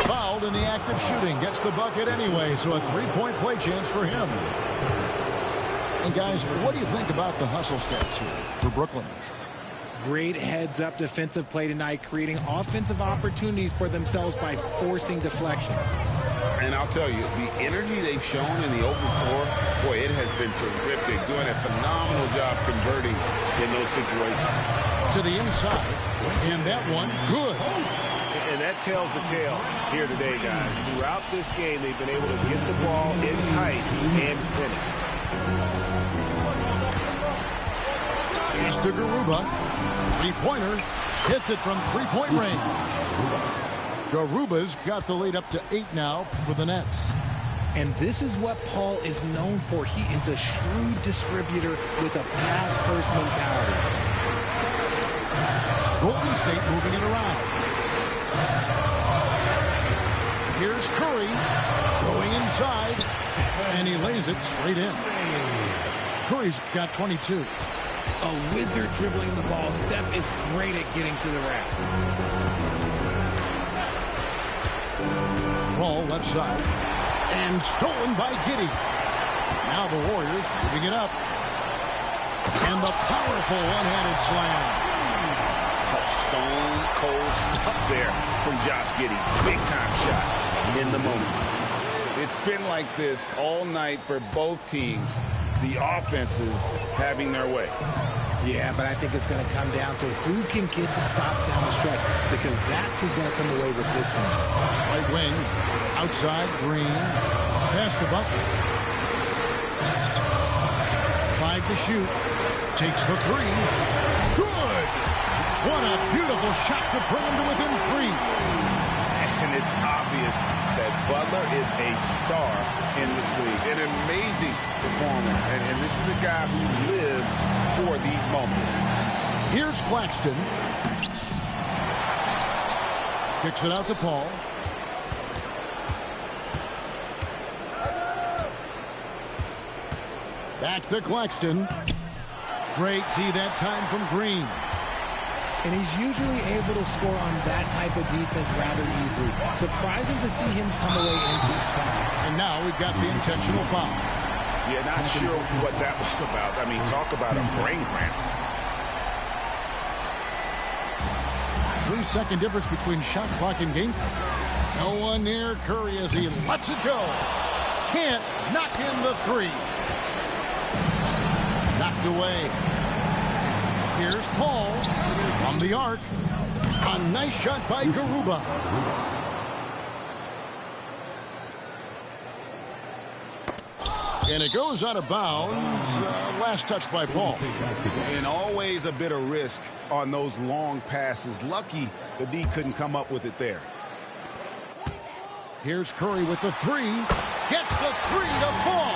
fouled in the act of shooting, gets the bucket anyway, so a 3-point play chance for him. And guys, what do you think about the hustle stats here for Brooklyn? Great heads-up defensive play tonight, creating offensive opportunities for themselves by forcing deflections. And I'll tell you, the energy they've shown in the open floor, boy, it has been terrific, doing a phenomenal job converting in those situations. To the inside, and that one, good. And that tells the tale here today, guys. Throughout this game, they've been able to get the ball in tight and finish. Pass to Garuba. Three-pointer. Hits it from three-point range. Garuba's got the lead up to 8 now for the Nets. And this is what Paul is known for. He is a shrewd distributor with a pass-first mentality. Golden State moving it around. Here's Curry going inside, and he lays it straight in. Curry's got 22. A wizard dribbling the ball. Steph is great at getting to the rack. Paul left side. And stolen by Giddey. Now the Warriors moving it up. And the powerful one-handed slam. Stone cold stuff there from Josh Giddey. Big time shot in the moment. It's been like this all night for both teams. The offenses having their way. Yeah, but I think it's going to come down to who can get the stops down the stretch, because that's who's going to come away with this one. Right wing, outside, Green. Pass to Butler. 5 to shoot. Takes the 3. Good! What a beautiful shot to bring him to within 3. And it's obvious that Butler is a star in this league. An amazing performer. And this is a guy who lives for these moments. Here's Claxton. Kicks it out to Paul. Back to Claxton. Great D that time from Green. And he's usually able to score on that type of defense rather easily. Surprising to see him come away empty. And now we've got the intentional foul. Yeah, not sure what that was about. I mean, talk about a brain cramp. 3-second difference between shot clock and game clock. No one near Curry as he lets it go. Can't knock in the 3. Knocked away. Here's Paul from the arc. A nice shot by Garuba. And it goes out of bounds. Last touch by Paul. And always a bit of risk on those long passes. Lucky the D couldn't come up with it there. Here's Curry with the 3. Gets the 3 to fall.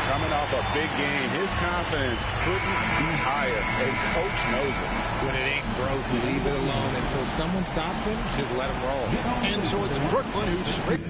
Coming off a big game, his confidence couldn't be higher, and Coach knows it. When it ain't broke, leave it alone until someone stops him. Just let him roll. And so it's Brooklyn who's straight.